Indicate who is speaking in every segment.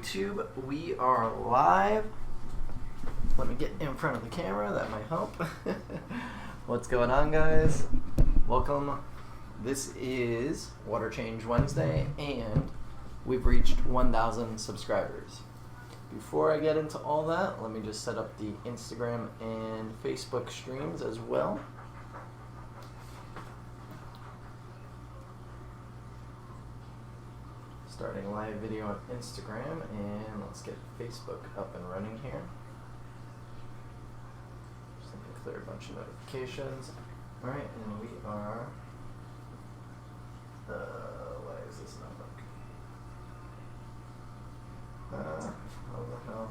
Speaker 1: YouTube, we are live. Let me get in front of the camera, that might help. What's going on, guys? Welcome. This is Water Change Wednesday, and we've reached 1,000 subscribers. Before I get into all that, let me just set up the Instagram and Facebook streams as well. Starting live video on Instagram, and let's get Facebook up and running here. Just let me clear a bunch of notifications. Alright, and we are, why is this not working? How the hell?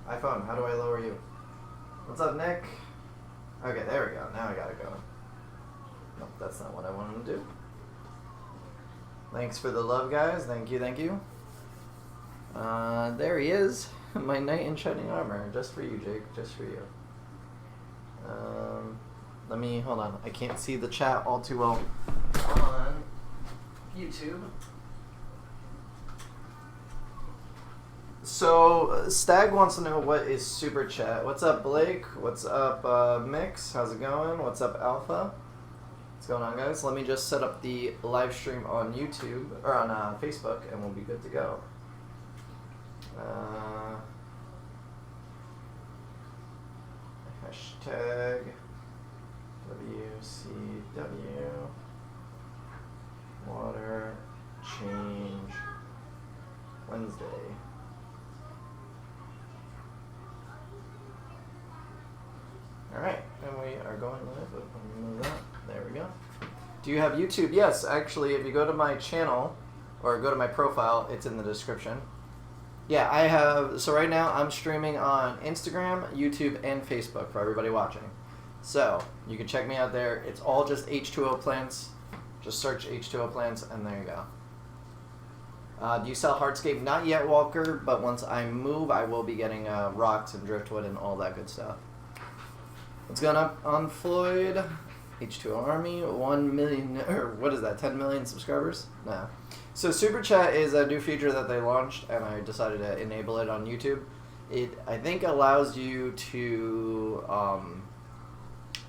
Speaker 1: iPhone, how do I lower you? What's up, Nick? Okay, there we go, now I got it going. Nope, that's not what I wanted to do. Thanks for the love, guys. Thank you, thank you. There he is. My knight in shining armor. Just for you, Jake. Just for you. Let me, hold on. I can't see the chat all too well on YouTube. So, Stag wants to know what is Super Chat. What's up, Blake? What's up, Mix? How's it going? What's up, Alpha? What's going on, guys? Let me just set up the live stream on YouTube or on Facebook, and we'll be good to go. Hashtag WCW Water Change Wednesday. Alright, and we are going live. Let me move that. There we go. Do you have YouTube? Yes, actually, if you go to my channel, or go to my profile, it's in the description. Yeah, I have, so right now I'm streaming on Instagram, YouTube, and Facebook for everybody watching. So, you can check me out there. It's all just H2O plants. Just search H2O plants, and there you go. Do you sell hardscape? Not yet, Walker, but once I move, I will be getting rocks and driftwood and all that good stuff. What's going on, Floyd? H2O Army, 1 million, or what is that, 10 million subscribers? No. So Super Chat is a new feature that they launched, and I decided to enable it on YouTube. It, I think, allows you to, I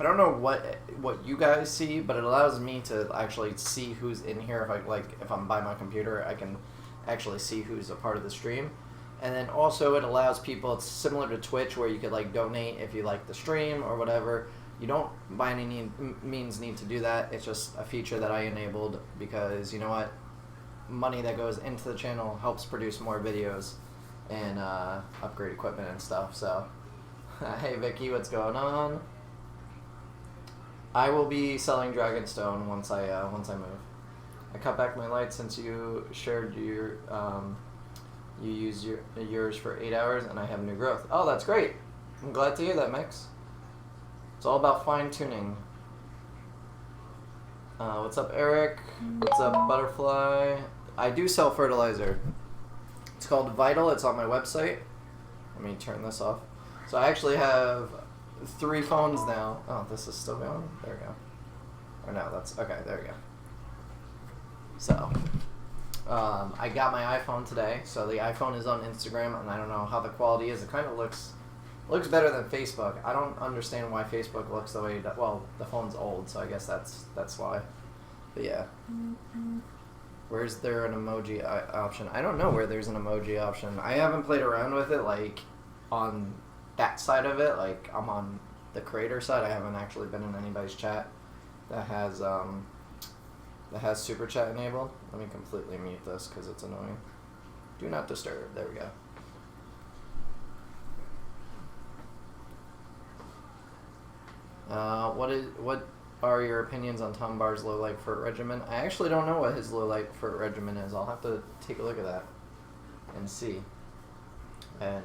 Speaker 1: don't know what you guys see, but it allows me to actually see who's in here. If I'm by my computer, I can actually see who's a part of the stream. And then also it allows people, it's similar to Twitch, where you could like donate if you like the stream or whatever. You don't by any means need to do that. It's just a feature that I enabled because, you know what, money that goes into the channel helps produce more videos and upgrade equipment and stuff. So, hey Vicky, what's going on? I will be selling Dragonstone once I move. I cut back my lights since you shared your you use yours for 8 hours, and I have new growth. Oh, that's great. I'm glad to hear that, Mix. It's all about fine-tuning. What's up, Eric? What's up, Butterfly? I do sell fertilizer. It's called Vital. It's on my website. Let me turn this off. So I actually have 3 phones now. Oh, this is still going? There we go. Or no, that's... Okay, there we go. So... I got my iPhone today, so the iPhone is on Instagram, and I don't know how the quality is. It kind of looks better than Facebook. I don't understand why Facebook looks the way that, well, the phone's old, so I guess that's why. But yeah. Where's there an emoji option? I don't know where there's an emoji option. I haven't played around with it, like, on that side of it. Like, I'm on the creator side. I haven't actually been in anybody's chat that has Super Chat enabled. Let me completely mute this because it's annoying. Do not disturb. There we go. What are your opinions on Tom Barr's low light furt regimen? I actually don't know what his low light furt regimen is. I'll have to take a look at that and see. And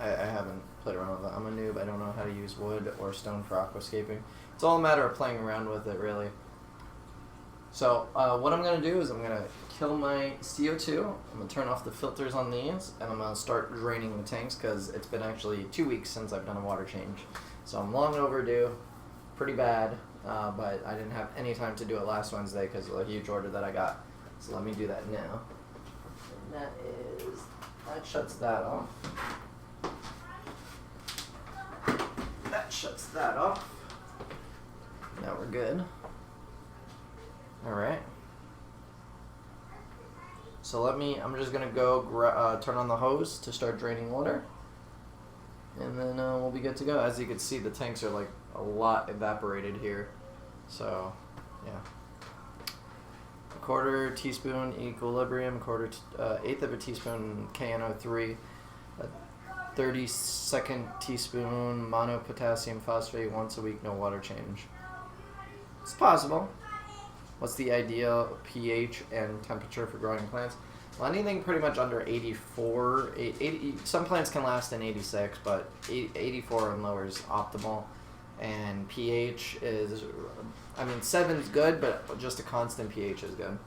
Speaker 1: I haven't played around with it. I'm a noob. I don't know how to use wood or stone for aquascaping. It's all a matter of playing around with it, really. So what I'm going to do is I'm going to kill my CO2. I'm going to turn off the filters on these, and I'm going to start draining the tanks because it's been actually 2 weeks since I've done a water change. So I'm long overdue, pretty bad, but I didn't have any time to do it last Wednesday because of a huge order that I got. So let me do that now. That shuts that off. That shuts that off. Now we're good. Alright. So I'm just gonna go turn on the hose to start draining water. And then we'll be good to go. As you can see, the tanks are like a lot evaporated here. So, yeah. A quarter teaspoon equilibrium, eighth of a teaspoon KNO3, a 32nd teaspoon monopotassium phosphate once a week, no water change. It's possible. What's the ideal pH and temperature for growing plants? Well, anything pretty much under 84, 80, some plants can last in 86, but 84 and lower is optimal. And pH is, 7's good, but just a constant pH is good.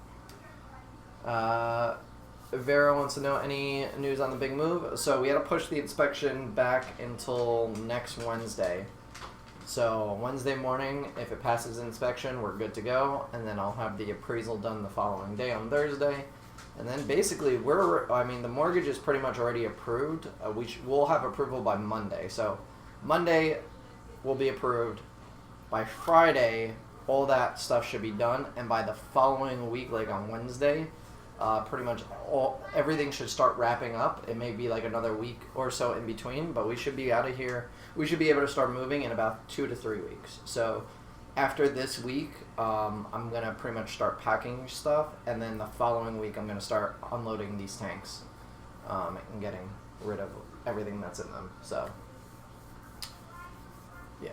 Speaker 1: Vera wants to know any news on the big move. So we had to push the inspection back until next Wednesday. So Wednesday morning, if it passes inspection, we're good to go. And then I'll have the appraisal done the following day on Thursday. And then basically the mortgage is pretty much already approved. We'll have approval by Monday. So Monday will be approved. By Friday, all that stuff should be done. And by the following week, like on Wednesday, pretty much everything should start wrapping up. It may be like another week or so in between, but we should be out of here. We should be able to start moving in about 2 to 3 weeks. So after this week, I'm going to pretty much start packing stuff, and then the following week I'm going to start unloading these tanks and getting rid of everything that's in them. So, yeah.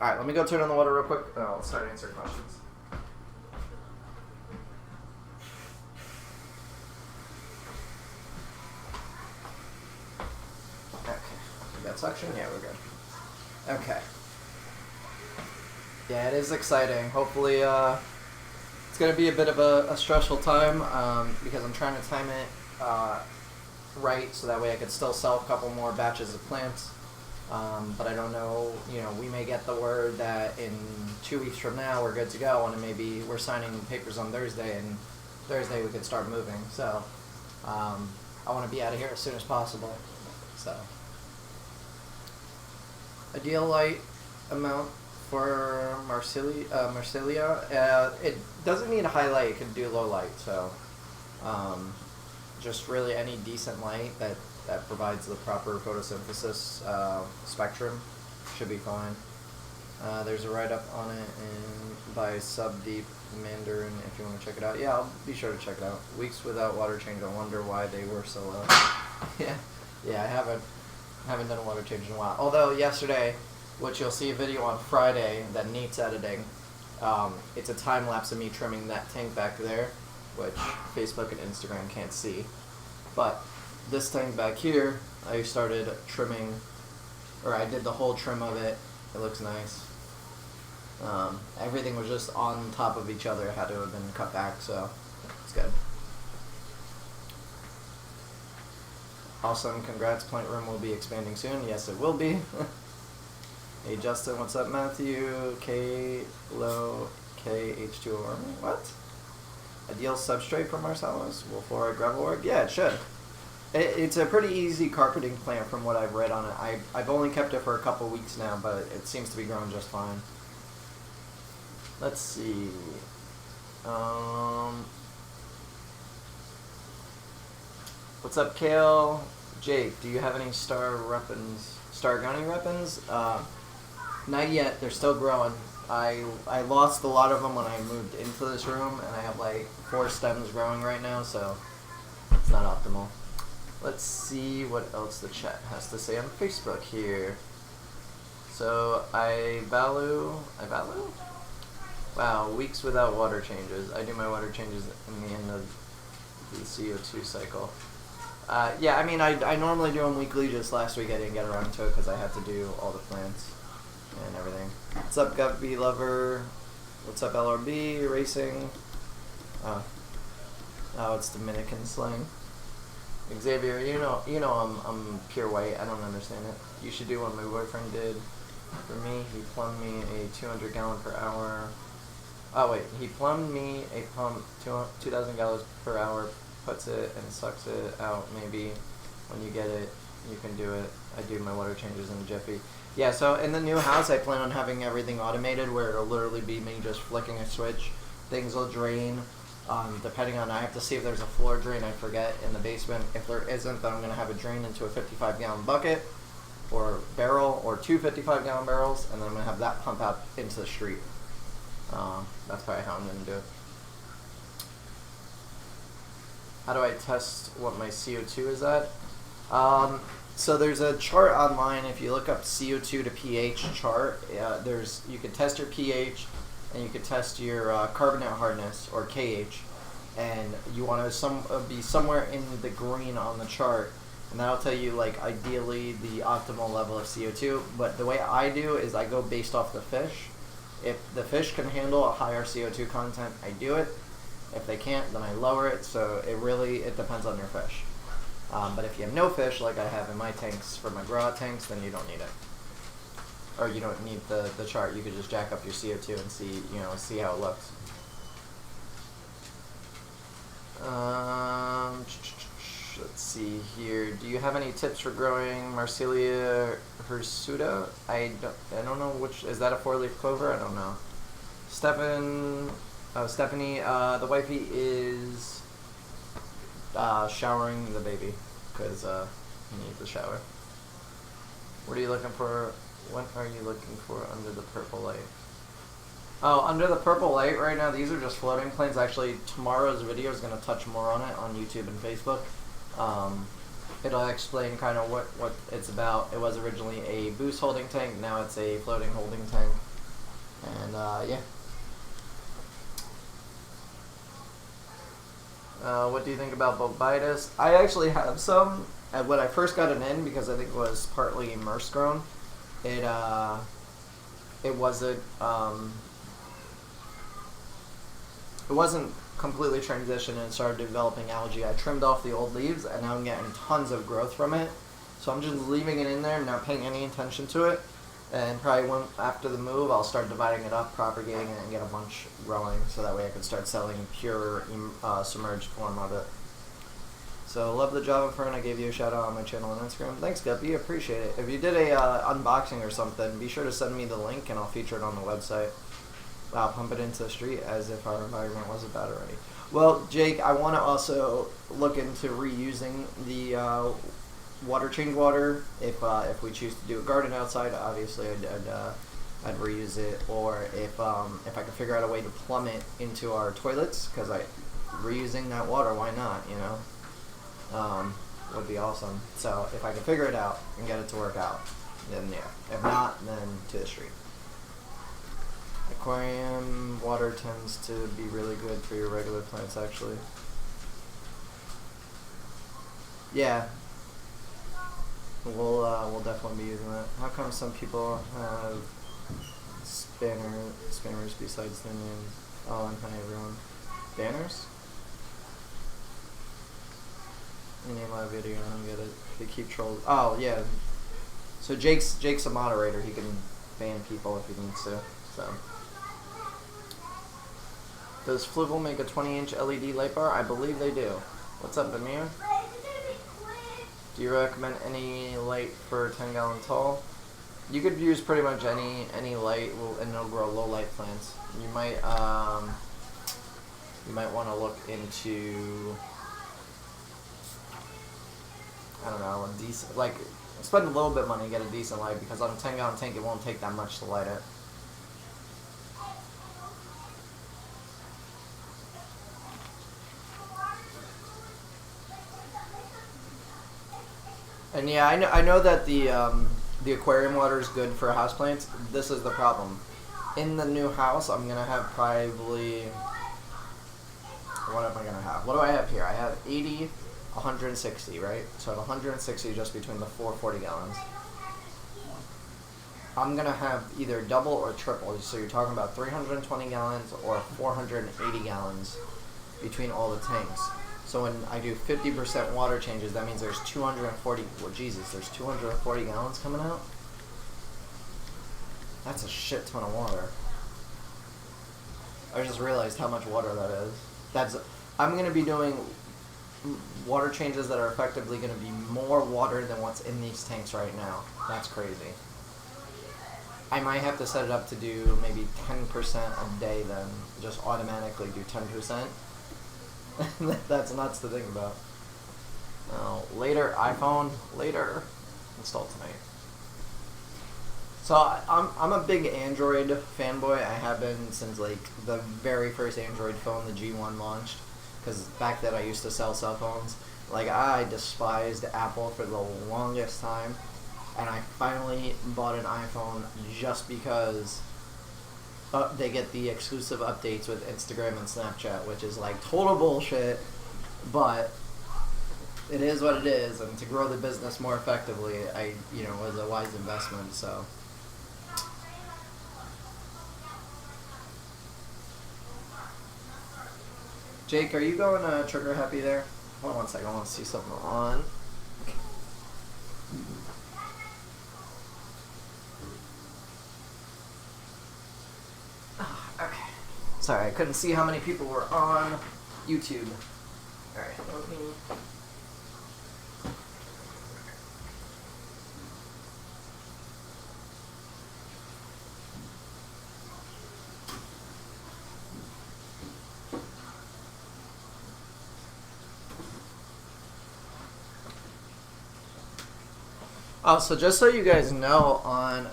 Speaker 1: All right, let me go turn on the water real quick, and I'll start answering questions. Okay. We got suction? Yeah, we're good. Okay. Yeah, it is exciting. Hopefully, it's going to be a bit of a stressful time because I'm trying to time it right so that way I could still sell a couple more batches of plants. But I don't know, we may get the word that in 2 weeks from now we're good to go, and maybe we're signing papers on Thursday, and Thursday we could start moving. So I want to be out of here as soon as possible. So ideal light amount for Marsilia, it doesn't need a high light, it can do low light, so just really any decent light that provides the proper photosynthesis spectrum should be fine. There's a write-up on it by Subdeep Mandarin if you want to check it out. Yeah, I'll be sure to check it out. Weeks without water change, I wonder why they were so low. yeah, I haven't done a water change in a while. Although yesterday, which you'll see a video on Friday that Nate's editing, it's a time lapse of me trimming that tank back there, which Facebook and Instagram can't see. But this tank back here, I started trimming, or I did the whole trim of it. It looks nice. Everything was just on top of each other. It had to have been cut back, so it's good. Awesome, congrats. Plant room will be expanding soon. Yes, it will be. Hey Justin, what's up, Matthew? K-Lo, K-H2O. What? Ideal substrate for Marcellus? Will fluoride gravel work? Yeah, it should. It's a pretty easy carpeting plant from what I've read on it. I've only kept it for a couple weeks now, but it seems to be growing just fine. Let's see. What's up, Kale? Jake, do you have any Star Gunny weapons? Not yet. They're still growing. I lost a lot of them when I moved into this room, and I have like 4 stems growing right now, so it's not optimal. Let's see what else the chat has to say on Facebook here. So I value? Wow, weeks without water changes. I do my water changes in the end of the CO2 cycle. Yeah, I mean, I normally do them weekly. Just last week I didn't get around to it because I had to do all the plants and everything. What's up, Guppy Lover? What's up, LRB Racing? Oh, it's Dominican slang. Xavier, you know I'm pure white. I don't understand it. You should do what my boyfriend did for me. He plumbed me a 200 gallon per hour. Oh wait, he plumbed me a pump 2,000 gallons per hour puts it and sucks it out. Maybe when you get it, you can do it. I do my water changes in a jiffy. Yeah, so in the new house, I plan on having everything automated where it'll literally be me just flicking a switch. Things will drain. Depending on, I have to see if there's a floor drain, I forget, in the basement. If there isn't, then I'm going to have it drain into a 55-gallon bucket or barrel, or two 55-gallon barrels, and then I'm going to have that pump out into the street. That's probably how I'm going to do it. How do I test what my CO2 is at? So there's a chart online. If you look up CO2 to pH chart, you can test your pH and you can test your carbonate hardness, or KH, and you want to be somewhere in the green on the chart, and that'll tell you like ideally the optimal level of CO2. But the way I do is I go based off the fish. If the fish can handle a higher CO2 content, I do it. If they can't, then I lower it. So it depends on your fish. But if you have no fish, like I have in my tanks, for my grow-out tanks, then you don't need it. Or you don't need the chart. You could just jack up your CO2 and see how it looks. Let's see here. Do you have any tips for growing Marsilia hirsuta? I don't know which. Is that a 4-leaf clover? I don't know. Stephanie, the wifey is showering the baby because he needs a shower. What are you looking for? What are you looking for under the purple light? Oh, under the purple light right now, these are just floating planes. Actually, tomorrow's video is going to touch more on it on YouTube and Facebook. It'll explain kind of what it's about. It was originally a boost holding tank. Now it's a floating holding tank. And, yeah. What do you think about bobitis? I actually have some. When I first got it in, because I think it was partly immerse grown, it wasn't completely transitioned and started developing algae. I trimmed off the old leaves, and now I'm getting tons of growth from it. So I'm just leaving it in there, not paying any attention to it. And probably after the move, I'll start dividing it up, propagating it, and get a bunch growing, so that way I can start selling pure submerged form of it. So love the Java Fern. I gave you a shout out on my channel on Instagram. Thanks, Guppy. Appreciate it. If you did a unboxing or something, be sure to send me the link, and I'll feature it on the website. I'll pump it into the street as if our environment wasn't bad already. Well, Jake, I want to also look into reusing the water change water. If we choose to do a garden outside, obviously I'd reuse it. Or if I could figure out a way to plumb it into our toilets, because reusing that water, why not? Would be awesome. So if I can figure it out and get it to work out, then yeah. If not, then to the street. Aquarium water tends to be really good for your regular plants, actually. Yeah. We'll definitely be using that. How come some people have spammers besides their names? Oh, and hi everyone. Banners? You name my video, I don't get it. They keep trolls. Oh yeah. So Jake's a moderator. He can ban people if he needs to. So. Does Fluval make a 20-inch LED light bar? I believe they do. What's up, Amir? Do you recommend any light for 10-gallon tall? You could use pretty much any light, and it'll grow low light plants. You might want to look into, I don't know, a decent, like, spend a little bit of money to get a decent light, because on a 10-gallon tank it won't take that much to light it. And yeah, I know that the aquarium water is good for houseplants. This is the problem. In the new house, I'm gonna have probably, what am I gonna have? What do I have here? I have 80, 160, right? So I have 160 just between the 440 gallons. I'm gonna have either double or triple. So you're talking about 320 gallons or 480 gallons between all the tanks. So when I do 50% water changes, that means there's 240, well, Jesus, there's 240 gallons coming out? That's a shit ton of water. I just realized how much water that is. I'm going to be doing water changes that are effectively going to be more water than what's in these tanks right now. That's crazy. I might have to set it up to do maybe 10% a day then. Just automatically do 10%. That's nuts to think about. Later, iPhone, later. Install tonight. So I'm a big Android fanboy. I have been since like the very first Android phone, the G1 launched. Because back then I used to sell cell phones. Like, I despised Apple for the longest time. And I finally bought an iPhone just because they get the exclusive updates with Instagram and Snapchat, which is like total bullshit. But it is what it is. And to grow the business more effectively, was a wise investment, so. Jake, are you going trigger happy there? Hold on one second, I want to see something on. Okay. Sorry, I couldn't see how many people were on YouTube. Alright, let me... So just so you guys know, on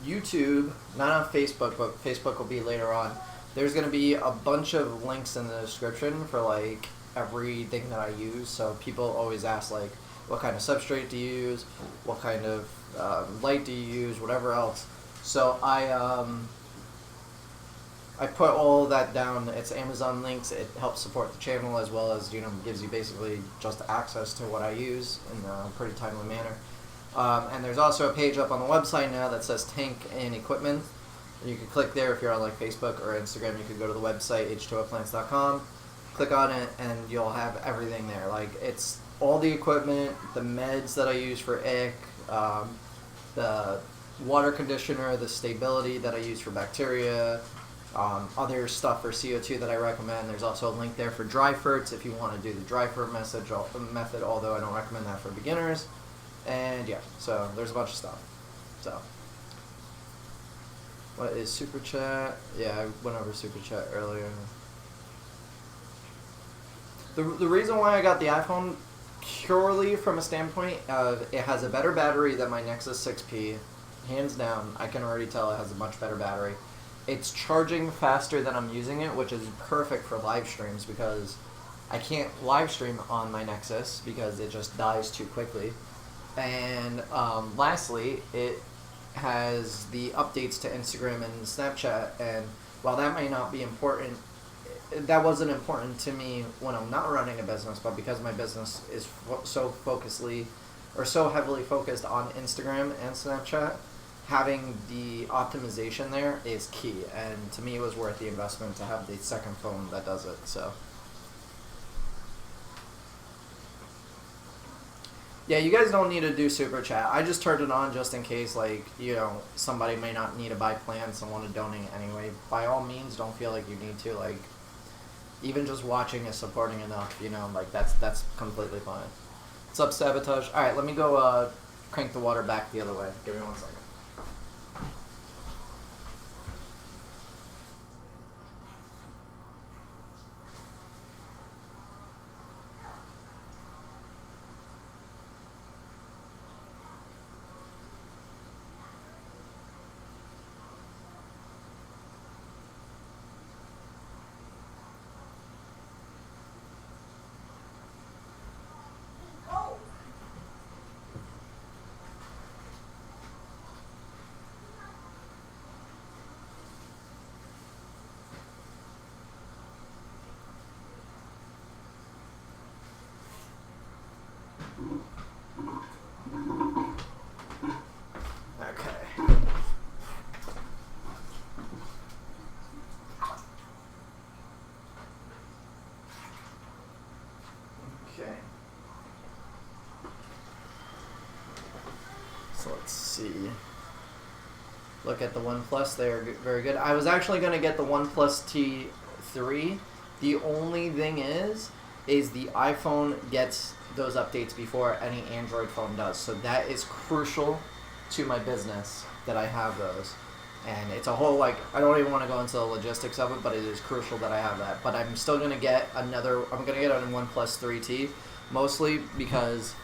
Speaker 1: YouTube, not on Facebook, but Facebook will be later on, there's going to be a bunch of links in the description for like everything that I use. So people always ask like, what kind of substrate do you use, what kind of light do you use, whatever else. So I put all of that down. It's Amazon links. It helps support the channel, as well as gives you basically just access to what I use in a pretty timely manner. And there's also a page up on the website now that says Tank and Equipment. And you can click there if you're on like Facebook or Instagram. You can go to the website, h2oplants.com, click on it, and you'll have everything there. Like, it's all the equipment, the meds that I use for ick, the water conditioner, the stability that I use for bacteria, other stuff for CO2 that I recommend. There's also a link there for dry ferts if you want to do the dry fert method, although I don't recommend that for beginners. And yeah, so there's a bunch of stuff. So, what is Super Chat? Yeah, I went over Super Chat earlier. The reason why I got the iPhone, purely from a standpoint of it has a better battery than my Nexus 6P. Hands down, I can already tell it has a much better battery. It's charging faster than I'm using it, which is perfect for live streams because I can't live stream on my Nexus because it just dies too quickly. And lastly, it has the updates to Instagram and Snapchat, and while that may not be important, that wasn't important to me when I'm not running a business, but because my business is so heavily focused on Instagram and Snapchat, having the optimization there is key, and to me it was worth the investment to have the second phone that does it. So yeah, you guys don't need to do Super Chat. I just turned it on just in case, like, somebody may not need to buy plants and want to donate anyway. By all means, don't feel like you need to. Like, even just watching is supporting enough, like, that's completely fine. What's up, Sabotage? Alright, let me go crank the water back the other way. Give me 1 second. So let's see. Look at the OnePlus there, very good. I was actually going to get the OnePlus T3. The only thing is, is the iPhone gets those updates before any Android phone does. So that is crucial to my business that I have those. And it's a whole, like, I don't even want to go into the logistics of it, but it is crucial that I have that. But I'm still going to get I'm going to get an OnePlus 3T, mostly because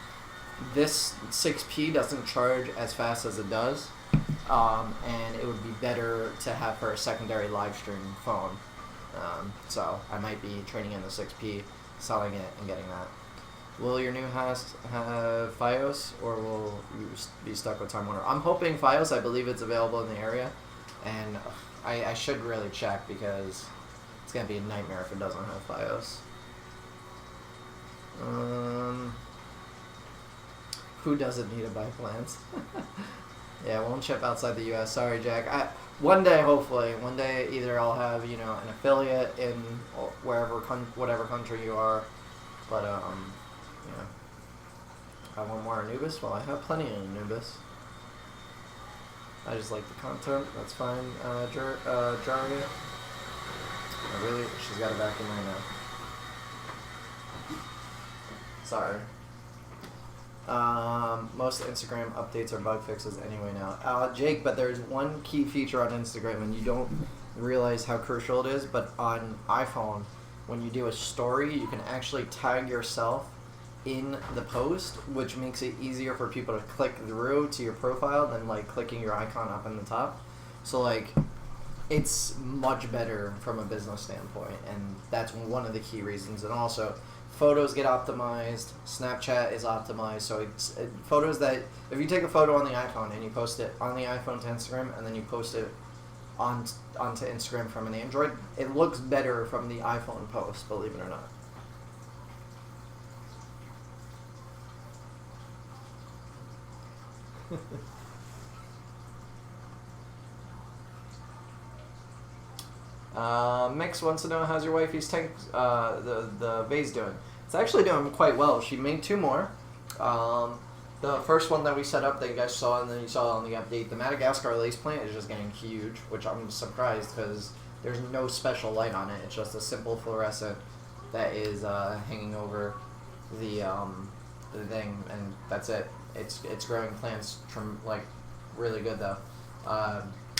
Speaker 1: this 6P doesn't charge as fast as it does. And it would be better to have for a secondary live stream phone. So I might be trading in the 6P, selling it, and getting that. Will your new house have FiOS, or will you be stuck with Time Warner? I'm hoping FiOS. I believe it's available in the area, and I should really check because it's going to be a nightmare if it doesn't have FiOS. Who doesn't need to buy plans? Yeah, it won't ship outside the U.S. Sorry, Jack. One day, hopefully, either I'll have an affiliate in whatever country you are, but I want more Anubis. Well, I have plenty of Anubis. I just like the content. That's fine. Jarga. Really, she's got it back in right now. Sorry. Most Instagram updates are bug fixes anyway now. Jake, but there's one key feature on Instagram, and you don't realize how crucial it is, but on iPhone, when you do a story, you can actually tag yourself in the post, which makes it easier for people to click through to your profile than like clicking your icon up in the top. So like, it's much better from a business standpoint, and that's one of the key reasons. And also, photos get optimized, Snapchat is optimized, so it's photos that, if you take a photo on the iPhone and you post it on the iPhone to Instagram, and then you post it onto Instagram from an Android, it looks better from the iPhone post, believe it or not. Mix wants to know, how's your wifey's tank, the vase doing? It's actually doing quite well. She made 2 more. The first one that we set up that you guys saw, and then you saw on the update, the Madagascar lace plant is just getting huge, which I'm surprised because there's no special light on it. It's just a simple fluorescent that is hanging over the thing, and that's it. It's growing plants like really good though.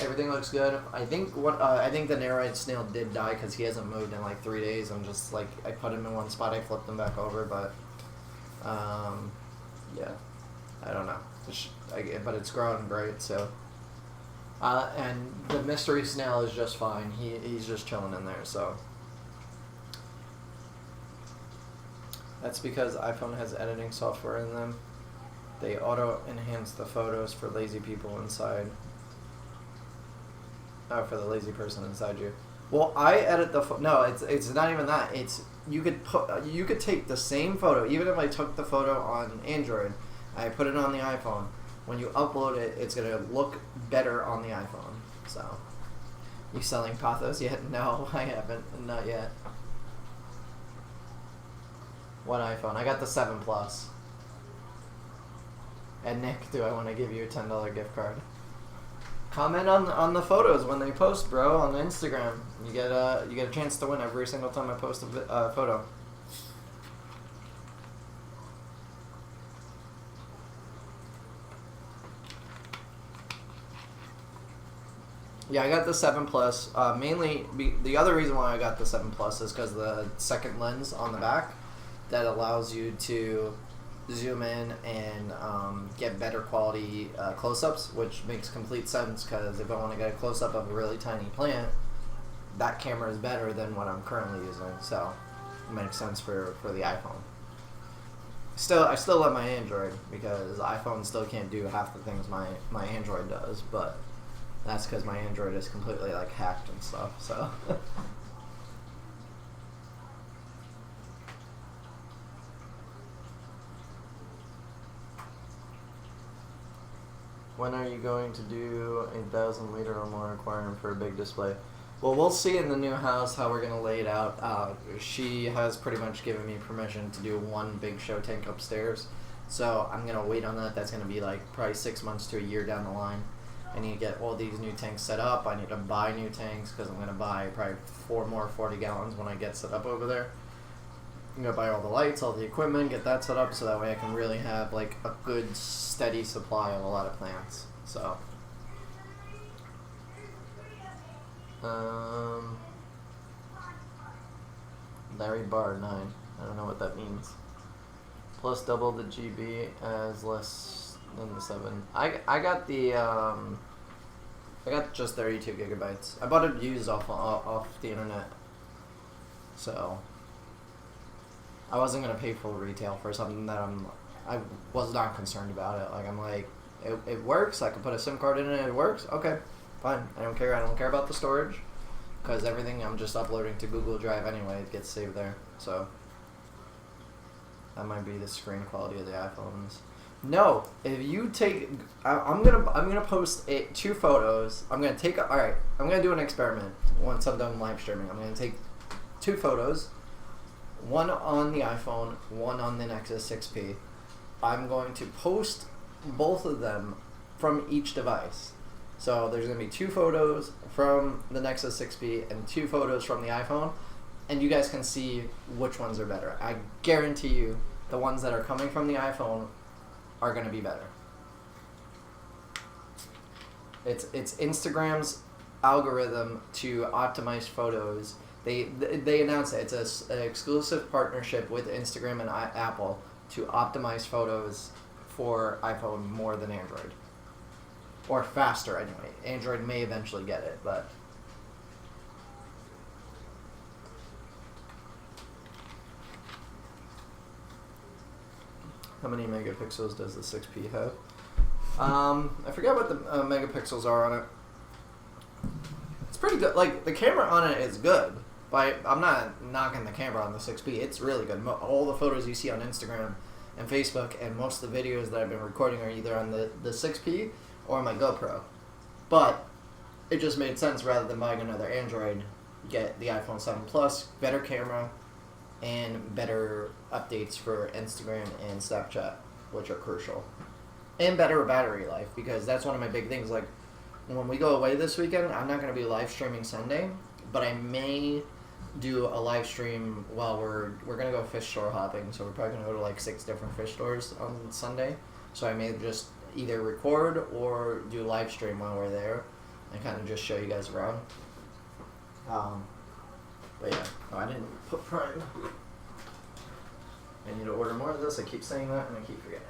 Speaker 1: Everything looks good. I think the narrow-eyed snail did die because he hasn't moved in like 3 days. I'm just like, I put him in one spot, I flipped him back over, but yeah, I don't know. But it's growing great. So, and the mystery snail is just fine. He's just chilling in there. So that's because iPhone has editing software in them. They auto-enhance the photos for lazy people inside. Oh, for the lazy person inside you. Well, I edit the no. It's not even that. It's you could take the same photo, even if I took the photo on Android, I put it on the iPhone. When you upload it, it's gonna look better on the iPhone. So, you selling Pathos yet? No, I haven't. Not yet. What iPhone? I got the 7 Plus. And Nick, do I want to give you a $10 gift card? Comment on the photos when they post, bro, on Instagram. You get a chance to win every single time I post a photo. Yeah, I got the 7 Plus. Mainly, the other reason why I got the 7 Plus is because the second lens on the back that allows you to zoom in and get better quality close-ups, which makes complete sense because if I want to get a close-up of a really tiny plant, that camera is better than what I'm currently using. So it makes sense for the iPhone. I still love my Android because iPhone still can't do half the things my Android does, but that's because my Android is completely like hacked and stuff. So. When are you going to do 1,000 liter or more aquarium for a big display? Well, we'll see in the new house how we're going to lay it out. She has pretty much given me permission to do one big show tank upstairs. So I'm going to wait on that. That's going to be like probably 6 months to a year down the line. I need to get all these new tanks set up. I need to buy new tanks because I'm going to buy probably 4 more 40 gallons when I get set up over there. I'm gonna buy all the lights, all the equipment, get that set up so that way I can really have like a good steady supply of a lot of plants. So Larry Barr 9. I don't know what that means. Plus double the GB as less than the 7. I got the I got just 32 gigabytes. I bought it used off the internet. So I wasn't gonna pay full retail for something that I was not concerned about it. Like I'm like, it works. I can put a SIM card in it. It works. Okay, fine. I don't care. I don't care about the storage because everything I'm just uploading to Google Drive anyway. It gets saved there. So that might be the screen quality of the iPhones. No, if you take, I'm gonna post 2 photos. I'm gonna take. All right, I'm gonna do an experiment once I'm done live streaming. I'm gonna take 2 photos. One on the iPhone, one on the Nexus 6P. I'm going to post both of them from each device. So there's going to be 2 photos from the Nexus 6P and 2 photos from the iPhone, and you guys can see which ones are better. I guarantee you the ones that are coming from the iPhone are going to be better. It's Instagram's algorithm to optimize photos. They announced it. It's an exclusive partnership with Instagram and Apple to optimize photos for iPhone more than Android. Or faster, anyway. Android may eventually get it, but... How many megapixels does the 6P have? I forget what the megapixels are on it. It's pretty good. Like, the camera on it is good. But I'm not knocking the camera on the 6P. It's really good. All the photos you see on Instagram and Facebook and most of the videos that I've been recording are either on the 6P or on my GoPro. But it just made sense rather than buying another Android, get the iPhone 7 Plus, better camera, and better updates for Instagram and Snapchat, which are crucial. And better battery life, because that's one of my big things. Like, when we go away this weekend, I'm not going to be live streaming Sunday, but I may do a live stream while we're gonna go fish store hopping, so we're probably gonna go to like 6 different fish stores on Sunday. So I may just either record or do a live stream while we're there and kind of just show you guys around. But yeah, I didn't put Prime. I need to order more of this. I keep saying that and I keep forgetting.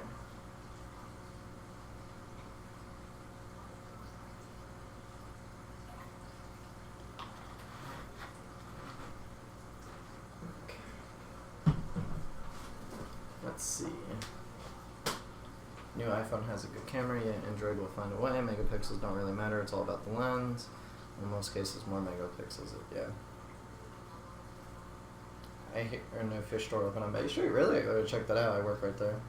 Speaker 1: Let's see. New iPhone has a good camera, yet Android will find a way. Megapixels don't really matter. It's all about the lens. In most cases, more megapixels. Yeah. I hear a new fish store open on Bay Street. Really? I gotta check that out. I work right there.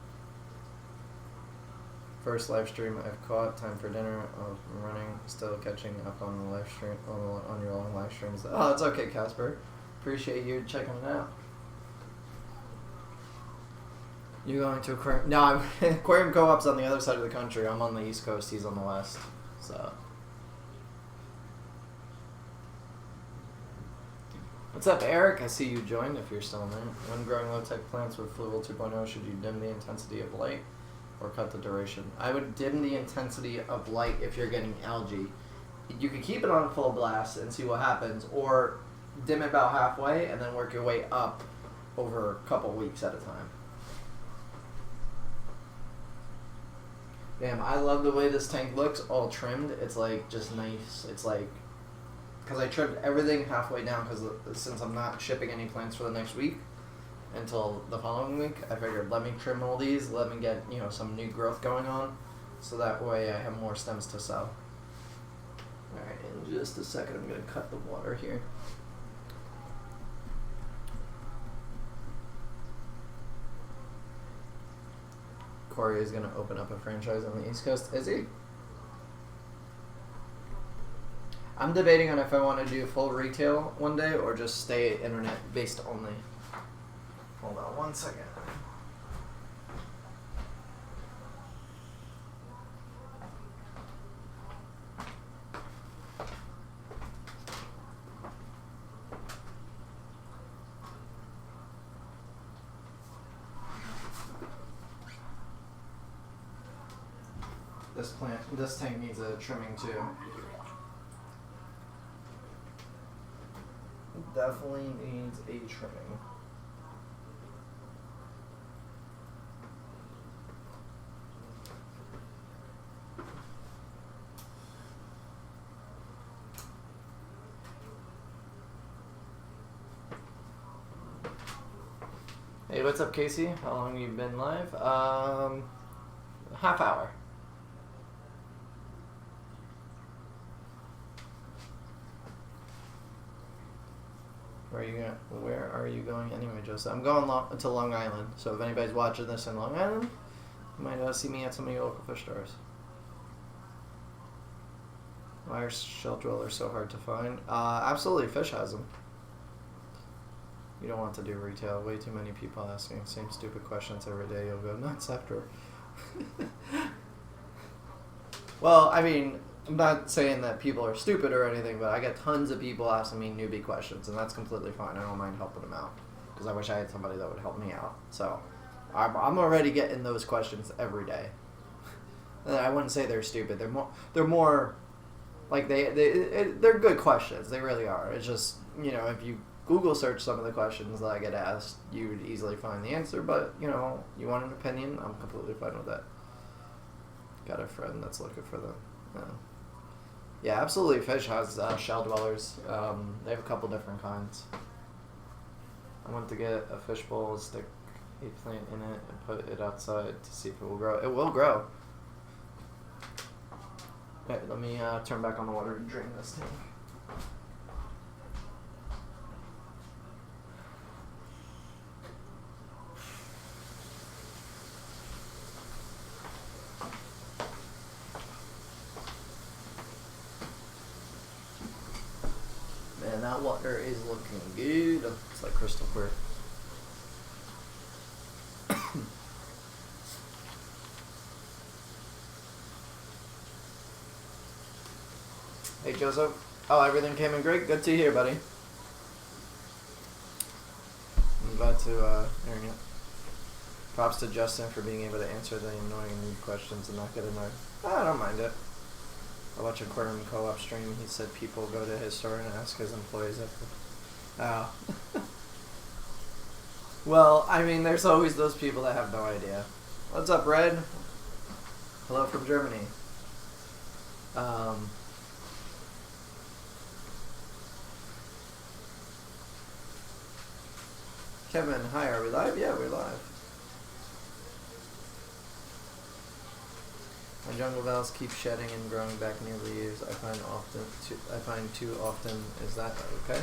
Speaker 1: First live stream I've caught. Time for dinner. I'm running. Still catching up on the live stream. On your long live streams. Oh, it's okay, Casper. Appreciate you checking it out. You going to Aquarium? No, Aquarium Co-op's on the other side of the country. I'm on the East Coast. He's on the West. So. What's up, Eric? I see you joined if you're still in there. When growing low-tech plants with Fluval 2.0, should you dim the intensity of light or cut the duration? I would dim the intensity of light if you're getting algae. You could keep it on full blast and see what happens, or dim it about halfway and then work your way up over a couple weeks at a time. Damn, I love the way this tank looks, all trimmed. It's like just nice. It's like, because I trimmed everything halfway down, because since I'm not shipping any plants for the next week until the following week, I figured let me trim all these, let me get, you know, some new growth going on, so that way I have more stems to sell. Alright, in just a second I'm going to cut the water here. Corey is going to open up a franchise on the East Coast. Is he? I'm debating on if I want to do full retail one day or just stay internet based only. Hold on one second. this tank needs a trimming too. It definitely needs a trimming. Hey, what's up, Casey? How long have you been live? Half hour. Where are you going anyway, Joseph? I'm going to Long Island. So if anybody's watching this in Long Island, you might see me at some of your local fish stores. Why are shell dwellers so hard to find? Absolutely, fish has them. You don't want to do retail. Way too many people asking the same stupid questions every day. You'll go nuts after. Well, I mean, I'm not saying that people are stupid or anything, but I get tons of people asking me newbie questions, and that's completely fine. I don't mind helping them out, because I wish I had somebody that would help me out. So I'm already getting those questions every day. And I wouldn't say they're stupid. They're more like they're good questions. They really are. It's just, you know, if you Google search some of the questions that I get asked, you would easily find the answer, but, you know, you want an opinion, I'm completely fine with that. Got a friend that's looking for them. Yeah, absolutely, fish has shell dwellers. They have a couple different kinds. I want to get a fishbowl, stick a plant in it, and put it outside to see if it will grow. It will grow. Okay, let me turn back on the water to drain this thing. Man, that water is looking good. It's like crystal clear. Hey, Joseph. Oh, everything came in great? Good to hear, buddy. I'm glad to hear it. Props to Justin for being able to answer the annoying rude questions and not get annoyed. I don't mind it. I watch Aquarium Co-op stream. He said people go to his store and ask his employees if... Oh. Well, I mean, there's always those people that have no idea. What's up, Red? Hello from Germany. Kevin, hi, are we live? Yeah, we're live. My jungle valves keep shedding and growing back new leaves. I find too often. Is that okay?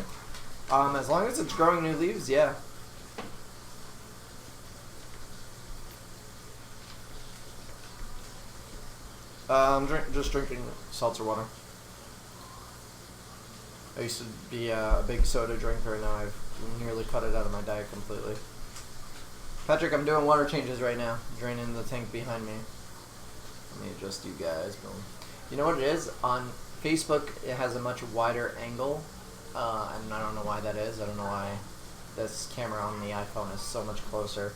Speaker 1: As long as it's growing new leaves, yeah. Just drinking seltzer water. I used to be a big soda drinker, and now I've nearly cut it out of my diet completely. Patrick, I'm doing water changes right now, draining the tank behind me. Let me adjust you guys. Boom. You know what it is? On Facebook, it has a much wider angle, and I don't know why that is. I don't know why this camera on the iPhone is so much closer,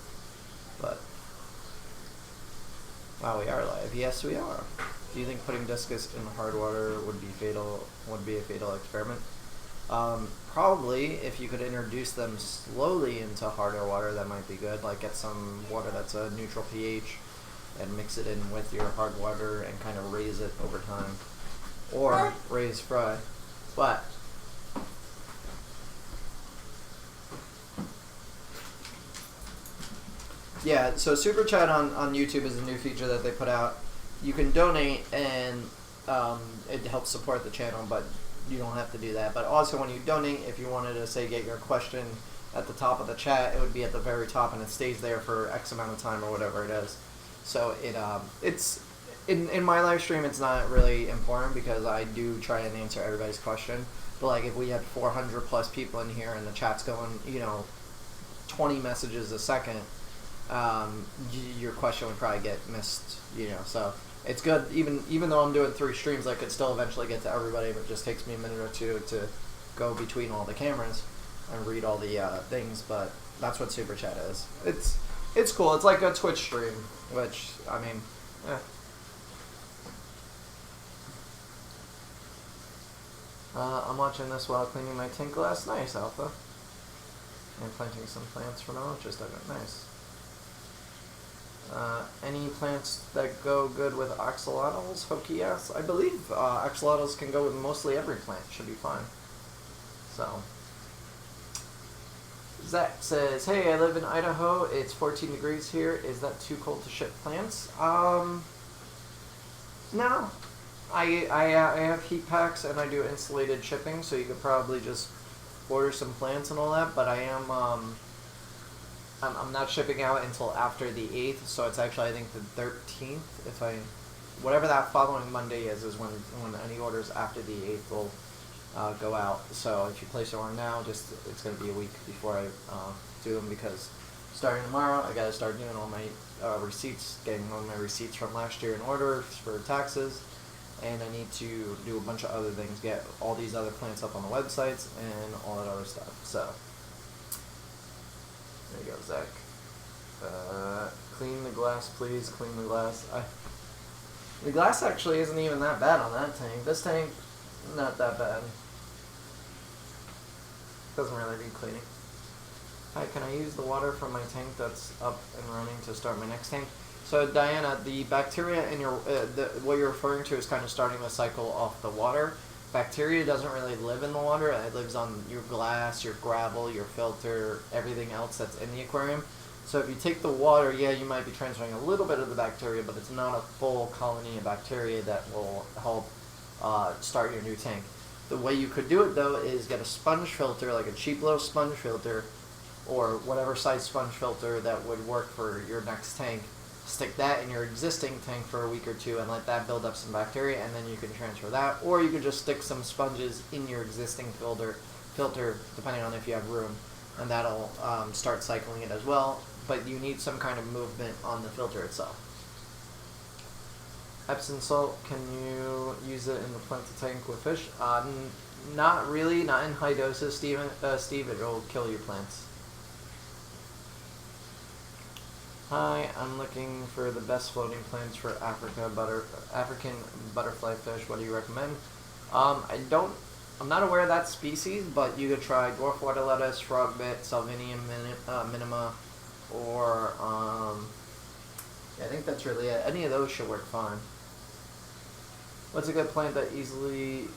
Speaker 1: but wow, we are live. Yes, we are. Do you think putting discus in hard water would be fatal? Would be a fatal experiment? Probably. If you could introduce them slowly into harder water, that might be good. Like get some water that's a neutral pH and mix it in with your hard water and kind of raise it over time, or raise fry. But yeah, so Super Chat on YouTube is a new feature that they put out. You can donate, and it helps support the channel, but you don't have to do that. But also, when you donate, if you wanted to, say, get your question at the top of the chat, it would be at the very top, and it stays there for X amount of time or whatever it is. So it's in my live stream, it's not really important because I do try and answer everybody's question. But like if we had 400 plus people in here and the chat's going, 20 messages a second, your question would probably get missed, So it's good. Even though I'm doing 3 streams, I could still eventually get to everybody, but it just takes me a minute or two to go between all the cameras and read all the things. But that's what Super Chat is. It's cool. It's like a Twitch stream, which, I mean, I'm watching this while cleaning my tank glass. Nice, Alpha. And planting some plants for now, just nice. Any plants that go good with axolotls? Hokey, yes. I believe axolotls can go with mostly every plant. Should be fine. So, Zach says, hey, I live in Idaho. It's 14 degrees here. Is that too cold to ship plants? No. I have heat packs and I do insulated shipping, so you could probably just order some plants and all that, but I am, I'm not shipping out until after the 8th, so it's actually, I think, the 13th, whatever that following Monday is when any orders after the 8th will go out. So if you place your order now, it's going to be a week before I do them, because starting tomorrow, I got to start doing all my receipts, getting all my receipts from last year in order for taxes, and I need to do a bunch of other things, get all these other plants up on the websites and all that other stuff. So there you go, Zach. Clean the glass, please. Clean the glass. The glass actually isn't even that bad on that tank. This tank, not that bad. Doesn't really need cleaning. Hi, can I use the water from my tank that's up and running to start my next tank? So Diana, the bacteria in your, what you're referring to is kind of starting the cycle off the water. Bacteria doesn't really live in the water. It lives on your glass, your gravel, your filter, everything else that's in the aquarium. So if you take the water, yeah, you might be transferring a little bit of the bacteria, but it's not a full colony of bacteria that will help start your new tank. The way you could do it, though, is get a sponge filter, like a cheap little sponge filter, or whatever size sponge filter that would work for your next tank. Stick that in your existing tank for a week or two and let that build up some bacteria, and then you can transfer that. Or you could just stick some sponges in your existing filter depending on if you have room, and that'll start cycling it as well. But you need some kind of movement on the filter itself. Epsom salt, can you use it in the planted tank with fish? Not really, not in high doses, Steve. It'll kill your plants. Hi, I'm looking for the best floating plants for African butterfly fish. What do you recommend? I'm not aware of that species, but you could try dwarf water lettuce, frogbit, Salvinia minima, or yeah, I think that's really it. Any of those should work fine. What's a good plant that easily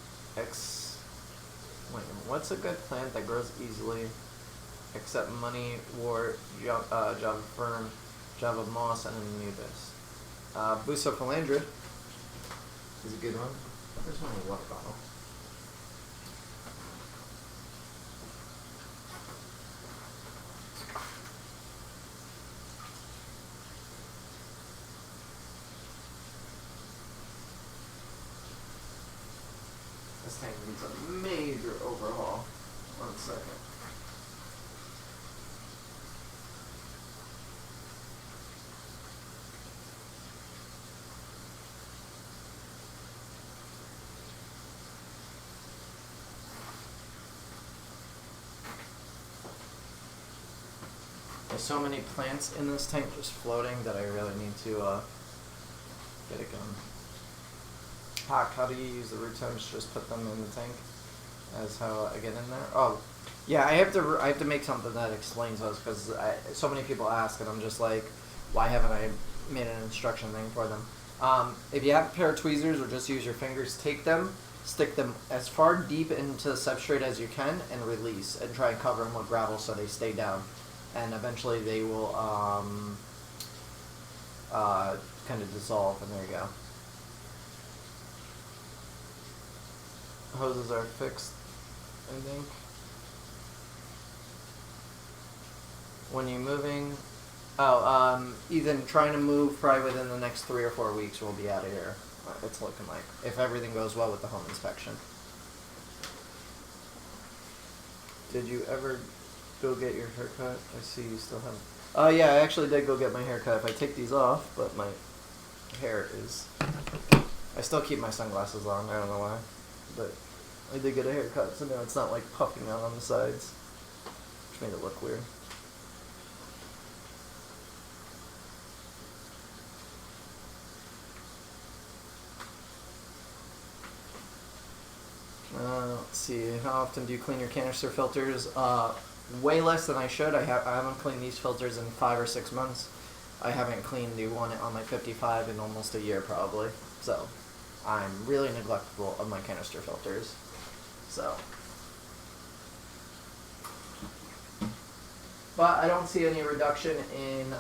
Speaker 1: what's a good plant that grows easily except money, wart, Java fern, Java moss, and anubis? Bucephalandra is a good one. There's one in a water bottle. This tank needs a major overhaul. 1 second. There's so many plants in this tank just floating that I really need to get it going. Hawk, how do you use the root stems? Just put them in the tank as how I get in there? Oh, yeah, I have to make something that explains those, because so many people ask, and I'm just like, why haven't I made an instruction thing for them? If you have a pair of tweezers, or just use your fingers, take them, stick them as far deep into the substrate as you can, and release, and try and cover them with gravel so they stay down. And eventually they will kind of dissolve, and there you go. Hoses are fixed, I think. When you're moving, Ethan, trying to move probably within the next 3 or 4 weeks, we'll be out of here. It's looking like, if everything goes well with the home inspection. Did you ever go get your haircut? I see you still have. Yeah, I actually did go get my haircut. If I take these off, but my hair is. I still keep my sunglasses on. I don't know why, but I did get a haircut, so now it's not like puffing out on the sides, which made it look weird. Let's see, how often do you clean your canister filters? Way less than I should. I haven't cleaned these filters in 5 or 6 months. I haven't cleaned the one on my 55 in almost a year probably. So I'm really neglectful of my canister filters. So, but I don't see any reduction in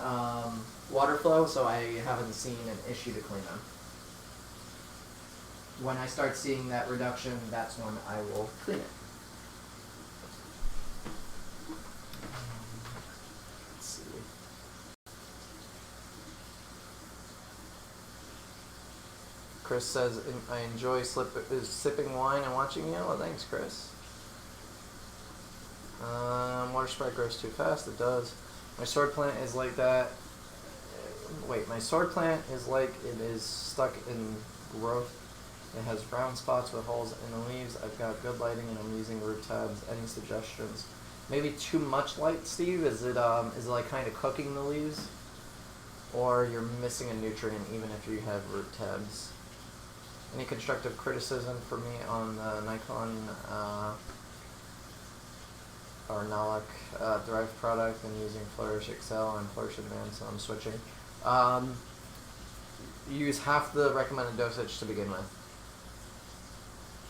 Speaker 1: water flow, so I haven't seen an issue to clean them. When I start seeing that reduction, that's when I will clean it. Let's see. Chris says, I enjoy sipping wine and watching you. Well, thanks, Chris. Water sprite grows too fast. It does. My sword plant is like that. Wait, my sword plant is like it is stuck in growth. It has brown spots with holes in the leaves. I've got good lighting and I'm using root tabs. Any suggestions? Maybe too much light, Steve? Is it like kind of cooking the leaves? Or you're missing a nutrient even if you have root tabs? Any constructive criticism for me on the Nikon or Nalek derived product and using Flourish Excel and Flourish Advanced, so I'm switching. Use half the recommended dosage to begin with.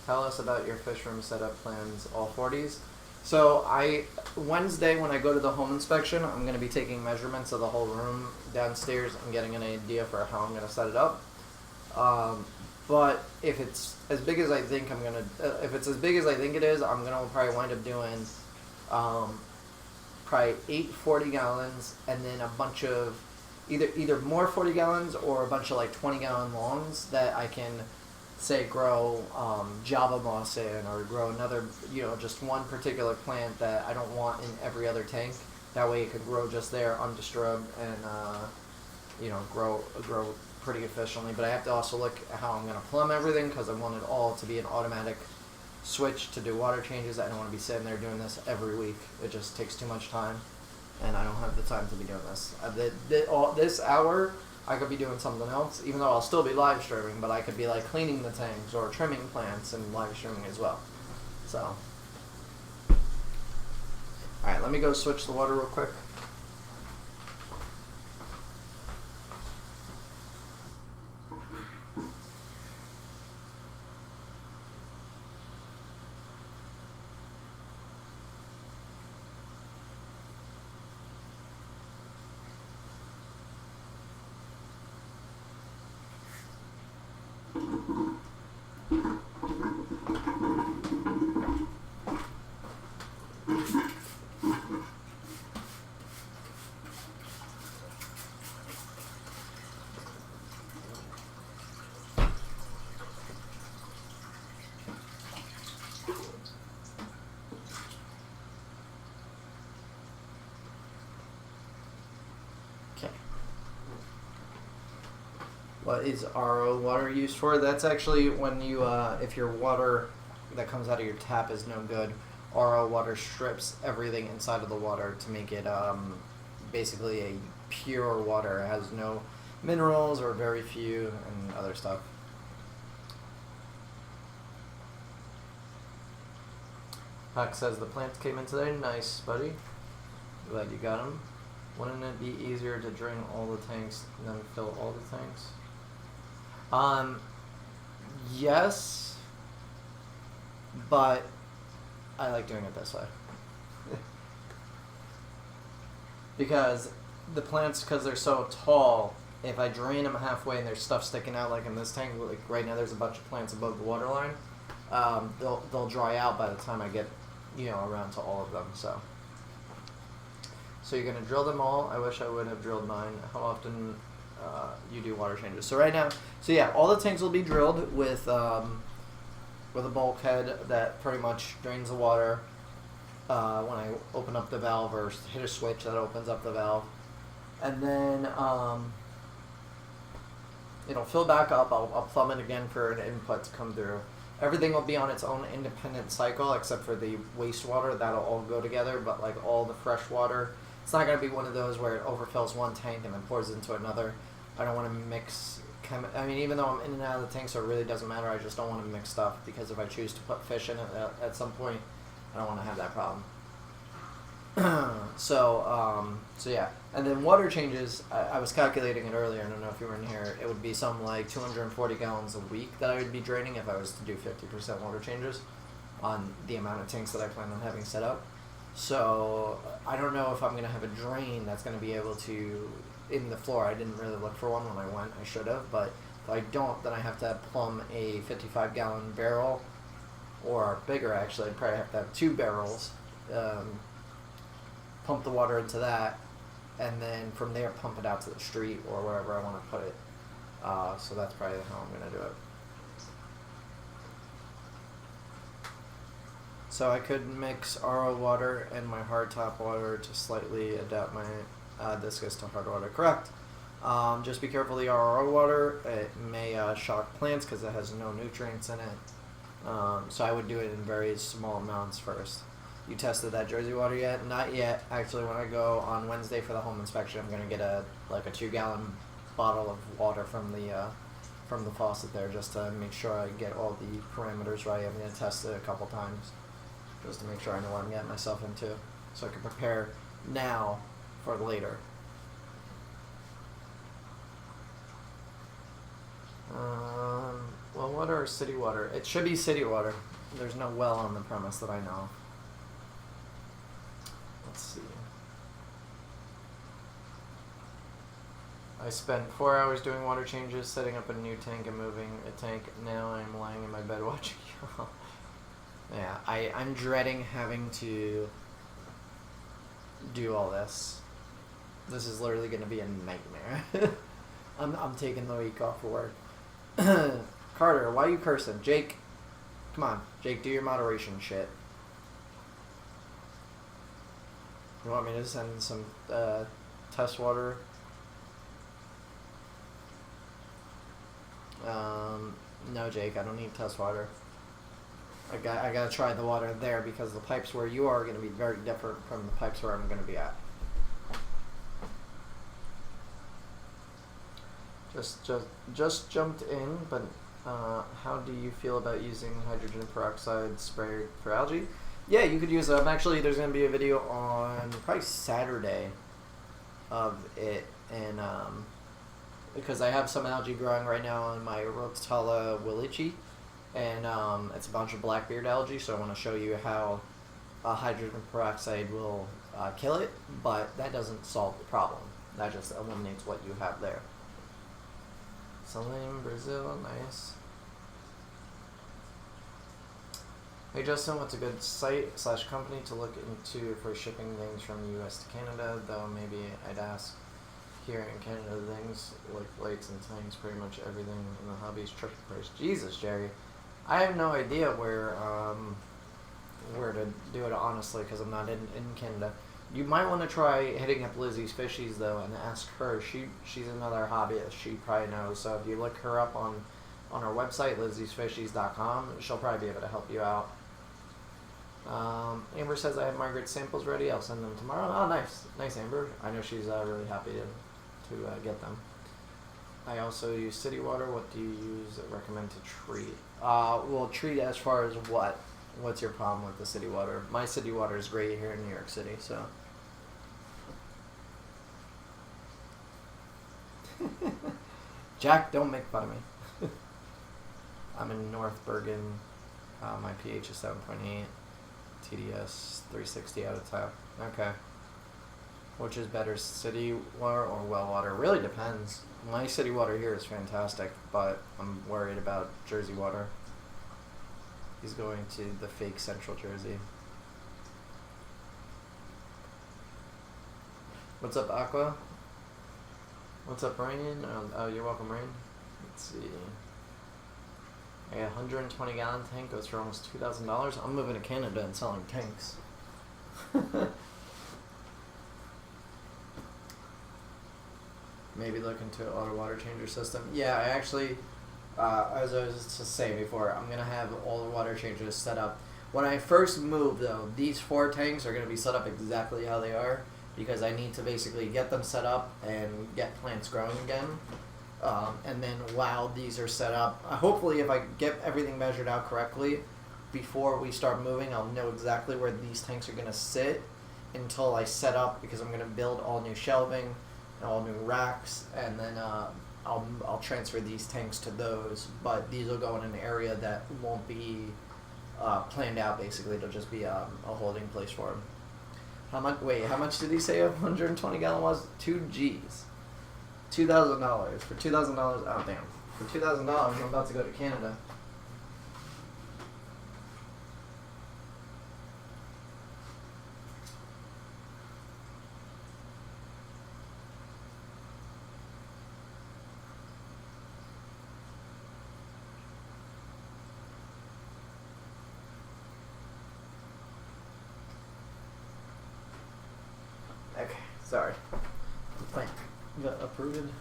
Speaker 1: Tell us about your fish room setup plans, all 40s. So Wednesday when I go to the home inspection, I'm going to be taking measurements of the whole room downstairs and getting an idea for how I'm going to set it up. But if it's as big as I think if it's as big as I think it is, I'm going to probably wind up doing probably 8 40 gallons and then a bunch of either more 40 gallons or a bunch of like 20-gallon longs that I can say grow Java moss in, or grow another, just one particular plant that I don't want in every other tank. That way it could grow just there undisturbed and grow pretty efficiently. But I have to also look at how I'm going to plumb everything, because I want it all to be an automatic switch to do water changes. I don't want to be sitting there doing this every week. It just takes too much time, and I don't have the time to be doing this. This hour, I could be doing something else, even though I'll still be live streaming, but I could be like cleaning the tanks or trimming plants and live streaming as well. So, alright, let me go switch the water real quick. What is RO water used for? That's actually when you, if your water that comes out of your tap is no good, RO water strips everything inside of the water to make it basically a pure water. It has no minerals or very few and other stuff. Huck says the plants came in today. Nice, buddy. Glad you got them. Wouldn't it be easier to drain all the tanks than fill all the tanks? Yes, but I like doing it this way. Because the plants, because they're so tall, if I drain them halfway and there's stuff sticking out, like in this tank, like right now there's a bunch of plants above the water line, they'll dry out by the time I get, around to all of them, so you're going to drill them all. I wish I would have drilled mine. How often you do water changes? So right now, all the tanks will be drilled with a bulkhead that pretty much drains the water when I open up the valve or hit a switch that opens up the valve. And then it'll fill back up. I'll plumb it again for an input to come through. Everything will be on its own independent cycle except for the wastewater. That'll all go together, but like all the fresh water, it's not going to be one of those where it overfills one tank and then pours into another. I don't want to mix I mean, even though I'm in and out of the tank, so it really doesn't matter. I just don't want to mix stuff, because if I choose to put fish in it at some point, I don't want to have that problem. So yeah. And then water changes, I was calculating it earlier, I don't know if you were in here, it would be something like 240 gallons a week that I would be draining if I was to do 50% water changes on the amount of tanks that I plan on having set up. So I don't know if I'm going to have a drain that's going to be able to, in the floor, I didn't really look for one when I went, I should have, but if I don't, then I have to plumb a 55 gallon barrel, or bigger actually, I'd probably have to have 2 barrels, pump the water into that, and then from there pump it out to the street or wherever I want to put it. So that's probably how I'm going to do it. So I could mix RO water and my hardtop water to slightly adapt my discus to hard water. Correct. Just be careful of the RO water. It may shock plants because it has no nutrients in it. So I would do it in very small amounts first. You tested that Jersey water yet? Not yet. Actually, when I go on Wednesday for the home inspection, I'm going to get a 2-gallon bottle of water from the faucet there, just to make sure I get all the parameters right. I'm going to test it a couple times, just to make sure I know what I'm getting myself into, so I can prepare now for later. Well water or city water? It should be city water. There's no well on the premise that I know. Let's see. I spent 4 hours doing water changes, setting up a new tank and moving a tank. Now I'm lying in my bed watching you. Yeah, I'm dreading having to do all this. This is literally going to be a nightmare. I'm taking the week off of work. Carter, why are you cursing? Jake, come on. Jake, do your moderation shit. You want me to send some test water? No, Jake, I don't need test water. I gotta try the water there, because the pipes where you are going to be very different from the pipes where I'm going to be at. Just jumped in, but how do you feel about using hydrogen peroxide spray for algae? Yeah, you could use it. Actually, there's going to be a video on probably Saturday of it, and because I have some algae growing right now on my Rotella willichi, and it's a bunch of blackbeard algae, so I want to show you how hydrogen peroxide will kill it, but that doesn't solve the problem. That just eliminates what you have there. Salim, Brazil, nice. Hey Justin, what's a good site/company to look into for shipping things from the US to Canada? Though maybe I'd ask, here in Canada things like lights and tanks, pretty much everything in the hobby is triple price. Jesus, Jerry. I have no idea where to do it, honestly, because I'm not in Canada. You might want to try hitting up Lizzie's Fishies, though, and ask her. She's another hobbyist. She probably knows. So if you look her up on her website, lizziesfishies.com, she'll probably be able to help you out. Amber says I have Margaret's samples ready. I'll send them tomorrow. Oh, nice. Nice, Amber. I know she's really happy to get them. I also use city water. What do you recommend to treat? Well, treat as far as what? What's your problem with the city water? My city water is great here in New York City, so. Jack, don't make fun of me. I'm in North Bergen. My pH is 7.8. TDS 360 out of 10. Okay. Which is better, city water or well water? Really depends. My city water here is fantastic, but I'm worried about Jersey water. He's going to the fake Central Jersey. What's up, Aqua? What's up, Rain? Oh, you're welcome, Rain. Let's see. I got a 120 gallon tank, goes for almost $2,000. I'm moving to Canada and selling tanks. Maybe look into an auto water changer system. Yeah, I actually, as I was to say before, I'm going to have all the water changers set up. When I first move, though, these 4 tanks are going to be set up exactly how they are, because I need to basically get them set up and get plants growing again. And then while these are set up, hopefully if I get everything measured out correctly, before we start moving, I'll know exactly where these tanks are going to sit until I set up, because I'm going to build all new shelving and all new racks, and then I'll transfer these tanks to those, but these will go in an area that won't be planned out. Basically, it'll just be a holding place for them. How much? Wait, how much did he say a 120 gallon was? 2 G's. $2,000 for $2,000. Oh damn! For $2,000, I'm about to go to Canada. Okay, sorry. Plank got approved.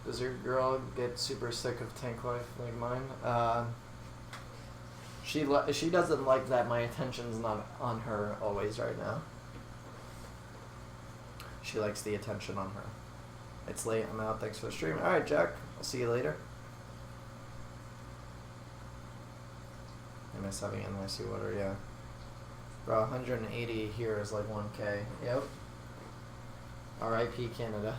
Speaker 1: Does your girl get super sick of tank life like mine? She doesn't like that my attention's not on her always right now. She likes the attention on her. It's late, I'm out, thanks for the stream. Alright, Jack, I'll see you later. I miss having NYC water, yeah. Bro, 180 here is like 1K. Yep. R.I.P. Canada.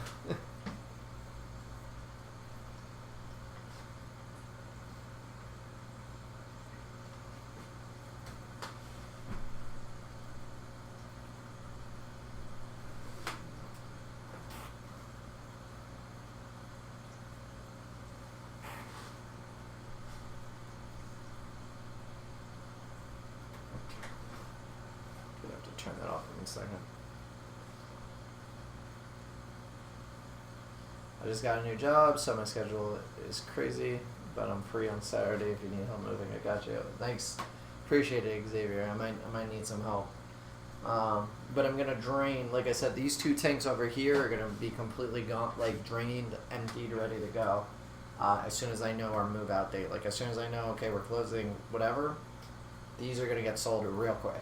Speaker 1: Turn that off in a second. I just got a new job, so my schedule is crazy, but I'm free on Saturday if you need help moving. I got you. Thanks. Appreciate it, Xavier. I might need some help. But I'm gonna drain, like I said, these 2 tanks over here are gonna be completely gone, like drained, emptied, ready to go. As soon as I know our move out date, like as soon as I know, okay, we're closing whatever, these are gonna get sold real quick.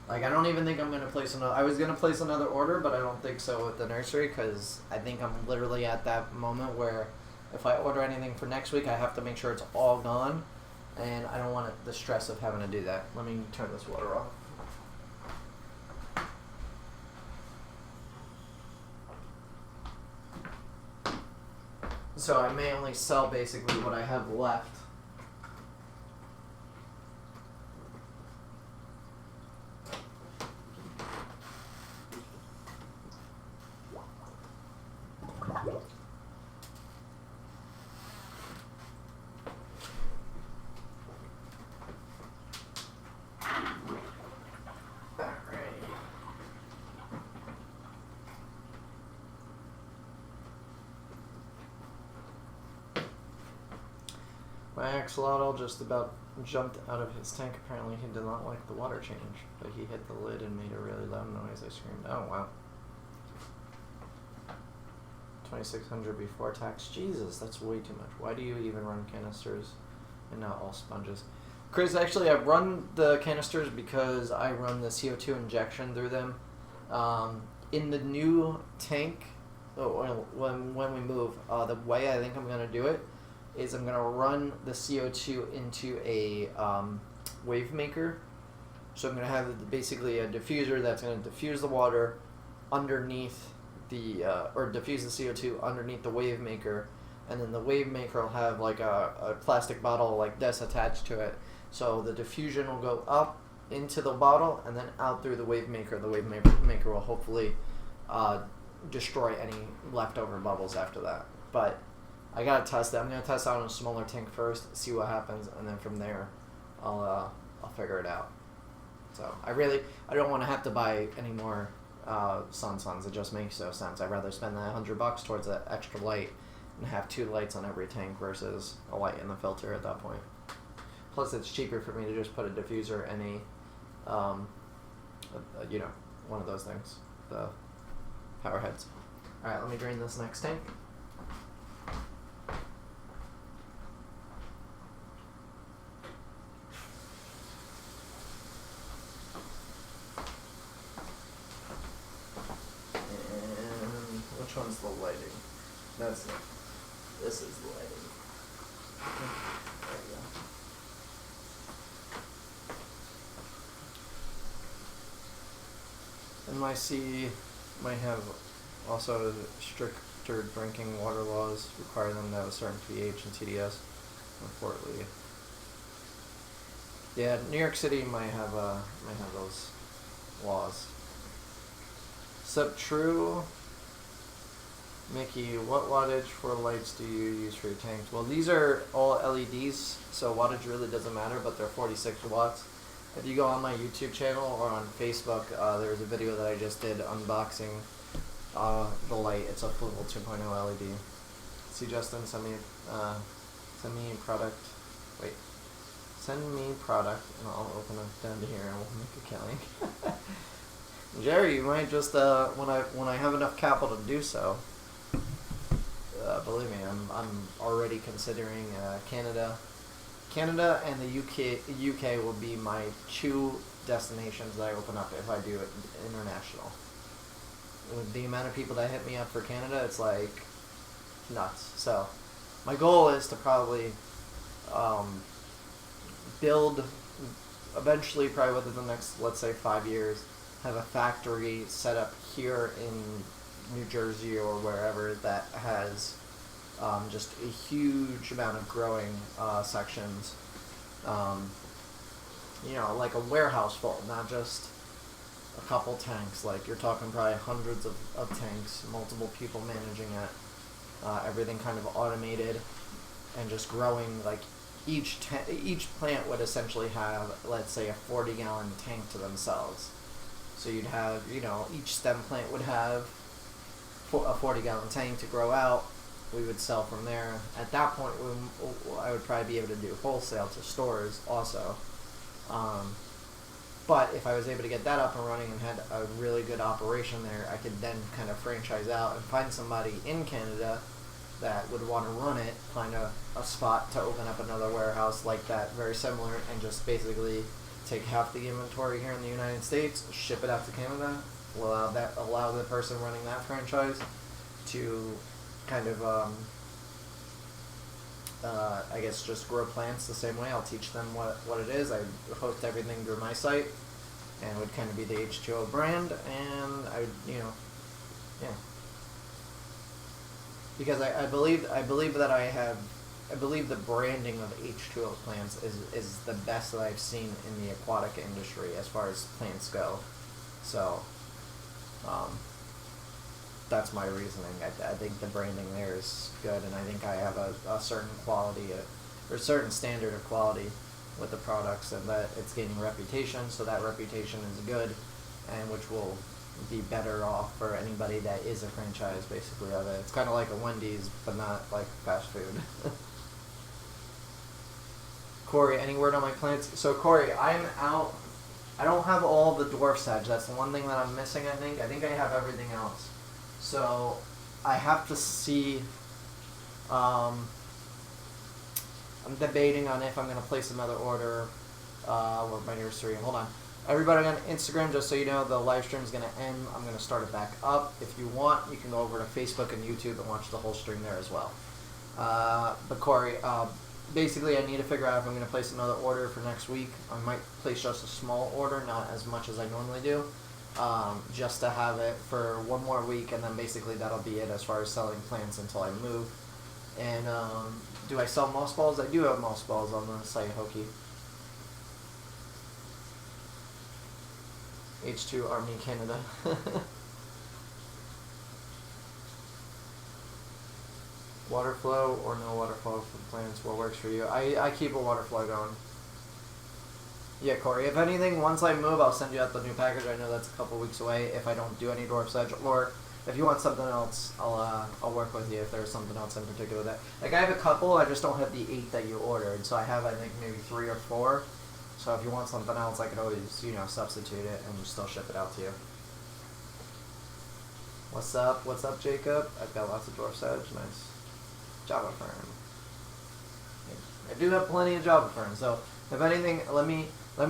Speaker 1: Like, I don't even think I'm going to place another... I was going to place another order, but I don't think so with the nursery, because I think I'm literally at that moment where if I order anything for next week, I have to make sure it's all gone, and I don't want the stress of having to do that. Let me turn this water off. So I may only sell basically what I have left. My axolotl just about jumped out of his tank. Apparently he did not like the water change, but he hit the lid and made a really loud noise. I screamed, oh wow. 2,600 before tax. Jesus, that's way too much. Why do you even run canisters and not all sponges? Chris, actually I run the canisters because I run the CO2 injection through them. In the new tank, when we move, the way I think I'm going to do it is I'm going to run the CO2 into a wave maker. So I'm going to have basically a diffuser that's going to diffuse the water underneath the, or diffuse the CO2 underneath the wave maker. And then the wave maker will have like a plastic bottle like this attached to it. So the diffusion will go up into the bottle and then out through the wave maker. The wave maker will hopefully destroy any leftover bubbles after that. But I gotta test it. I'm gonna test out on a smaller tank first, see what happens, and then from there, I'll figure it out. So I don't want to have to buy any more Suns. It just makes no sense. I'd rather spend that $100 towards an extra light and have 2 lights on every tank versus a light in the filter at that point. Plus, it's cheaper for me to just put a diffuser in you know, one of those things, the power heads. All right, let me drain this next tank. one's the lighting. That's it. This is the lighting. There you go. NYC might have also stricter drinking water laws, require them to have a certain pH and TDS. Unfortunately, yeah, New York City might have those laws. True. Mickey, what wattage for lights do you use for your tanks? Well, these are all LEDs, so wattage really doesn't matter, but they're 46 watts. If you go on my YouTube channel or on Facebook, there's a video that I just did unboxing the light. It's a full 2.0 LED. See, Justin, send me product. Wait, send me product, and I'll open it down to here, and we'll make a counting. Jerry, you might just when I have enough capital to do so. Believe me, I'm already considering Canada and the UK will be my 2 destinations that I open up if I do it international. With the amount of people that hit me up for Canada, it's like nuts. So my goal is to probably build eventually, probably within the next, let's say, 5 years, have a factory set up here in New Jersey or wherever that has just a huge amount of growing sections. You know, like a warehouse full, not just a couple tanks. Like, you're talking probably hundreds of tanks, multiple people managing it, everything kind of automated and just growing. Like, each plant would essentially have, let's say, a 40-gallon tank to themselves. So you'd have, you know, each stem plant would have a 40-gallon tank to grow out. We would sell from there. At that point, I would probably be able to do wholesale to stores also. But if I was able to get that up and running and had a really good operation there, I could then kind of franchise out and find somebody in Canada that would want to run it, find a spot to open up another warehouse like that, very similar, and just basically take half the inventory here in the United States, ship it out to Canada, allow the person running that franchise to kind of, I guess, just grow plants the same way. I'll teach them what it is. I host everything through my site, and it would kind of be the H2O brand, and I would, you know, yeah. Because I believe the branding of H2O plants is the best that I've seen in the aquatic industry as far as plants go. So, that's my reasoning. I think the branding there is good, and I think I have a certain quality, or a certain standard of quality with the products, and that it's gaining reputation, so that reputation is good, and which will be better off for anybody that is a franchise, basically, of it. It's kind of like a Wendy's, but not like fast food. Corey, any word on my plants? So Corey, I'm out. I don't have all the dwarf sedge. That's the one thing that I'm missing, I think. I think I have everything else. So I have to see. I'm debating on if I'm going to place another order with my nursery. Hold on. Everybody on Instagram, just so you know, the live stream is going to end. I'm going to start it back up. If you want, you can go over to Facebook and YouTube and watch the whole stream there as well. But Corey, basically I need to figure out if I'm going to place another order for next week. I might place just a small order, not as much as I normally do, just to have it for one more week, and then basically that'll be it as far as selling plants until I move. And do I sell moss balls? I do have moss balls on the site, Hokie. H2 Army Canada. Water flow or no water flow for plants? What works for you? I keep a water flow going. Yeah, Corey. If anything, once I move, I'll send you out the new package. I know that's a couple weeks away. If I don't do any dwarf sedge, or if you want something else, I'll work with you if there's something else in particular that. Like, I have a couple. I just don't have the 8 that you ordered. So I have, I think, maybe 3 or 4. So if you want something else, I could always, you know, substitute it and still ship it out to you. What's up? What's up, Jacob? I've got lots of dwarf sedge. Nice. Java fern. I do have plenty of Java fern. So if anything, let me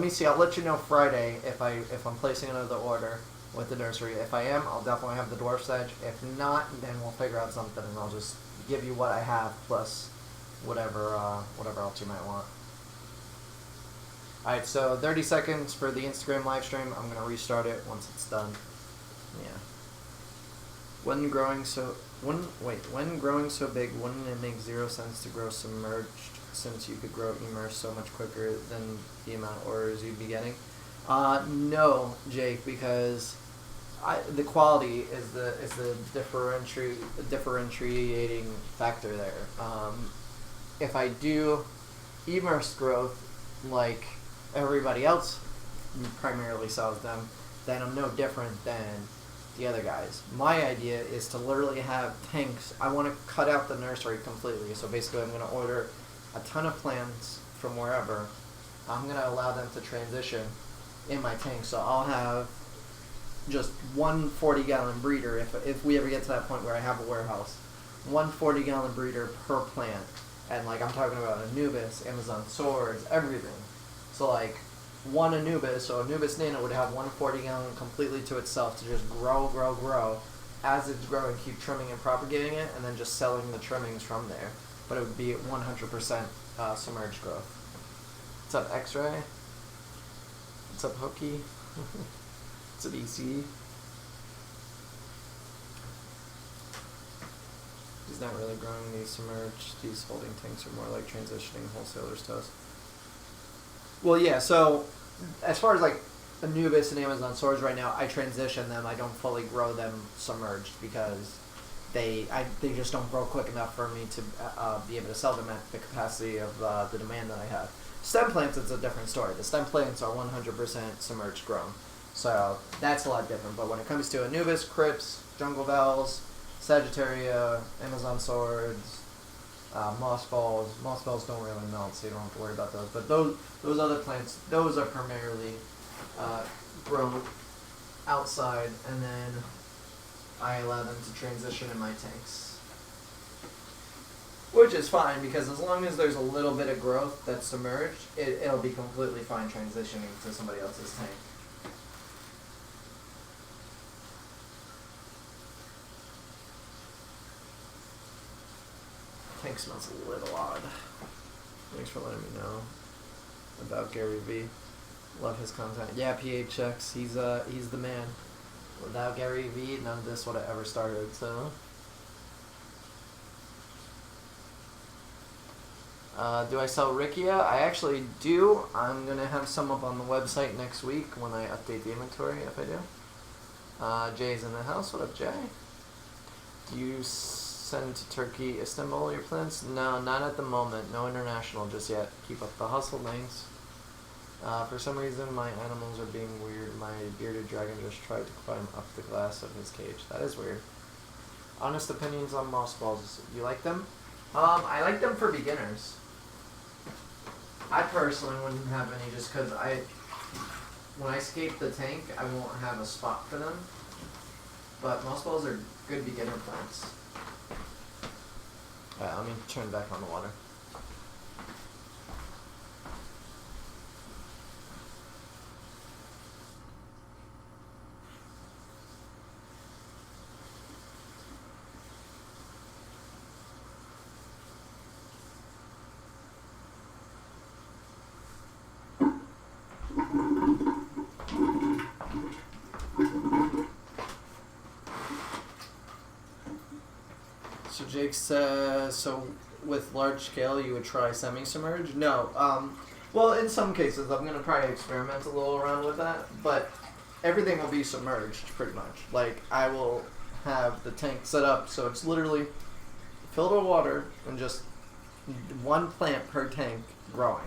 Speaker 1: see. I'll let you know Friday if I'm placing another order. with the nursery. If I am, I'll definitely have the dwarf sedge. If not, then we'll figure out something, and I'll just give you what I have plus whatever else you might want. Alright, so 30 seconds for the Instagram live stream. I'm going to restart it once it's done. Yeah. When growing so big, wouldn't it make zero sense to grow submerged, since you could grow immersed so much quicker than the amount of orders you'd be getting? No, Jake, because the quality is the differentiating factor there. If I do immersed growth like everybody else primarily sells them, then I'm no different than the other guys. My idea is to literally have tanks. I want to cut out the nursery completely. So basically I'm going to order a ton of plants from wherever. I'm going to allow them to transition in my tank. So I'll have just one 40-gallon breeder if we ever get to that point where I have a warehouse. One 40-gallon breeder per plant. And like I'm talking about Anubis, Amazon swords, everything. So like one Anubis, so Anubis Nano would have one 40-gallon completely to itself to just grow. As it's growing, keep trimming and propagating it, and then just selling the trimmings from there. But it would be 100% submerged growth. What's up, X-Ray? What's up, Hookie? What's up, EC? He's not really growing these submerged. These holding tanks are more like transitioning wholesalers to us. Well, yeah, so as far as like Anubis and Amazon swords right now, I transition them. I don't fully grow them submerged because they just don't grow quick enough for me to be able to sell them at the capacity of the demand that I have. Stem plants, it's a different story. The stem plants are 100% submerged grown. So that's a lot different. But when it comes to Anubis, Crypts, Jungle Bells, Sagittaria, Amazon swords, moss balls don't really melt, so you don't have to worry about those. But those other plants, those are primarily grown outside, and then I allow them to transition in my tanks, which is fine because as long as there's a little bit of growth that's submerged, it'll be completely fine transitioning to somebody else's tank. Tank smells a little odd. Thanks for letting me know about Gary V. Love his content. Yeah, PHX, he's the man. Without Gary V, none of this would have ever started. So, do I sell Rickia? I actually do. I'm gonna have some up on the website next week when I update the inventory. If I do. Jay's in the house. What up, Jay? Do you send to Turkey, Istanbul, your plants? No, not at the moment. No international just yet. Keep up the hustle, thanks. For some reason, my animals are being weird. My bearded dragon just tried to climb up the glass of his cage. That is weird. Honest opinions on moss balls. You like them? I like them for beginners. I personally wouldn't have any just because when I scape the tank, I won't have a spot for them. But moss balls are good beginner plants. Alright, let me turn back on the water. So Jake says, so with large scale you would try semi-submerged? No. Well, in some cases I'm going to probably experiment a little around with that, but everything will be submerged pretty much. Like, I will have the tank set up so it's literally filled with water and just one plant per tank growing.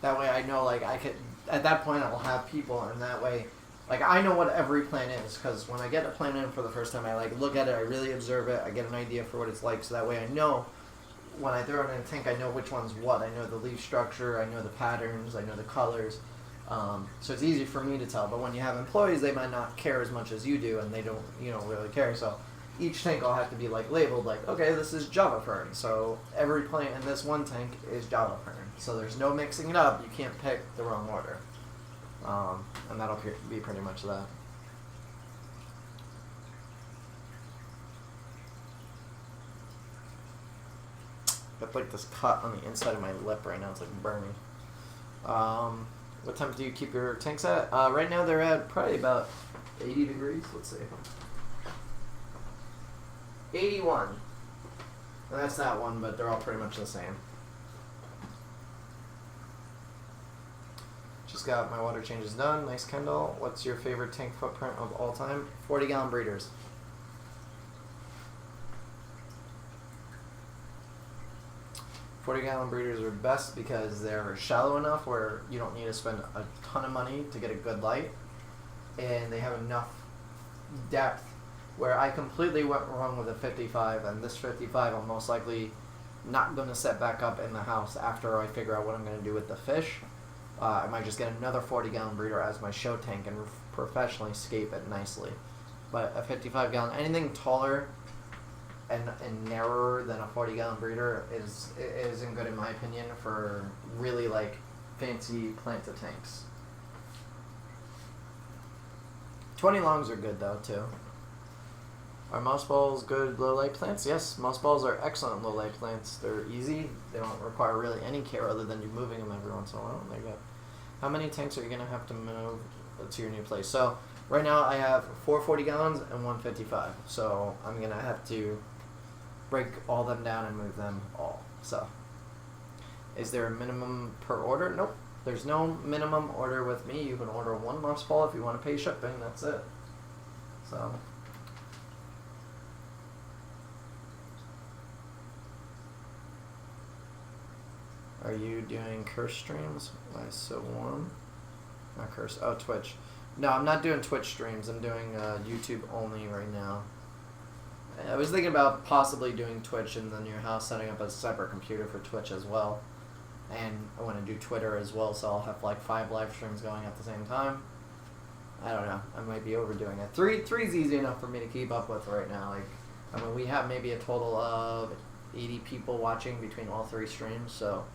Speaker 1: That way I know, like, I could, at that point I'll have people, and that way, like, I know what every plant is, because when I get a plant in for the first time, I, like, look at it, I really observe it, I get an idea for what it's like, so that way I know, when I throw it in a tank, I know which one's what. I know the leaf structure, I know the patterns, I know the colors, so it's easy for me to tell. But when you have employees, they might not care as much as you do, and they don't, really care, so each tank will have to be, like, labeled, like, okay, this is Java fern, so every plant in this one tank is Java fern, so there's no mixing it up, you can't pick the wrong order. And that'll be pretty much that. got like this cut on the inside of my lip right now. It's like burning. What temp do you keep your tanks at? Right now they're at probably about 80 degrees. Let's see. 81. And that's that one, but they're all pretty much the same. Just got my water changes done. Nice, Kendall. What's your favorite tank footprint of all time? 40-gallon breeders. $40-gallon breeders are best because they're shallow enough where you don't need to spend a ton of money to get a good light, and they have enough depth where I completely went wrong with a 55, and this 55 I'm most likely not going to set back up in the house after I figure out what I'm going to do with the fish. I might just get another 40-gallon breeder as my show tank and professionally scape it nicely. But a 55-gallon, anything taller and narrower than a 40-gallon breeder isn't good in my opinion for really like fancy planta tanks. 20 longs are good though too. Are mouse balls good low light plants? Yes, mouse balls are excellent low light plants. They're easy. They don't require really any care other than you moving them every once in a while. They're good. How many tanks are you gonna have to move to your new place? So right now I have 4 40 gallons and 1 55. So I'm gonna have to break all them down and move them all. So is there a minimum per order? Nope. There's no minimum order with me. You can order 1 mouse ball if you want to pay shipping. That's it. So. Are you doing curse streams? Why so warm? Not curse. Oh, Twitch. No, I'm not doing Twitch streams. I'm doing YouTube only right now. I was thinking about possibly doing Twitch in the new house, setting up a separate computer for Twitch as well. And I want to do Twitter as well, so I'll have like 5 live streams going at the same time. I don't know. I might be overdoing it. 3's easy enough for me to keep up with right now. Like, I mean, we have maybe a total of 80 people watching between all 3 streams, so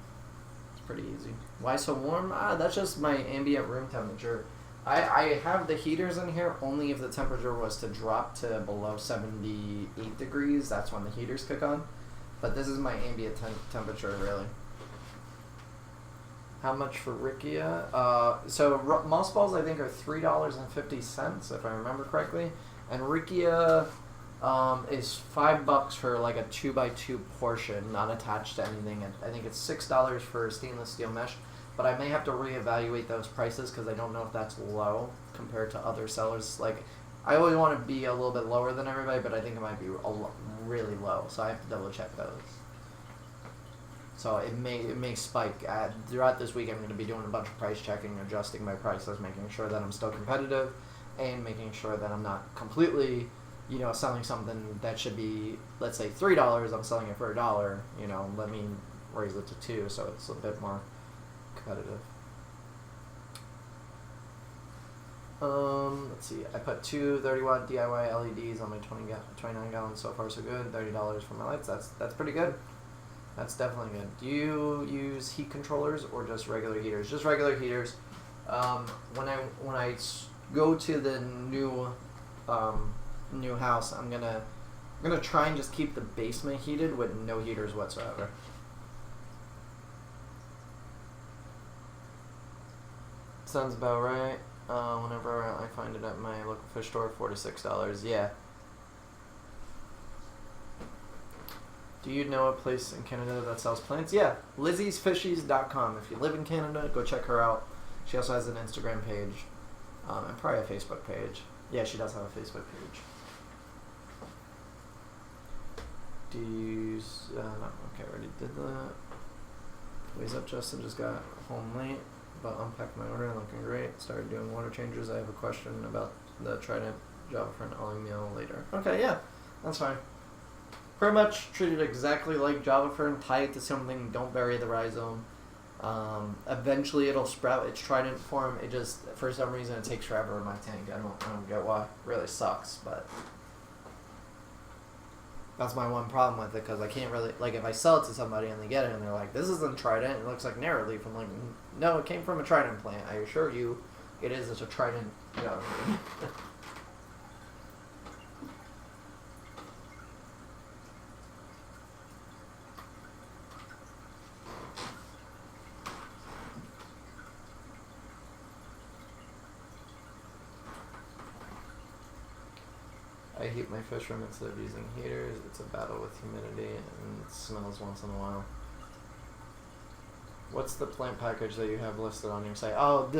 Speaker 1: it's pretty easy. Why so warm? That's just my ambient room temperature. I have the heaters in here only if the temperature was to drop to below 78 degrees. That's when the heaters kick on. But this is my ambient temperature, really. How much for Rickia? So mouse balls I think are $3.50 if I remember correctly, and Rickia is $5 for like a 2x2 portion, not attached to anything. And I think it's $6 for stainless steel mesh. But I may have to reevaluate those prices because I don't know if that's low compared to other sellers. Like, I always want to be a little bit lower than everybody, but I think it might be really low. So I have to double check those. So it may spike. Throughout this week, I'm going to be doing a bunch of price checking, adjusting my prices, making sure that I'm still competitive, and making sure that I'm not completely, selling something that should be, let's say $3. I'm selling it for $1. Let me raise it to $2, so it's a bit more competitive. Let's see. I put 2 30-watt DIY LEDs on my 29 gallons. So far, so good. $30 for my lights. That's pretty good. That's definitely good. Do you use heat controllers or just regular heaters? Just regular heaters. When I go to the new house, I'm gonna try and just keep the basement heated with no heaters whatsoever. Sounds about right. Whenever I find it at my local fish store, $4 to $6. Yeah. Do you know a place in Canada that sells plants? Yeah, Lizzie'sFishies.com. If you live in Canada, go check her out. She also has an Instagram page and probably a Facebook page. Yeah, she does have a Facebook page. Do you... no, okay, I already did that. Ways up, Justin just got home late. But unpacked my order and looking great. Started doing water changes. I have a question about the Trident Java for an olive meal later. Okay, yeah, that's fine. Pretty much treat it exactly like Java fern. Tie it to something. Don't bury the rhizome. Eventually it'll sprout its Trident form. It just, for some reason, it takes forever in my tank. I don't get why. It really sucks, but that's my one problem with it, because I can't really, like, if I sell it to somebody and they get it and they're like, this isn't Trident, it looks like Narrowleaf. I'm like, no, it came from a Trident plant. I assure you it is a Trident. I heat my fish room instead of using heaters. It's a battle with humidity and it smells once in a while. What's the plant package that you have listed on your site? Oh,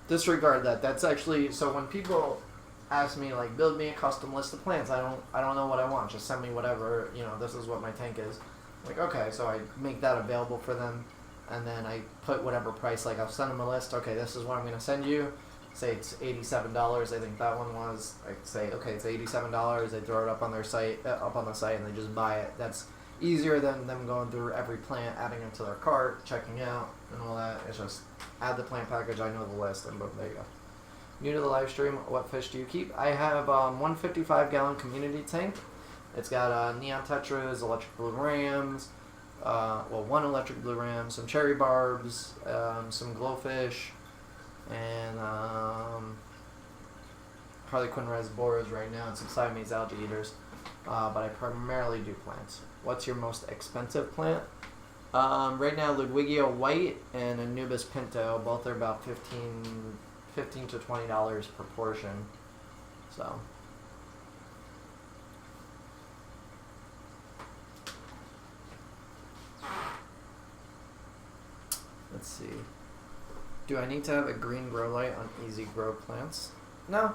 Speaker 1: disregard that. That's actually, so when people ask me like, build me a custom list of plants, I don't know what I want. Just send me whatever, you know, this is what my tank is. Like, okay, so I make that available for them, and then I put whatever price, like I'll send them a list. Okay, this is what I'm going to send you. Say it's $87. I think that one was. I say, okay, it's $87. They throw it up on their site, up on the site, and they just buy it. That's easier than them going through every plant, adding it to their cart, checking out, and all that. It's just add the plant package. I know the list, and boom, there you go. New to the live stream, what fish do you keep? I have 155-gallon community tank. It's got neon tetras, electric blue rams, well, one electric blue ram, some cherry barbs, some glowfish, and Harlequin rasboras right now, and some Siamese algae eaters. But I primarily do plants. What's your most expensive plant? Right now, Ludwigia white and Anubis pinto. Both are about $15 to $20 per portion. So. Let's see. Do I need to have a green grow light on easy grow plants? No.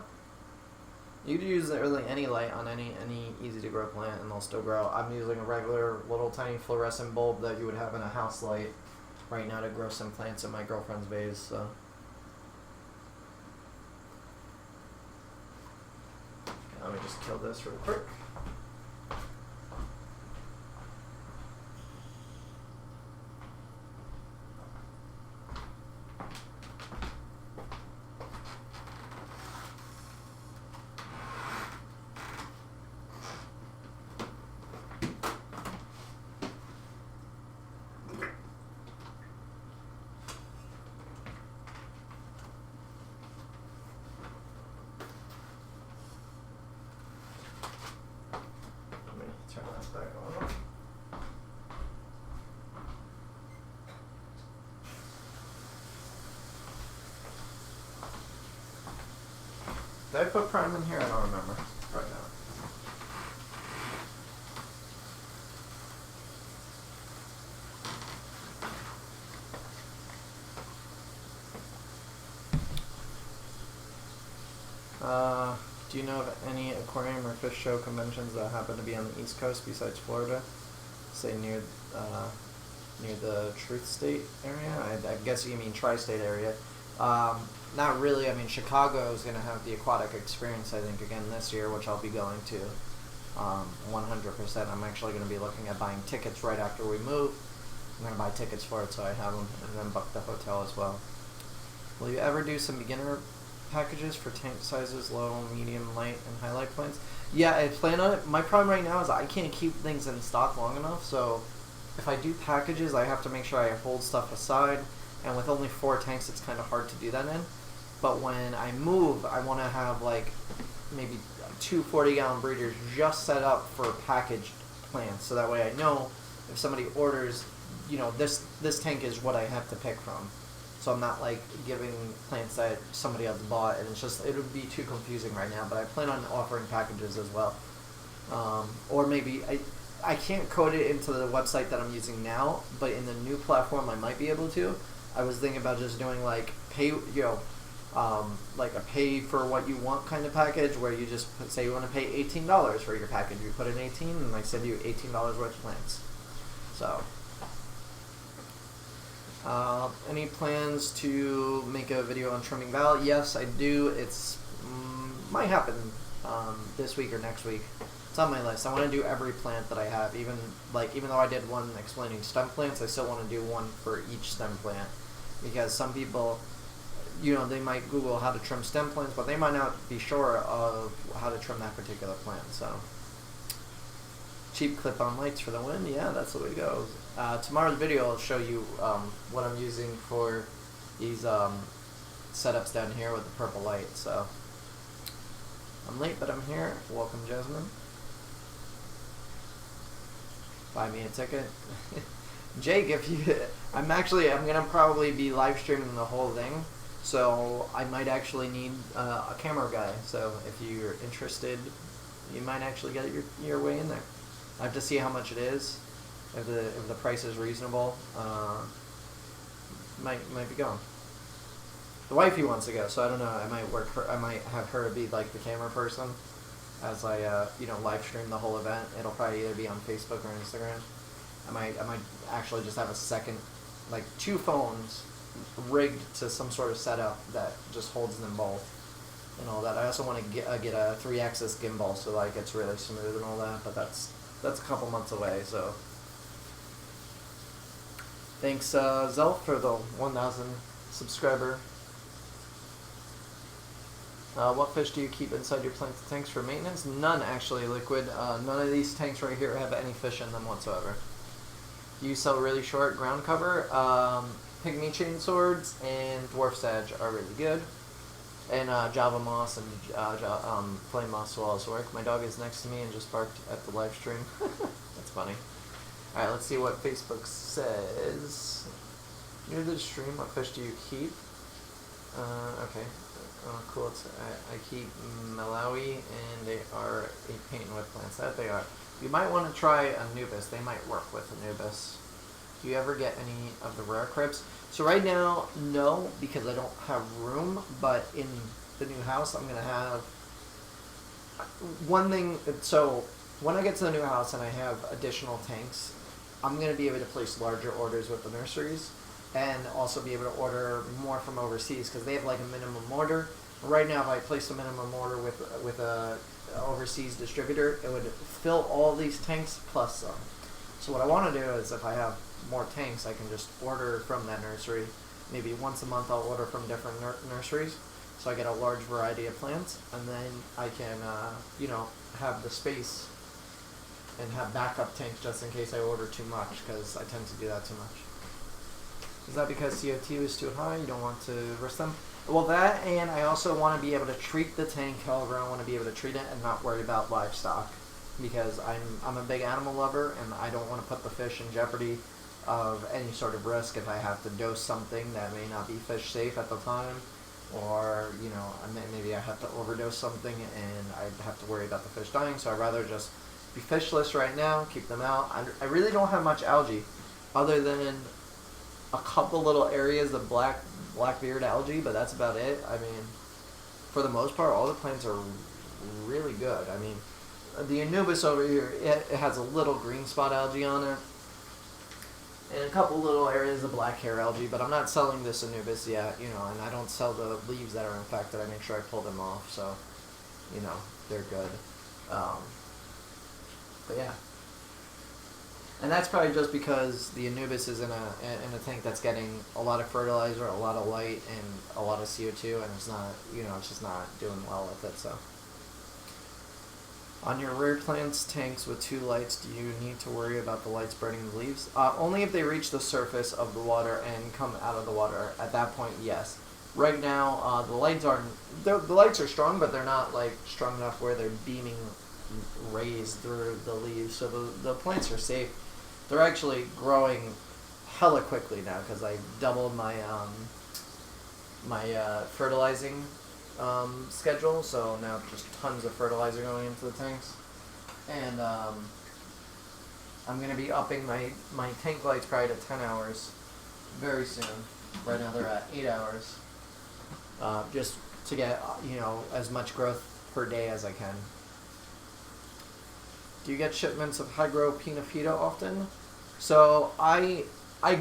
Speaker 1: You could use really any light on any easy to grow plant and they'll still grow. I'm using a regular little tiny fluorescent bulb that you would have in a house light right now to grow some plants in my girlfriend's vase. So. Let me just kill this real quick. Turn that back on. Did I put prime in here? I don't remember right now. Do you know of any aquarium or fish show conventions that happen to be on the East Coast besides Florida? Say near the Truth State area? I guess you mean Tri-State area. Not really. I mean, Chicago is going to have the aquatic experience, I think, again this year, which I'll be going to 100%. I'm actually going to be looking at buying tickets right after we move. I'm going to buy tickets for it so I have them, and then book the hotel as well. Will you ever do some beginner packages for tank sizes, low, medium, light, and highlight plants? Yeah, I plan on it. My problem right now is I can't keep things in stock long enough, so if I do packages, I have to make sure I hold stuff aside, and with only 4 tanks, it's kind of hard to do that in. But when I move, I want to have like maybe 2 40-gallon breeders just set up for packaged plants, so that way I know if somebody orders, you know, this tank is what I have to pick from. So I'm not like giving plants that somebody else bought, and it's just, it would be too confusing right now, but I plan on offering packages as well. Or maybe, I can't code it into the website that I'm using now, but in the new platform I might be able to. I was thinking about just doing like pay, like a pay for what you want kind of package, where you just say you want to pay $18 for your package. You put in 18 and I send you $18 worth of plants. So. Any plans to make a video on trimming Val? Yes, I do. It's might happen this week or next week. It's on my list. I want to do every plant that I have. Even though I did one explaining stem plants, I still want to do one for each stem plant, because some people, you know, they might Google how to trim stem plants, but they might not be sure of how to trim that particular plant. So. Cheap clip-on lights for the win. Yeah, that's the way to go. Tomorrow's video will show you what I'm using for these setups down here with the purple light. So I'm late, but I'm here. Welcome, Jasmine. Buy me a ticket. Jake, if you, I'm gonna probably be live streaming the whole thing, so I might actually need a camera guy. So if you're interested, you might actually get your way in there. I have to see how much it is. If the price is reasonable, might be going. The wifey wants to go, so I don't know. I might have her be like the camera person as I live stream the whole event. It'll probably either be on Facebook or Instagram. I might actually just have a second, like 2 phones rigged to some sort of setup that just holds them both and all that. I also want to get a 3-axis gimbal so like it's really smooth and all that, but that's a couple months away. So thanks Zelf for the 1,000 subscriber. What fish do you keep inside your plant tanks for maintenance? None, actually, Liquid. None of these tanks right here have any fish in them whatsoever. You sell really short ground cover. Pygmy chain swords and dwarf sedge are really good. And Java moss and flame moss will also work. My dog is next to me and just barked at the live stream. That's funny. Alright, let's see what Facebook says. Near the stream, what fish do you keep? Okay. Oh, cool. I keep Malawi, and they are a paint and wood plants. That they are. You might want to try Anubis. They might work with Anubis. Do you ever get any of the rare cribs? So right now, no, because I don't have room. But in the new house, I'm going to have one thing. So when I get to the new house and I have additional tanks, I'm going to be able to place larger orders with the nurseries. And also be able to order more from overseas because they have like a minimum order. Right now, if I placed a minimum order with a overseas distributor, it would fill all these tanks plus some. So what I want to do is, if I have more tanks, I can just order from that nursery. Maybe once a month, I'll order from different nurseries, so I get a large variety of plants, and then I can have the space and have backup tanks just in case I order too much, because I tend to do that too much. Is that because CO2 is too high? You don't want to risk them? Well, that, and I also want to be able to treat the tank however I want to be able to treat it and not worry about livestock, because I'm a big animal lover and I don't want to put the fish in jeopardy of any sort of risk if I have to dose something that may not be fish safe at the time, or maybe I have to overdose something and I'd have to worry about the fish dying. So I'd rather just be fishless right now, keep them out. I really don't have much algae other than a couple little areas of blackbeard algae, but that's about it. I mean, for the most part, all the plants are really good. I mean, the Anubis over here, it has a little green spot algae on it, and a couple little areas of black hair algae, but I'm not selling this Anubis yet, and I don't sell the leaves that are infected. I make sure I pull them off, so, they're good. But yeah. And that's probably just because the Anubis is in a tank that's getting a lot of fertilizer, a lot of light, and a lot of CO2, and it's not, it's just not doing well with it. So, on your rare plants tanks with 2 lights, do you need to worry about the lights burning the leaves? Only if they reach the surface of the water and come out of the water. At that point, yes. Right now, the lights are strong, but they're not like strong enough where they're beaming rays through the leaves. So the plants are safe. They're actually growing hella quickly now because I doubled my fertilizing schedule. So now just tons of fertilizer going into the tanks, and I'm gonna be upping my tank lights probably to 10 hours very soon. Right now they're at 8 hours, just to get as much growth per day as I can. Do you get shipments of high-grow pinafida often? So I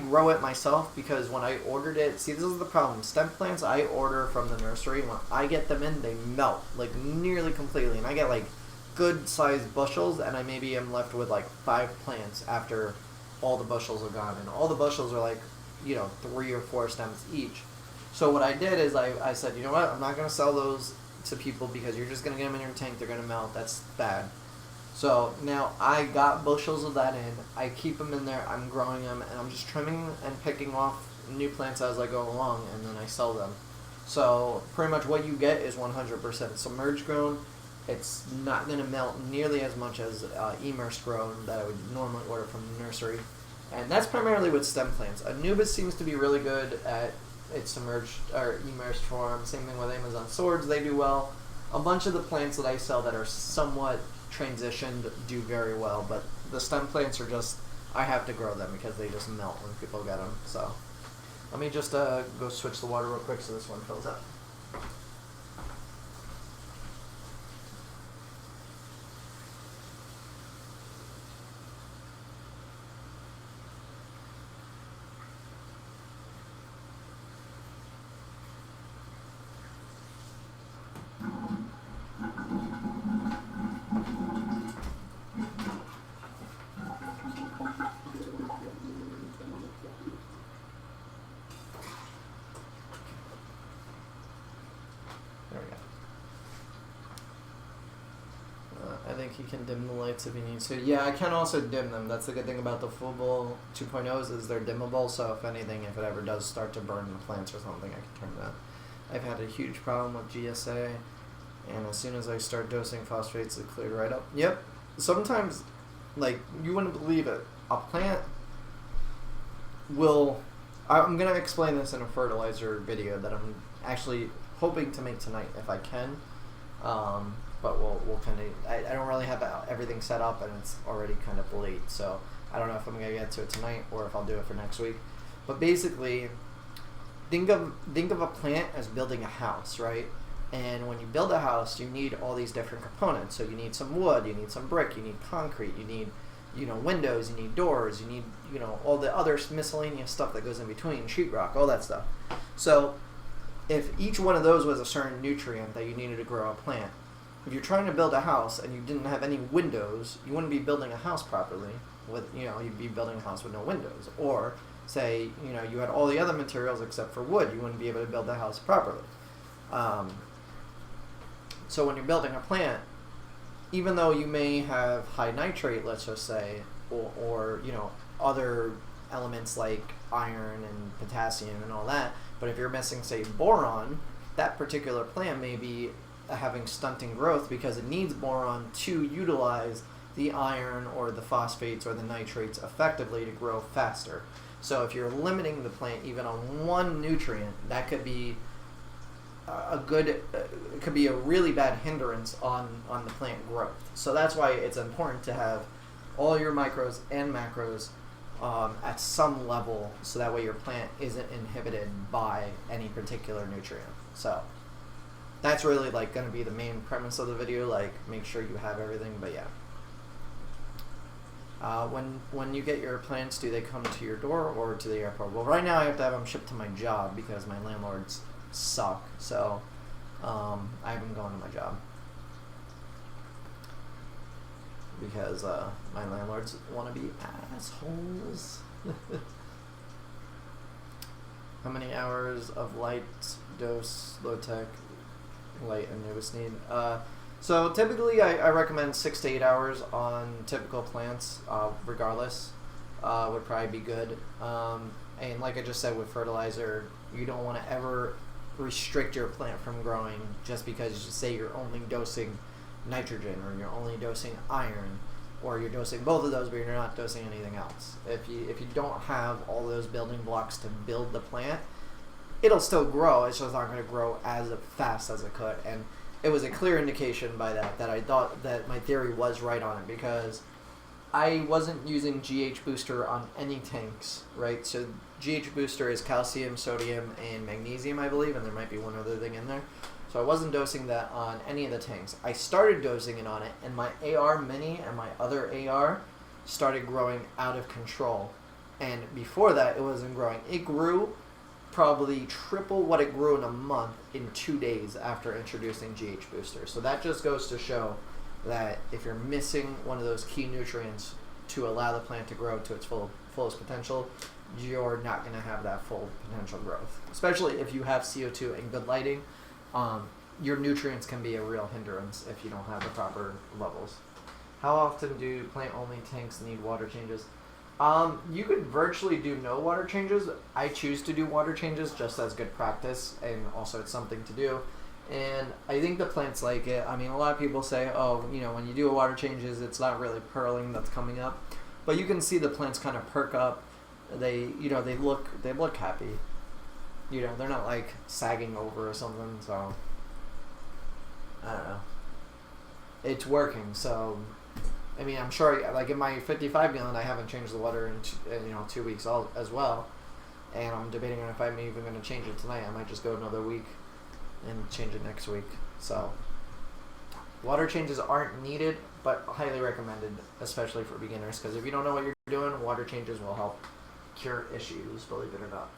Speaker 1: grow it myself because when I ordered it, see, this is the problem. Stem plants I order from the nursery. When I get them in, they melt like nearly completely, and I get like good-sized bushels, and I maybe am left with like 5 plants after all the bushels are gone, and all the bushels are like 3 or 4 stems each. So what I did is I said, you know what, I'm not gonna sell those to people because you're just gonna get them in your tank. They're gonna melt. That's bad. So now I got bushels of that in. I keep them in there. I'm growing them, and I'm just trimming and picking off new plants as I go along, and then I sell them. So pretty much what you get is 100% submerged grown. It's not going to melt nearly as much as immersed grown that I would normally order from the nursery. And that's primarily with stem plants. Anubis seems to be really good at its submerged or immersed form. Same thing with Amazon swords. They do well. A bunch of the plants that I sell that are somewhat transitioned do very well, but the stem plants are just, I have to grow them because they just melt when people get them. So let me just go switch the water real quick so this one fills up. I think he can dim the lights if he needs to. Yeah, I can also dim them. That's the good thing about the Fullable 2.0s is they're dimmable, so if anything, if it ever does start to burn the plants or something, I can turn that. I've had a huge problem with GSA, and as soon as I start dosing phosphates, it cleared right up. Yep. Sometimes, like, you wouldn't believe it. A plant will... I'm going to explain this in a fertilizer video that I'm actually hoping to make tonight if I can. But we'll kind of, I don't really have everything set up, and it's already kind of late, so I don't know if I'm going to get to it tonight or if I'll do it for next week. But basically, think of a plant as building a house, right? And when you build a house, you need all these different components. So you need some wood, you need some brick, you need concrete, you need, windows, you need doors, you need, all the other miscellaneous stuff that goes in between, sheetrock, all that stuff. So if each one of those was a certain nutrient that you needed to grow a plant, if you're trying to build a house and you didn't have any windows, you wouldn't be building a house properly. You'd be building a house with no windows. Or say, you had all the other materials except for wood, you wouldn't be able to build the house properly. So when you're building a plant, even though you may have high nitrate, let's just say, or other elements like iron and potassium and all that, but if you're missing, say, boron, that particular plant may be having stunting growth because it needs boron to utilize the iron or the phosphates or the nitrates effectively to grow faster. So if you're limiting the plant even on one nutrient, that could be it could be a really bad hindrance on the plant growth. So that's why it's important to have all your micros and macros at some level, so that way your plant isn't inhibited by any particular nutrient. So that's really going to be the main premise of the video, make sure you have everything. But yeah, when you get your plants, do they come to your door or to the airport? Well, right now I have to have them shipped to my job because my landlords suck, so I haven't gone to my job because my landlords want to be assholes. How many hours of light dose, low tech, light and newest need? So typically I recommend 6 to 8 hours on typical plants, regardless, would probably be good. And like I just said with fertilizer, you don't want to ever restrict your plant from growing just because you say you're only dosing nitrogen or you're only dosing iron, or you're dosing both of those but you're not dosing anything else. If you don't have all those building blocks to build the plant, it'll still grow, it's just not going to grow as fast as it could. And it was a clear indication by that I thought that my theory was right on it, because I wasn't using GH booster on any tanks, right? So GH booster is calcium, sodium, and magnesium, I believe, and there might be one other thing in there. So I wasn't dosing that on any of the tanks. I started dosing it on it, and my AR Mini and my other AR started growing out of control. And before that, it wasn't growing. It grew probably triple what it grew in a month in 2 days after introducing GH booster. So that just goes to show that if you're missing one of those key nutrients to allow the plant to grow to its fullest potential, you're not going to have that full potential growth. Especially if you have CO2 and good lighting, your nutrients can be a real hindrance if you don't have the proper levels. How often do plant-only tanks need water changes? You could virtually do no water changes. I choose to do water changes just as good practice, and also it's something to do. And I think the plants like it. I mean, a lot of people say, oh, when you do a water changes, it's not really pearling that's coming up. But you can see the plants kind of perk up. They look happy. They're not like sagging over or something, so I don't know. it's working. So, I mean, I'm sure, like in my 55 gallon, I haven't changed the water in 2 weeks as well, and I'm debating on if I'm even going to change it tonight. I might just go another week and change it next week. So, water changes aren't needed, but highly recommended, especially for beginners, because if you don't know what you're doing, water changes will help cure issues, believe it or not.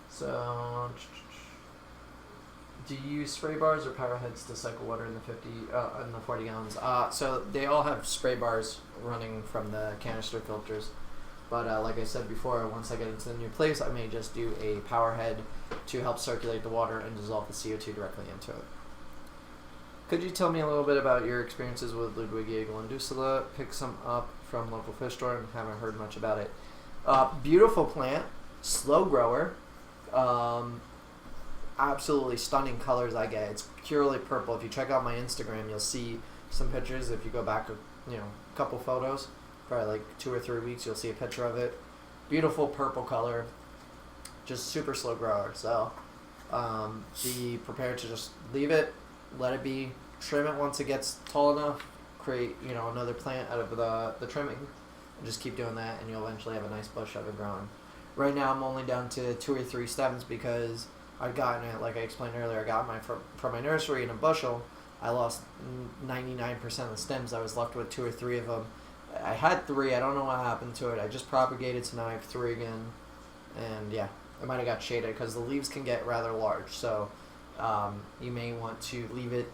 Speaker 1: So, do you use spray bars or power heads to cycle water in the 40 gallons? So they all have spray bars running from the canister filters. But like I said before, once I get into the new place, I may just do a power head to help circulate the water and dissolve the CO2 directly into it. Could you tell me a little bit about your experiences with Ludwigia glandusula? Pick some up from local fish store and haven't heard much about it. Beautiful plant, slow grower. Absolutely stunning colors I get. It's purely purple. If you check out my Instagram, you'll see some pictures. If you go back a couple photos, probably like 2 or 3 weeks, you'll see a picture of it. Beautiful purple color, just super slow grower. So be prepared to just leave it, let it be, trim it once it gets tall enough, create another plant out of the trimming, and just keep doing that, and you'll eventually have a nice bush of it growing. Right now I'm only down to 2 or 3 stems because I've gotten it, like I explained earlier, I got from my nursery in a bushel. I lost 99% of the stems. I was left with 2 or 3 of them. I had 3. I don't know what happened to it. I just propagated, so now I have 3 again. And yeah, I might have got shaded because the leaves can get rather large. So you may want to leave it.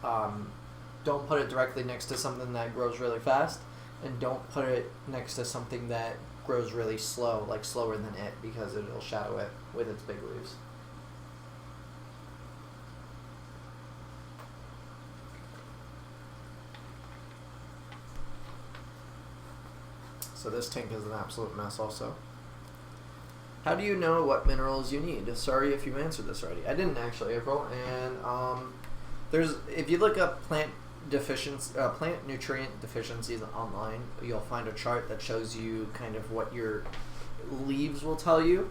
Speaker 1: Don't put it directly next to something that grows really fast. And don't put it next to something that grows really slow, like slower than it, because it'll shadow it with its big leaves. So this tank is an absolute mess also. How do you know what minerals you need? Sorry if you answered this already. I didn't actually, April. And if you look up plant nutrient deficiencies online, you'll find a chart that shows you kind of what your leaves will tell you.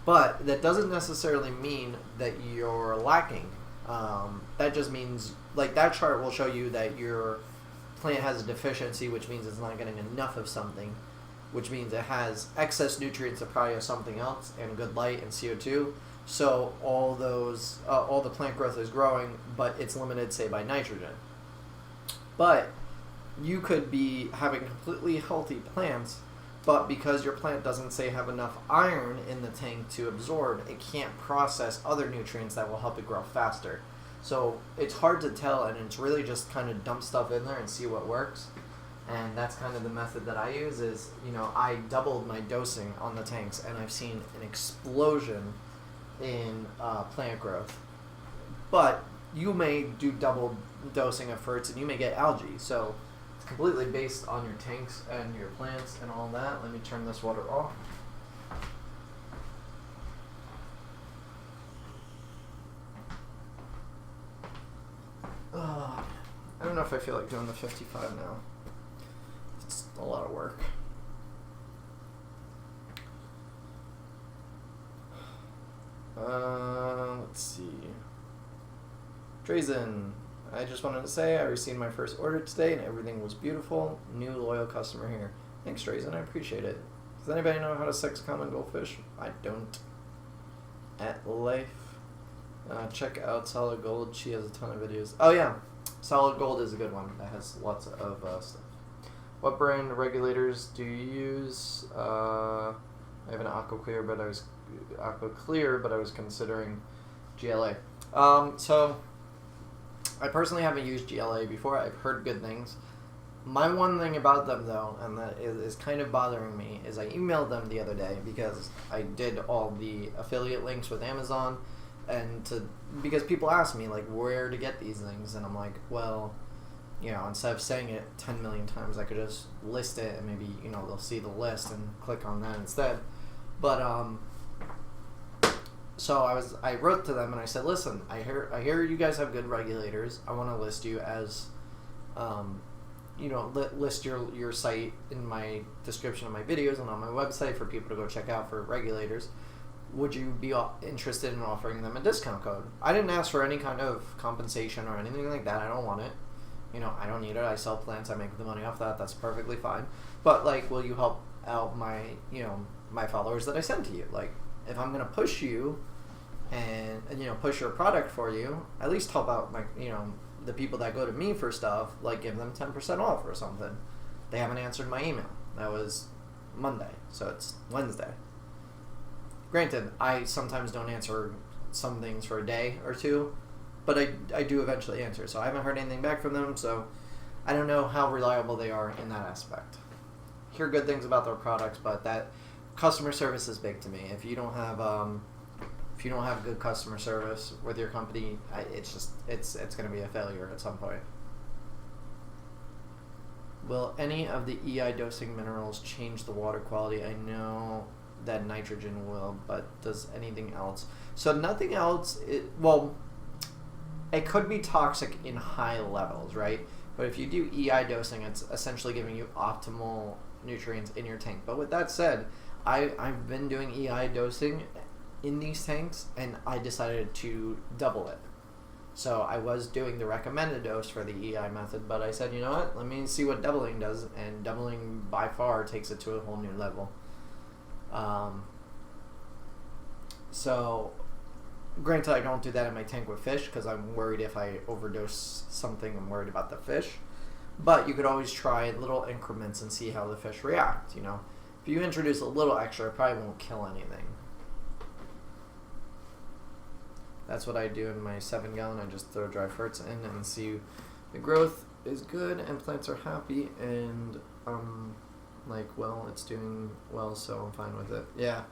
Speaker 1: But that doesn't necessarily mean that you're lacking. That just means, like, that chart will show you that your plant has a deficiency, which means it's not getting enough of something, which means it has excess nutrients that probably have something else, and good light and CO2. So all the plant growth is growing, but it's limited, say, by nitrogen. But you could be having completely healthy plants, but because your plant doesn't, say, have enough iron in the tank to absorb, it can't process other nutrients that will help it grow faster. So it's hard to tell, and it's really just kind of dump stuff in there and see what works. And that's kind of the method that I use is, I doubled my dosing on the tanks, and I've seen an explosion in plant growth. But you may do double dosing of fruits, and you may get algae. So it's completely based on your tanks and your plants and all that. Let me turn this water off. I don't know if I feel like doing the 55 now. It's a lot of work. Let's see. Drazen, I just wanted to say I received my first order today and everything was beautiful. New loyal customer here. Thanks, Drazen. I appreciate it. Does anybody know how to sex common goldfish? I don't. At life. Check out Solid Gold. She has a ton of videos. Oh yeah, Solid Gold is a good one. That has lots of stuff. What brand regulators do you use? I have an Aqua Clear, but I was considering GLA. So I personally haven't used GLA before. I've heard good things. My one thing about them, though, and that is kind of bothering me, is I emailed them the other day because I did all the affiliate links with Amazon, and because people ask me, like, where to get these things, and I'm like, well, instead of saying it 10 million times, I could just list it, and maybe, they'll see the list and click on that instead. But, so I wrote to them and I said, listen, I hear you guys have good regulators. I want to list you as, list your site in my description of my videos and on my website for people to go check out for regulators. would you be interested in offering them a discount code? I didn't ask for any kind of compensation or anything like that. I don't want it. You know, I don't need it. I sell plants. I make the money off that. That's perfectly fine. But, like, will you help out my, you know, my followers that I send to you? Like, if I'm going to push you and, you know, push your product for you, at least help out my, you know, the people that go to me for stuff, like give them 10% off or something. They haven't answered my email. That was Monday, so it's Wednesday. Granted, I sometimes don't answer some things for a day or two, but I do eventually answer. So I haven't heard anything back from them, so I don't know how reliable they are in that aspect. Hear good things about their products, but that customer service is big to me. If you don't have good customer service with your company, it's going to be a failure at some point. Will any of the EI dosing minerals change the water quality? I know that nitrogen will, but does anything else? So nothing else. It could be toxic in high levels, right? But if you do EI dosing, it's essentially giving you optimal nutrients in your tank. But with that said, I've been doing EI dosing in these tanks, and I decided to double it. So I was doing the recommended dose for the EI method, but I said, you know what, let me see what doubling does, and doubling by far takes it to a whole new level. So granted, I don't do that in my tank with fish because I'm worried if I overdose something, I'm worried about the fish. But you could always try little increments and see how the fish react, you know. If you introduce a little extra, it probably won't kill anything. That's what I do in my 7-gallon. I just throw dry ferts in and see the growth is good and plants are happy and like, well, it's doing well, so I'm fine with it. Yeah.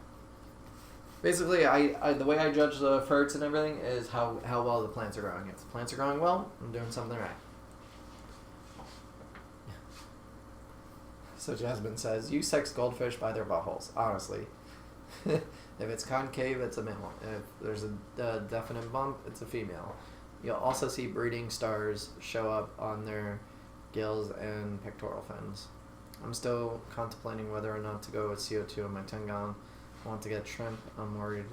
Speaker 1: Basically, I the way I judge the ferts and everything is how well the plants are growing. If the plants are growing well, I'm doing something right. So Jasmine says, you sex goldfish by their buttholes. Honestly. If it's concave, it's a male. If there's a definite bump, it's a female. You'll also see breeding stars show up on their gills and pectoral fins. I'm still contemplating whether or not to go with CO2 in my 10-gallon. I want to get shrimp. I'm worried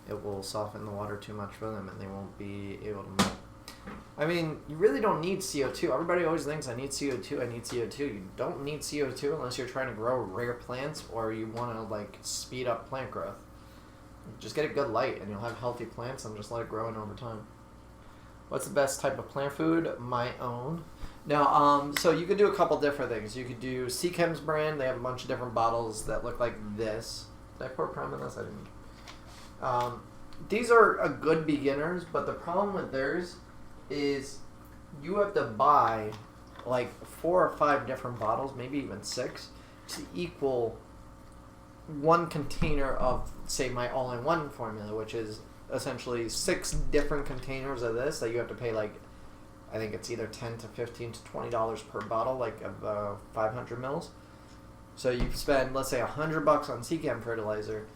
Speaker 1: it will soften the water too much for them and they won't be able to move. I mean, you really don't need CO2. Everybody always thinks I need CO2, I need CO2. You don't need CO2 unless you're trying to grow rare plants or you want to, like, speed up plant growth. Just get a good light and you'll have healthy plants and just let it grow in over time. What's the best type of plant food? My own. Now, so you could do a couple different things. You could do Seachem's brand. They have a bunch of different bottles that look like this. Did I pour prime in this? I didn't. These are good beginners, but the problem with theirs is you have to buy like 4 or 5 different bottles, maybe even 6, to equal one container of, say, my all-in-one formula, which is essentially 6 different containers of this that you have to pay, like, I think it's either $10 to $15 to $20 per bottle, like of 500 mils. So you spend, let's say, $100 on Seachem fertilizer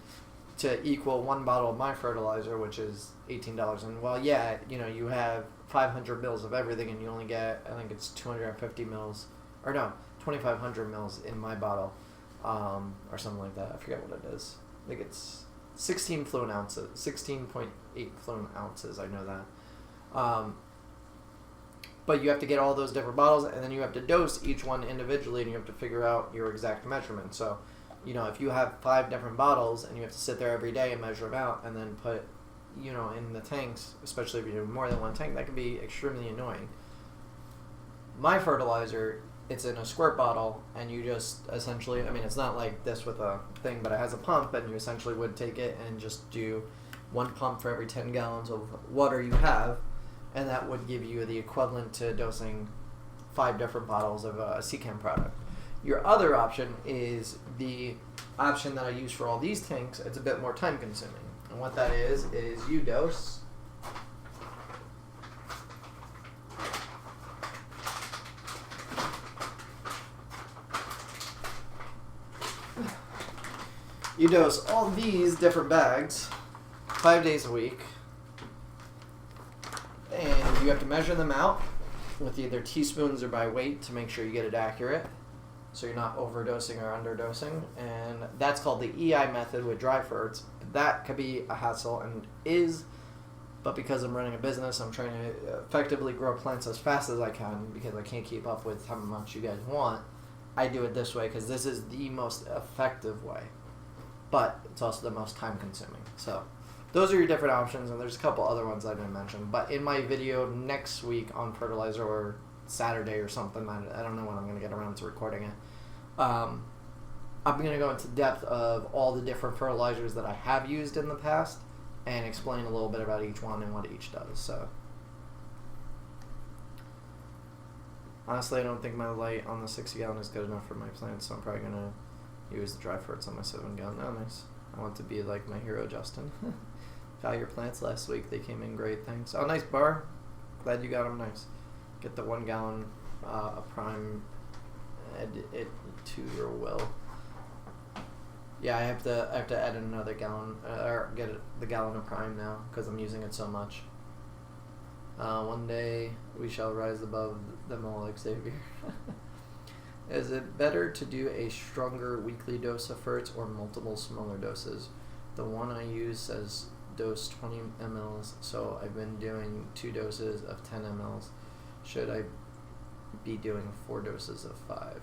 Speaker 1: to equal 1 bottle of my fertilizer, which is $18. And well, yeah, you know, you have 500 mils of everything, and you only get, I think it's 250 mils, or no, 2,500 mils in my bottle, or something like that. I forget what it is. I think it's 16 fluid ounces, 16.8 fluid ounces. I know that. But you have to get all those different bottles, and then you have to dose each one individually, and you have to figure out your exact measurement. So, you know, if you have 5 different bottles, and you have to sit there every day and measure them out, and then put, you know, in the tanks, especially if you do more than one tank, that can be extremely annoying. My fertilizer, it's in a squirt bottle, and you just essentially, I mean, it's not like this with a thing, but it has a pump, and you essentially would take it and just do 1 pump for every 10 gallons of water you have, and that would give you the equivalent to dosing 5 different bottles of a Seachem product. Your other option is the option that I use for all these tanks. It's a bit more time consuming. And what that is you dose. You dose all these different bags 5 days a week. And you have to measure them out with either teaspoons or by weight to make sure you get it accurate. so you're not overdosing or underdosing, and that's called the EI method with dry ferts. That could be a hassle and is, but because I'm running a business, I'm trying to effectively grow plants as fast as I can because I can't keep up with how much you guys want. I do it this way because this is the most effective way, but it's also the most time consuming. So those are your different options, and there's a couple other ones I didn't mention. But in my video next week on fertilizer, or Saturday or something, I don't know when I'm going to get around to recording it, I'm going to go into depth of all the different fertilizers that I have used in the past and explain a little bit about each one and what each does. So honestly, I don't think my light on the 60 gallon is good enough for my plants, so I'm probably going to use the dry ferts on my 7 gallon. Oh, nice. I want to be like my hero, Justin. Got your plants last week. They came in great, thanks. Oh, nice bar. Glad you got them nice. Get the 1 gallon prime, add it to your well. Yeah, I have to add another gallon, or get the gallon of prime now because I'm using it so much. One day we shall rise above them all, Xavier. Is it better to do a stronger weekly dose of ferts or multiple smaller doses? The one I use says dose 20 mLs, so I've been doing 2 doses of 10 mLs. Should I be doing 4 doses of 5?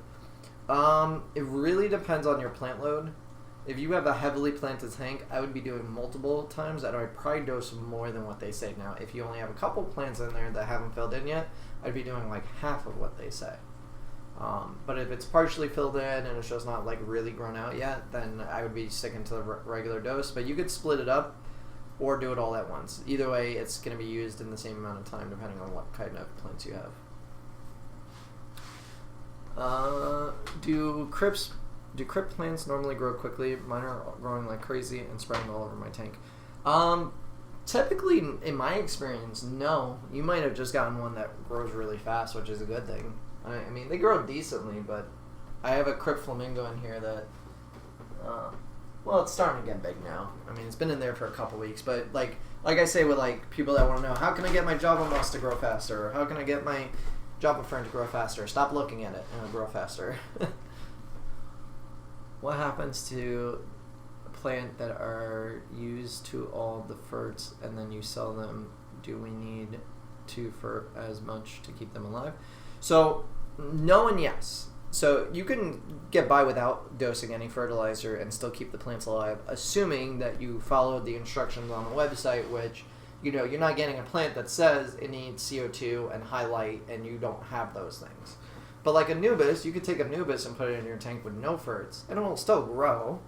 Speaker 1: It really depends on your plant load. If you have a heavily planted tank, I would be doing multiple times, and I'd probably dose more than what they say now. If you only have a couple plants in there that haven't filled in yet, I'd be doing like half of what they say. But if it's partially filled in and it's just not like really grown out yet, then I would be sticking to the regular dose. But you could split it up or do it all at once. Either way, it's going to be used in the same amount of time depending on what kind of plants you have. Do crip plants normally grow quickly? Mine are growing like crazy and spreading all over my tank. Typically, in my experience, no. You might have just gotten one that grows really fast, which is a good thing. I mean, they grow decently, but I have a crip flamingo in here that, well, it's starting to get big now. I mean, it's been in there for a couple weeks, but like I say with like people that want to know, how can I get my Java moss to grow faster? Or how can I get my Java fern to grow faster? Stop looking at it and it'll grow faster. What happens to a plant that are used to all the ferts and then you sell them? Do we need to fert as much to keep them alive? So, no and yes. So you can get by without dosing any fertilizer and still keep the plants alive, assuming that you followed the instructions on the website, which, you know, you're not getting a plant that says it needs CO2 and high light and you don't have those things. But like a Nubus, you could take a Nubus and put it in your tank with no ferts, and it will still grow.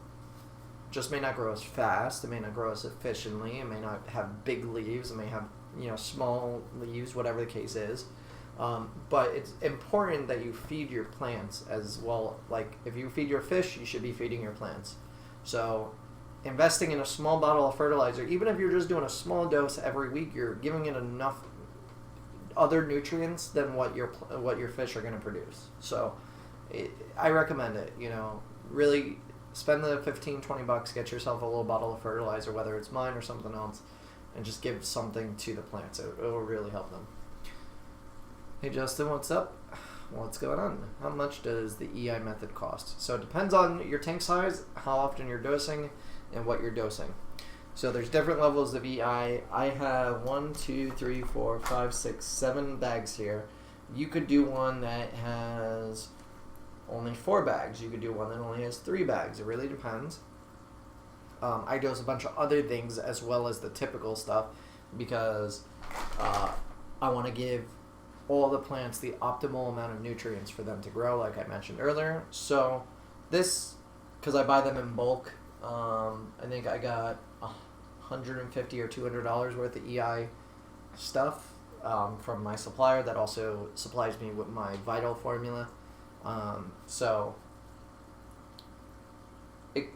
Speaker 1: Just may not grow as fast, it may not grow as efficiently, it may not have big leaves, it may have, you know, small leaves, whatever the case is. But it's important that you feed your plants as well. Like, if you feed your fish, you should be feeding your plants. So, investing in a small bottle of fertilizer, even if you're just doing a small dose every week, you're giving it enough other nutrients than what your fish are going to produce. So, I recommend it. You know, really spend the $15-20, get yourself a little bottle of fertilizer, whether it's mine or something else, and just give something to the plants. It will really help them. Hey Justin, what's up? What's going on? How much does the EI method cost? So it depends on your tank size, how often you're dosing, and what you're dosing. So there's different levels of EI. I have 1, 2, 3, 4, 5, 6, 7 bags here. You could do one that has only 4 bags. You could do one that only has 3 bags. It really depends. I dose a bunch of other things as well as the typical stuff because I want to give all the plants the optimal amount of nutrients for them to grow, like I mentioned earlier. So this, because I buy them in bulk, I think I got $150 or $200 worth of EI stuff from my supplier that also supplies me with my Vital formula. So it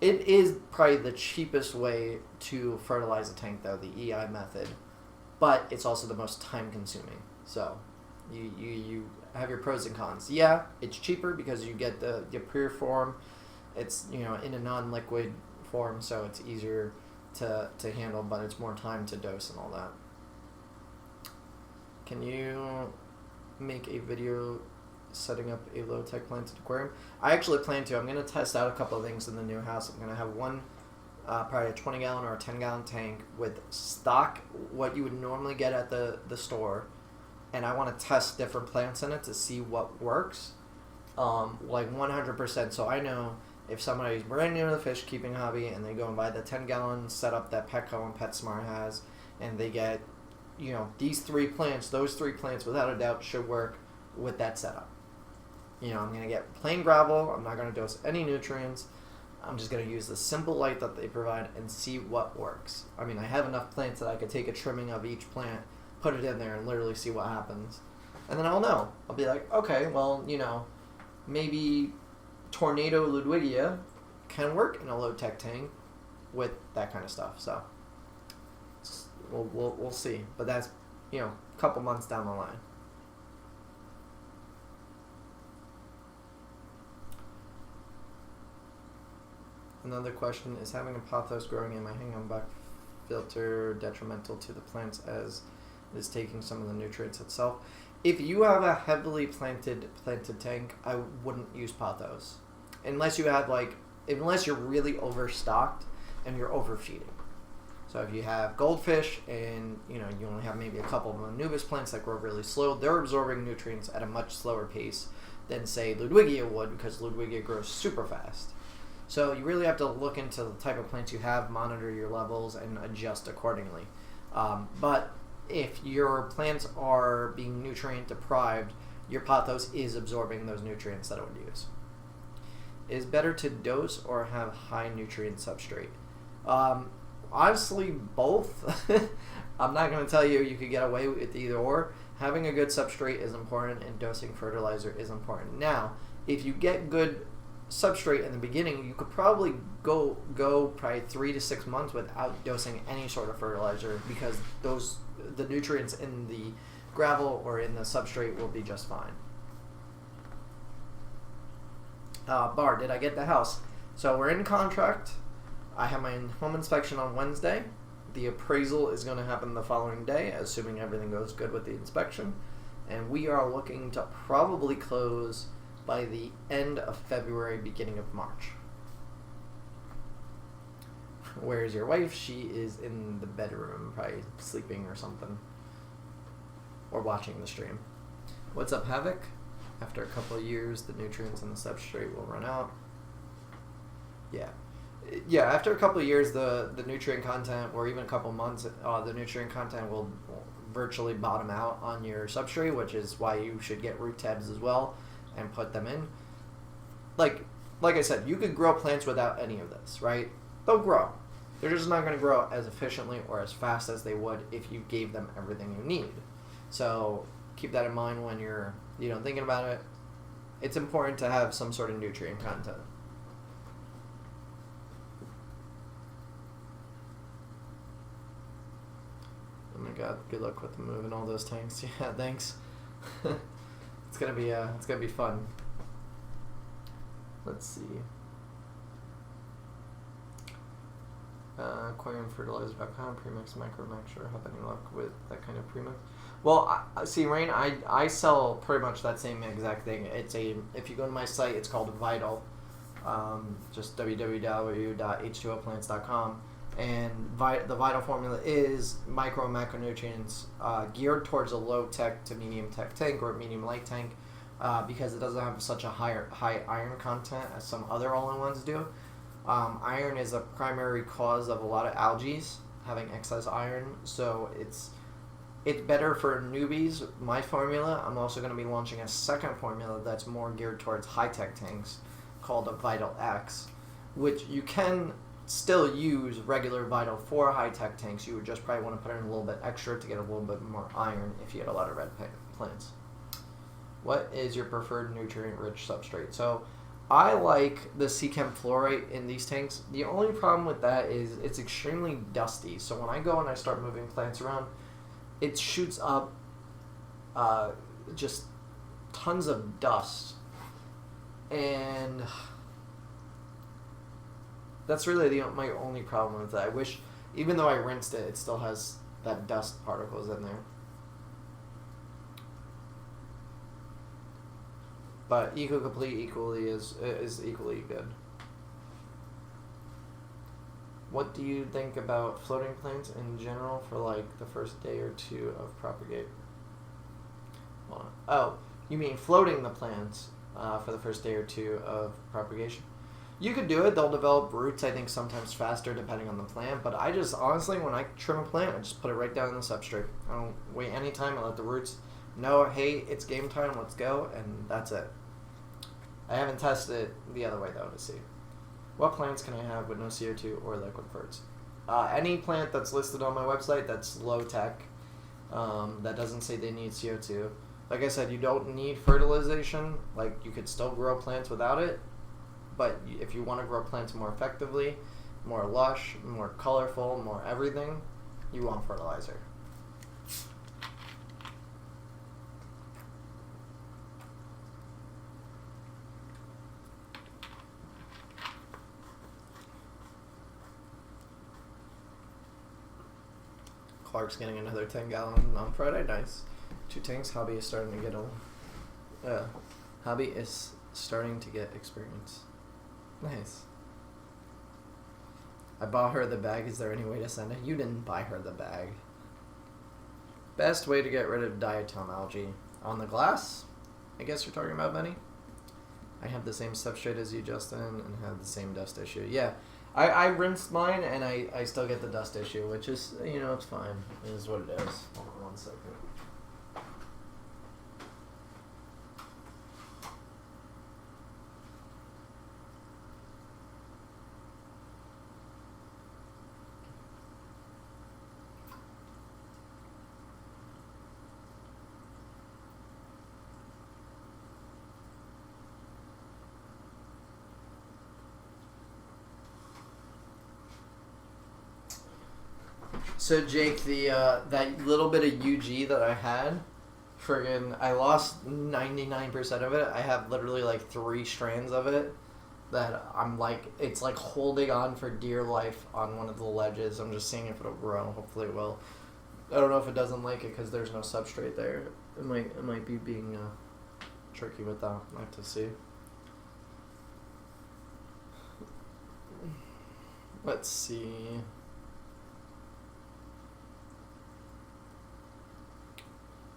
Speaker 1: is probably the cheapest way to fertilize a tank, though, the EI method. But it's also the most time consuming. So you have your pros and cons. Yeah, it's cheaper because you get the pure form. It's, you know, in a non-liquid form, so it's easier to handle, but it's more time to dose and all that. Can you make a video setting up a low-tech planted aquarium. I actually plan to. I'm going to test out a couple of things in the new house. I'm going to have one, probably a 20-gallon or a 10-gallon tank with stock, what you would normally get at the store, and I want to test different plants in it to see what works, like 100%. So I know if somebody's brand new to the fish keeping hobby and they go and buy the 10-gallon setup that Petco and PetSmart has, and they get, you know, these 3 plants, those 3 plants without a doubt should work with that setup. You know, I'm going to get plain gravel. I'm not going to dose any nutrients. I'm just going to use the simple light that they provide and see what works. I mean, I have enough plants that I could take a trimming of each plant, put it in there, and literally see what happens. And then I'll know. I'll be like, okay, well, you know, maybe Tornado Ludwigia can work in a low-tech tank with that kind of stuff. So we'll see. But that's, you know, a couple months down the line. Another question, is having a pothos growing in my hang-on-back filter detrimental to the plants as it is taking some of the nutrients itself? If you have a heavily planted tank, I wouldn't use pothos. Unless you have unless you're really overstocked and you're overfeeding. So if you have goldfish and, you know, you only have maybe a couple of Anubis plants that grow really slow, they're absorbing nutrients at a much slower pace than, say, Ludwigia would, because Ludwigia grows super fast. So you really have to look into the type of plants you have, monitor your levels, and adjust accordingly. But if your plants are being nutrient deprived, your pothos is absorbing those nutrients that it would use. Is better to dose or have high nutrient substrate? Honestly, both. I'm not going to tell you could get away with either or. Having a good substrate is important, and dosing fertilizer is important. Now, if you get good substrate in the beginning, you could probably go probably 3 to 6 months without dosing any sort of fertilizer, because the nutrients in the gravel or in the substrate will be just fine. Bar, did I get the house? So we're in contract. I have my home inspection on Wednesday. The appraisal is going to happen the following day, assuming everything goes good with the inspection. And we are looking to probably close by the end of February, beginning of March. Where's your wife? She is in the bedroom, probably sleeping or something. Or watching the stream. What's up, Havoc? After a couple of years, the nutrients in the substrate will run out. Yeah, after a couple of years, the nutrient content, or even a couple months, the nutrient content will virtually bottom out on your substrate, which is why you should get root tabs as well and put them in. Like I said, you could grow plants without any of this, right? They'll grow. They're just not going to grow as efficiently or as fast as they would if you gave them everything you need. So keep that in mind when you're, you know, thinking about it. It's important to have some sort of nutrient content. Oh my God! Good luck with moving all those tanks. Yeah, thanks. It's gonna be fun. Let's see. Aquariumfertilizer.com, premix, micromax, or have any luck with that kind of premix? Well, see, Rain, I sell pretty much that same exact thing. If you go to my site, it's called Vital, just www.h2oplants.com, and the Vital formula is micro and macronutrients geared towards a low tech to medium tech tank or medium light tank, because it doesn't have such a high iron content as some other all-in-ones do. Iron is a primary cause of a lot of algae having excess iron, so it's better for newbies. My formula, I'm also going to be launching a second formula that's more geared towards high-tech tanks called a Vital X, which you can still use regular Vital for high-tech tanks. You would just probably want to put in a little bit extra to get a little bit more iron if you had a lot of red plants. What is your preferred nutrient-rich substrate? So I like the Seachem fluorite in these tanks. The only problem with that is it's extremely dusty. So when I go and I start moving plants around, it shoots up just tons of dust. And that's really my only problem with that. I wish, even though I rinsed it, it still has that dust particles in there. But Eco-Complete equally is equally good. What do you think about floating plants in general for like the first day or two of propagate? Oh, you mean floating the plants for the first day or two of propagation? You could do it. They'll develop roots, I think, sometimes faster depending on the plant. But I just, honestly, when I trim a plant, I just put it right down in the substrate. I don't wait any time. I let the roots know, hey, it's game time, let's go, and that's it. I haven't tested it the other way, though, to see. What plants can I have with no CO2 or liquid ferts? Any plant that's listed on my website that's low-tech, that doesn't say they need CO2. Like I said, you don't need fertilization. Like, you could still grow plants without it. But if you want to grow plants more effectively, more lush, more colorful, more everything, you want fertilizer. Clark's getting another 10-gallon on Friday. Nice. 2 tanks. Hobby is starting to get old. Hobby is starting to get experience. Nice. I bought her the bag. Is there any way to send it? You didn't buy her the bag. Best way to get rid of diatom algae. On the glass? I guess you're talking about, Benny? I have the same substrate as you, Justin, and have the same dust issue. Yeah. I rinsed mine, and I still get the dust issue, which is, you know, it's fine. It is what it is. Hold on 1 second. So Jake, the that little bit of UG that I had, I lost 99% of it. I have literally like 3 strands of it that I'm like, it's like holding on for dear life on one of the ledges. I'm just seeing if it'll grow. Hopefully it will. I don't know if it doesn't like it because there's no substrate there. It might be being tricky with that. I have to see. Let's see.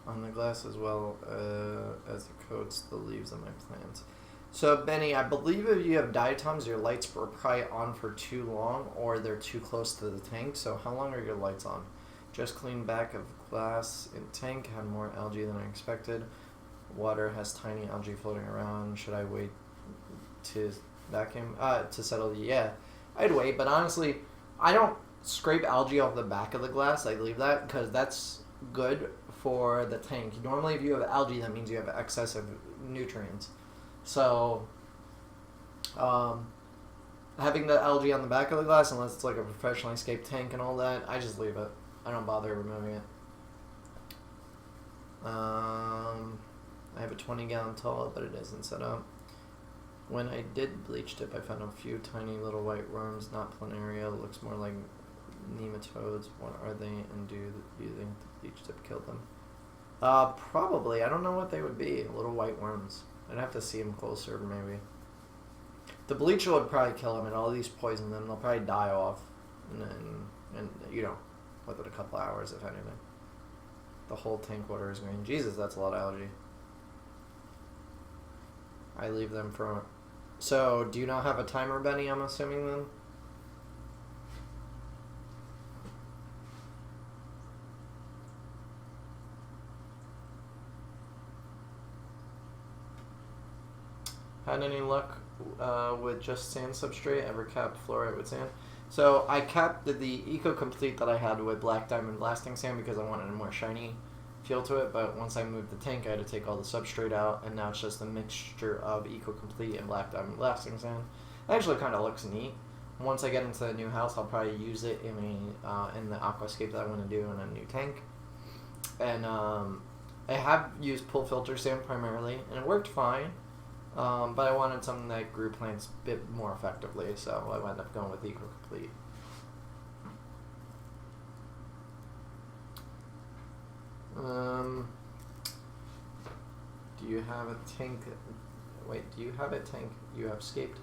Speaker 1: On the glass as well as it coats the leaves of my plants. So Benny, I believe if you have diatoms, your lights were probably on for too long, or they're too close to the tank. So how long are your lights on? Just clean back of glass in tank, had more algae than I expected. Water has tiny algae floating around. Should I wait to vacuum to settle? Yeah, I'd wait. But honestly, I don't scrape algae off the back of the glass. I leave that because that's good for the tank. Normally, if you have algae, that means you have excessive nutrients. So, having the algae on the back of the glass, unless it's like a professionally scaped tank and all that, I just leave it. I don't bother removing it. I have a 20-gallon toilet, but it isn't set up. When I did bleach dip, I found a few tiny little white worms, not planaria. It looks more like nematodes. What are they, and do you think the bleach dip killed them? Probably. I don't know what they would be. Little white worms. I'd have to see them closer, maybe. The bleach would probably kill them, and all these poison them. They'll probably die off, and you know, within a couple hours, if anything. The whole tank water is green. Jesus, that's a lot of algae. I leave them for. So, do you not have a timer, Benny? I'm assuming then. Had any luck with just sand substrate? Ever capped fluorite with sand? So I capped the Eco-Complete that I had with black diamond blasting sand because I wanted a more shiny feel to it. But once I moved the tank, I had to take all the substrate out, and now it's just a mixture of Eco-Complete and black diamond blasting sand. It actually kind of looks neat. Once I get into the new house, I'll probably use it in the aquascape that I want to do in a new tank. And I have used pull filter sand primarily, and it worked fine. But I wanted something that grew plants a bit more effectively, so I wound up going with Eco-Complete. Do you have a tank Wait, do you have a tank you have scaped?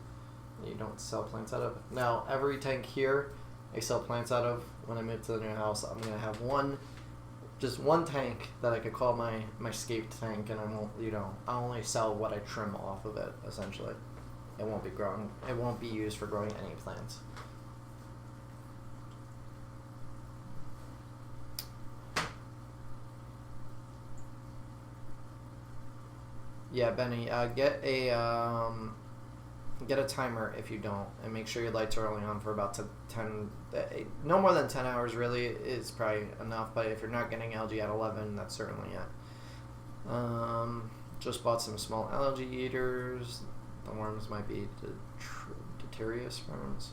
Speaker 1: You don't sell plants out of? Now, every tank here I sell plants out of. When I move to the new house, I'm going to have just one tank that I could call my scaped tank, and I won't, I only sell what I trim off of it, essentially. It won't be used for growing any plants. Yeah, Benny, get a timer if you don't, and make sure your lights are only on for about 10, no more than 10 hours really is probably enough, but if you're not getting algae at 11, that's certainly it. Just bought some small algae eaters. The worms might be detritus worms.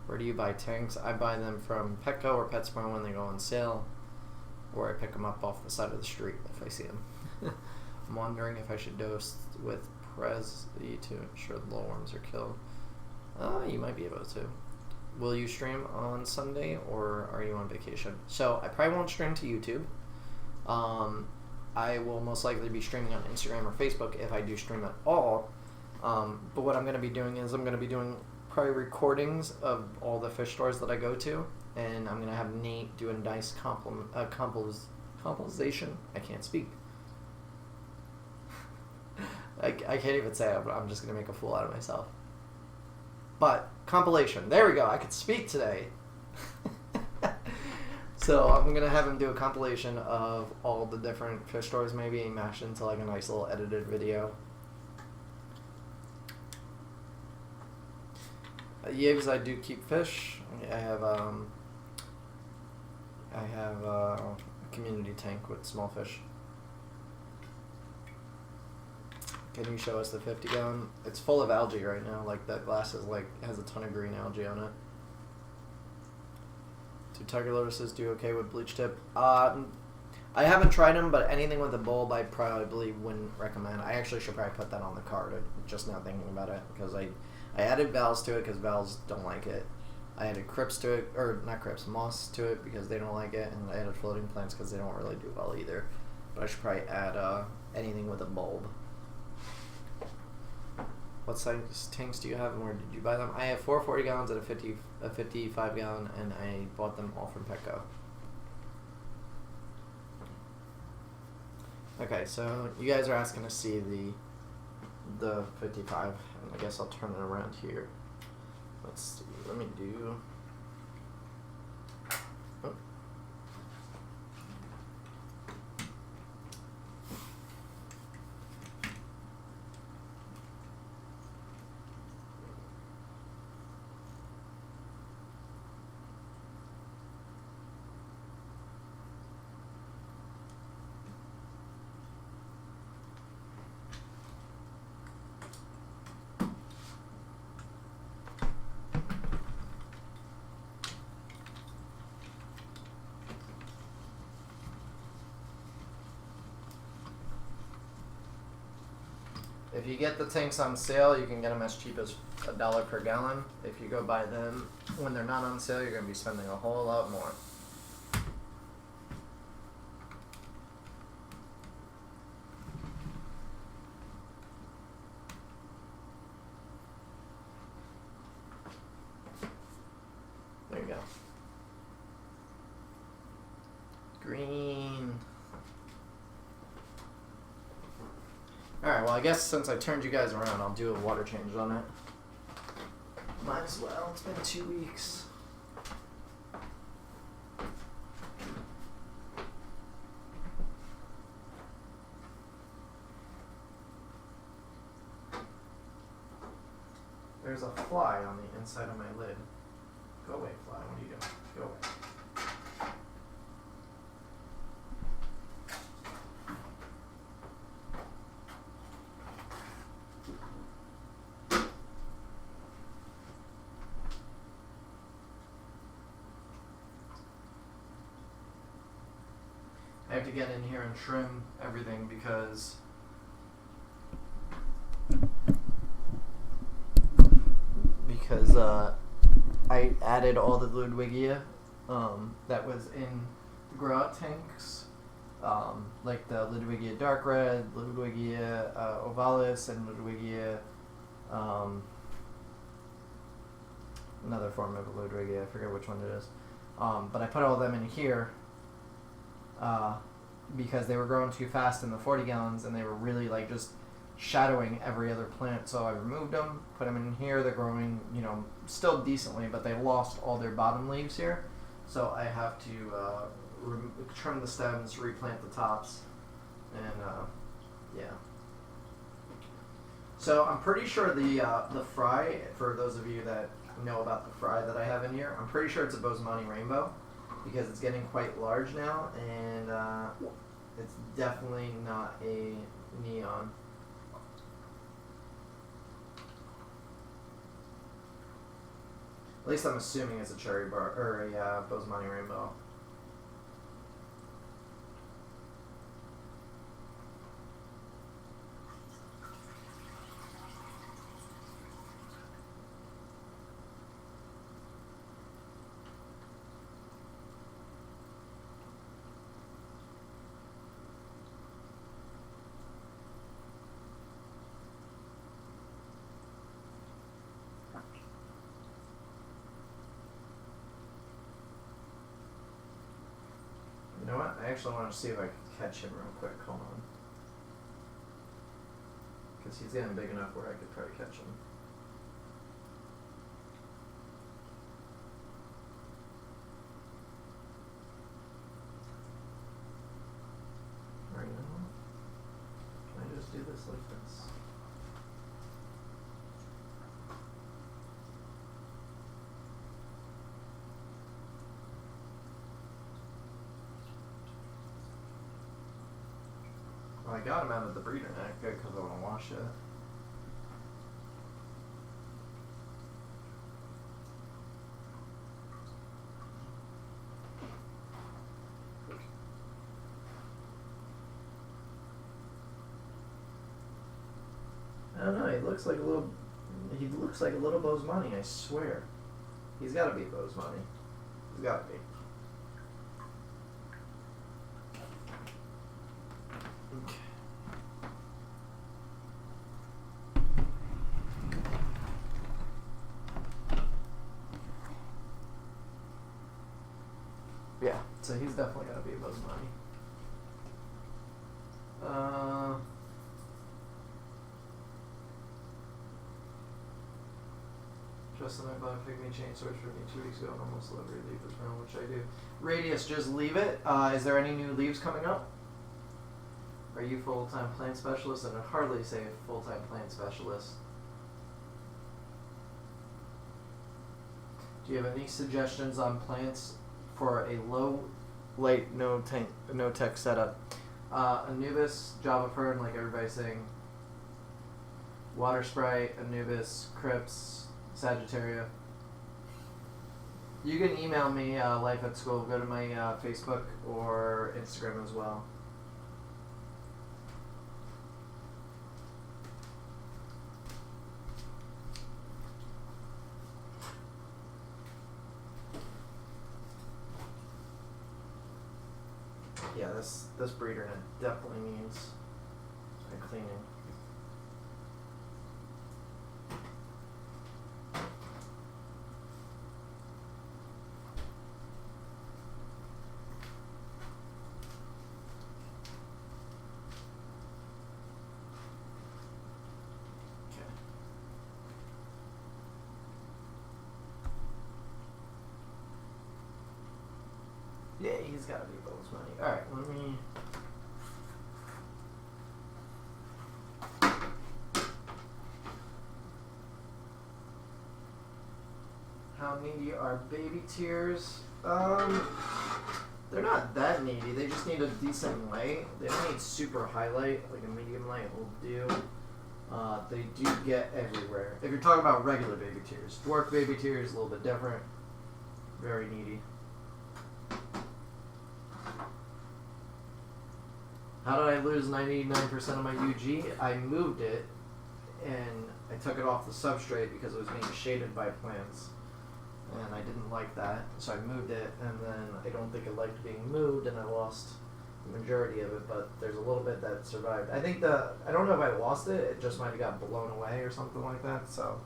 Speaker 1: Where do you buy tanks? I buy them from Petco or PetSmart when they go on sale, or I pick them up off the side of the street if I see them. I'm wondering if I should dose with Prezi to ensure the worms are killed. You might be able to. Will you stream on Sunday, or are you on vacation? So I probably won't stream to YouTube. I will most likely be streaming on Instagram or Facebook if I do stream at all. But what I'm going to be doing is I'm going to be doing probably recordings of all the fish stores that I go to, and I'm going to have Nate do a nice compilation. I can't speak. I can't even say it, but I'm just going to make a fool out of myself. But, compilation. There we go. I could speak today. So, I'm going to have him do a compilation of all the different fish stores, maybe mashed into like a nice little edited video. Yigs, I do keep fish. I have a community tank with small fish. Can you show us the 50 gallon? It's full of algae right now. Like that glass is has a ton of green algae on it. Do tiger lotuses do okay with bleach tip? I haven't tried them, but anything with a bulb I probably wouldn't recommend. I actually should probably put that on the card. Just now thinking about it, because I added valves to it because valves don't like it. I added crypts to it, or not crypts, moss to it because they don't like it, and I added floating plants because they don't really do well either. But I should probably add anything with a bulb. What size tanks do you have, and where did you buy them? I have 4 40 gallons and a 55 gallon, and I bought them all from Petco. Okay, so you guys are asking to see the 55, and I guess I'll turn it around here. Let's see. Let me do. Oh. If you get the tanks on sale, you can get them as cheap as $1 per gallon. If you go buy them when they're not on sale, you're going to be spending a whole lot more. There you go. Green. Alright, well I guess since I turned you guys around, I'll do a water change on it. Might as well, it's been 2 weeks. There's a fly on the inside of my lid. Go away, fly, what are you doing? Go away. I have to get in here and trim everything because I added all the Ludwigia that was in the grow out tanks like the Ludwigia dark red, Ludwigia ovalis, and Ludwigia, another form of Ludwigia, I forget which one it is. But I put all of them in here because they were growing too fast in the 40 gallons, and they were really like just shadowing every other plant. So I removed them, put them in here. They're growing, you know, still decently, but they lost all their bottom leaves here. So I have to trim the stems, replant the tops, and yeah. So I'm pretty sure the fry, for those of you that know about the fry that I have in here, I'm pretty sure it's a Bosemani Rainbow because it's getting quite large now, and it's definitely not a neon. At least I'm assuming it's a cherry bar or a Bosemani Rainbow. You know what? I actually want to see if I can catch him real quick. Hold on. Because he's getting big enough where I could probably catch him. Right now? Can I just do this like this? Well, I got him out of the breeder net, good, because I want to wash it. I don't know, he looks like a little Bosemani, I swear. He's got to be Bosemani. He's got to be. Yeah, so he's definitely got to be a Bosemani. Justin, I bought a pygmy chain switch for me 2 weeks ago and almost every leaf is brown, which I do. Radius, just leave it. Is there any new leaves coming up? Are you full-time plant specialist? And I'd hardly say full-time plant specialist. Do you have any suggestions on plants for a low light, no tech setup? Anubis, Java Fern, like everybody's saying. Water Sprite, Anubis, Crips, Sagittaria. You can email me, Life at School. Go to my Facebook or Instagram as well. Yeah, this breeder net definitely needs a cleaning. Yeah, he's got to be Bosemani. Alright, let me... How needy are baby tears? They're not that needy. They just need a decent light. They don't need super high light. Like a medium light will do. They do get everywhere. If you're talking about regular baby tears. Dwarf baby tears, a little bit different. Very needy. How did I lose 99% of my UG? I moved it, and I took it off the substrate because it was being shaded by plants, and I didn't like that, so I moved it, and then I don't think it liked being moved, and I lost the majority of it, but there's a little bit that survived. I think I don't know if I lost it. It just might have got blown away or something like that. So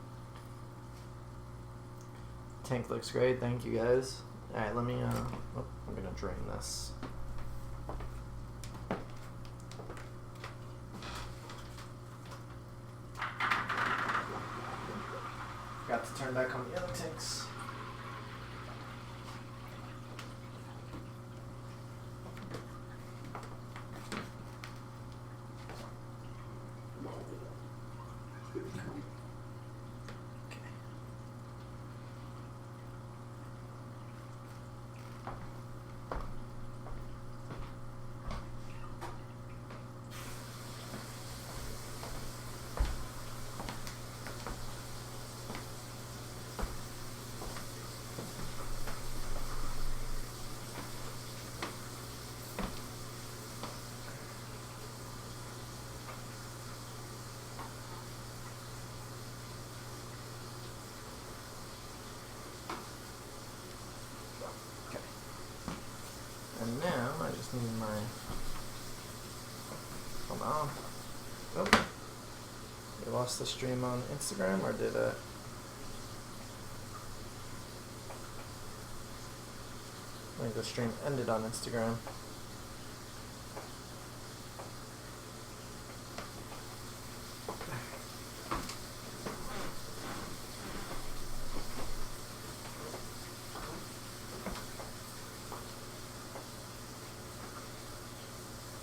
Speaker 1: tank looks great. Thank you guys. All right, let me. Oh, I'm gonna drain this. Got to turn back on the other tanks. And now I just need my. Hold on. Oh. We lost the stream on Instagram, or did it? I think the stream ended on Instagram.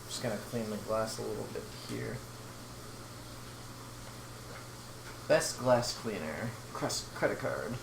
Speaker 1: Just gonna clean the glass a little bit here. Best glass cleaner, credit card.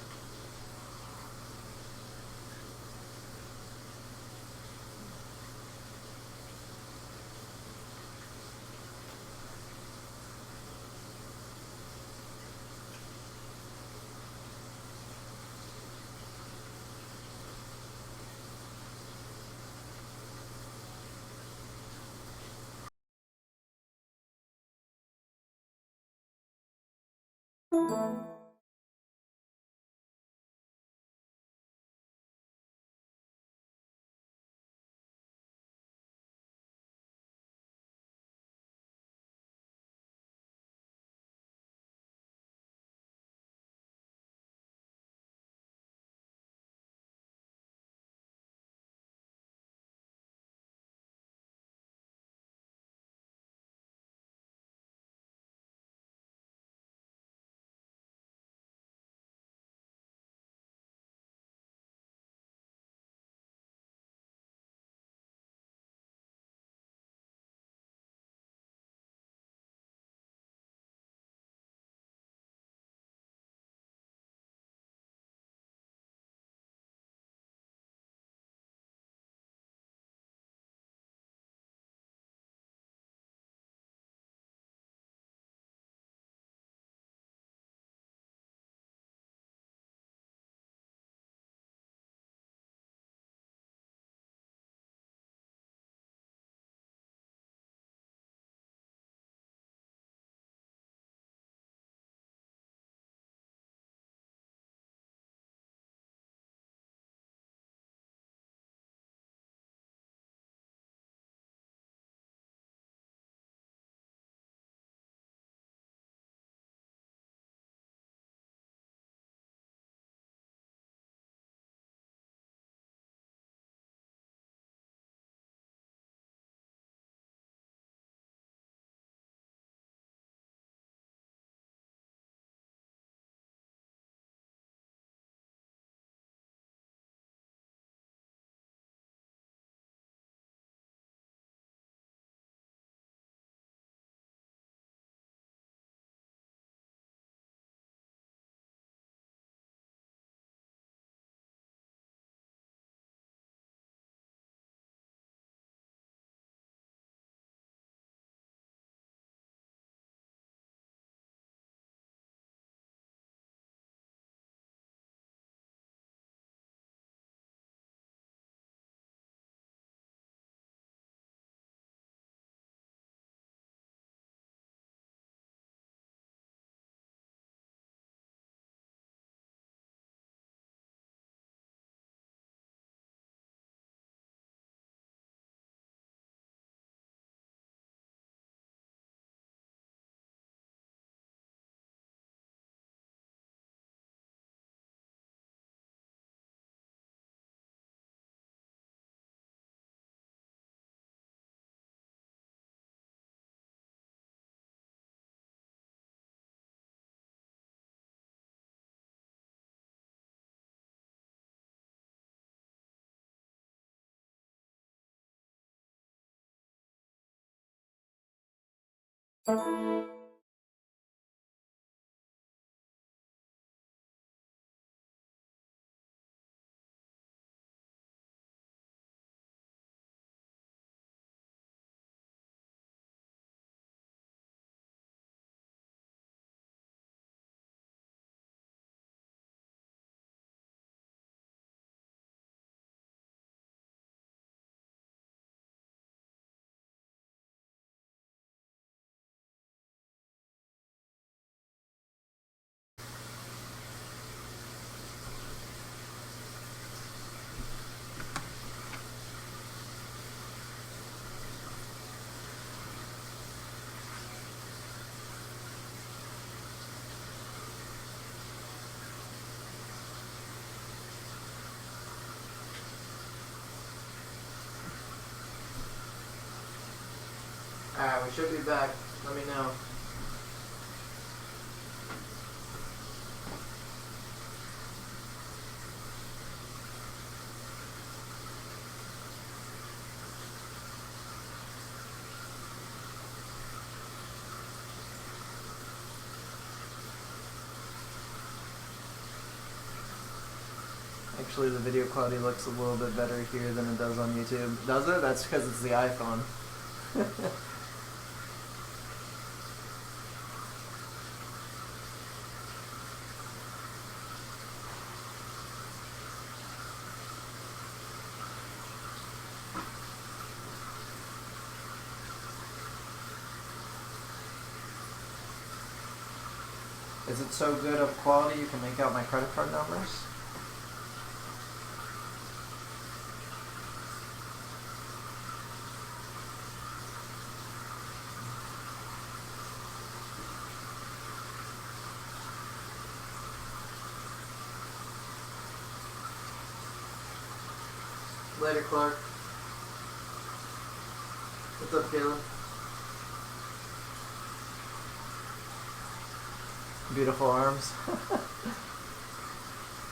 Speaker 1: Alright, we should be back. Let me know. Actually, the video quality looks a little bit better here than it does on YouTube. Does it? That's because it's the iPhone. Is it so good of quality you can make out my credit card numbers? Later, Clark. What's up, Caleb? Beautiful arms.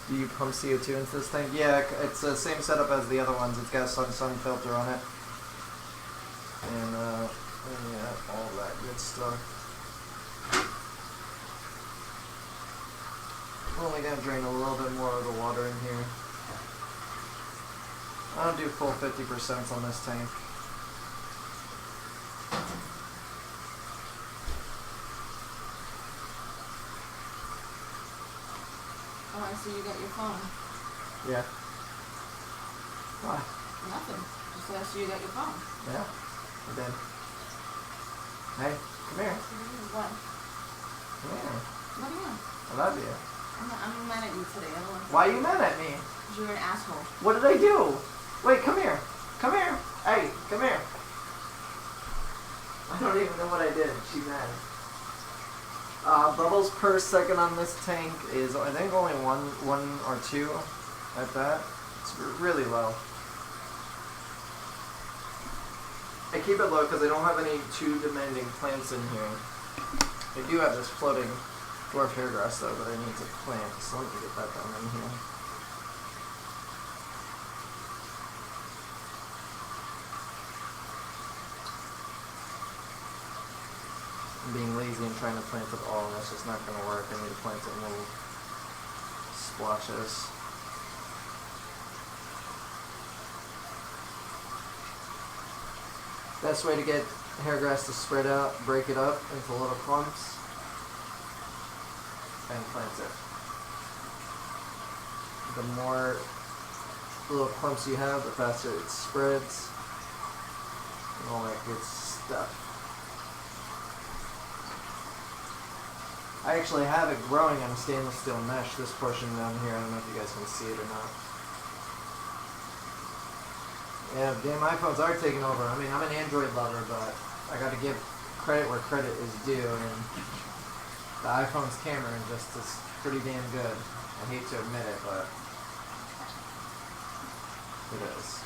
Speaker 1: Do you pump CO2 into this thing? Yeah, it's the same setup as the other ones. It's got a sun filter on it. And yeah, all that good stuff. I'm only going to drain a little bit more of the water in here. I don't do full 50% on this tank.
Speaker 2: Oh, I see you got your phone.
Speaker 1: Yeah. Why?
Speaker 2: Nothing. Just I see you got your phone.
Speaker 1: Yeah, I did. Hey, come here.
Speaker 2: What?
Speaker 1: Come here.
Speaker 2: What do you want?
Speaker 1: I love you.
Speaker 2: I'm mad at you today.
Speaker 1: Why are you mad at me?
Speaker 2: Because you're an asshole.
Speaker 1: What did I do? Wait, come here. Come here. Hey, come here. I don't even know what I did. She's mad. Bubbles per second on this tank is, I think, only one or two at that. It's really low. I keep it low because I don't have any too demanding plants in here. I do have this floating dwarf hairgrass though that I need to plant, so let me get that down in here. I'm being lazy and trying to plant it all, and that's just not going to work. I need to plant it in little splotches. Best way to get hairgrass to spread out, break it up into little clumps, and plant it. The more little clumps you have, the faster it spreads, and all that good stuff. I actually have it growing on stainless steel mesh, this portion down here. I don't know if you guys can see it or not. Yeah, damn iPhones are taking over. I mean, I'm an Android lover, but I gotta give credit where credit is due, and the iPhone's camera just is pretty damn good. I hate to admit it, but it is.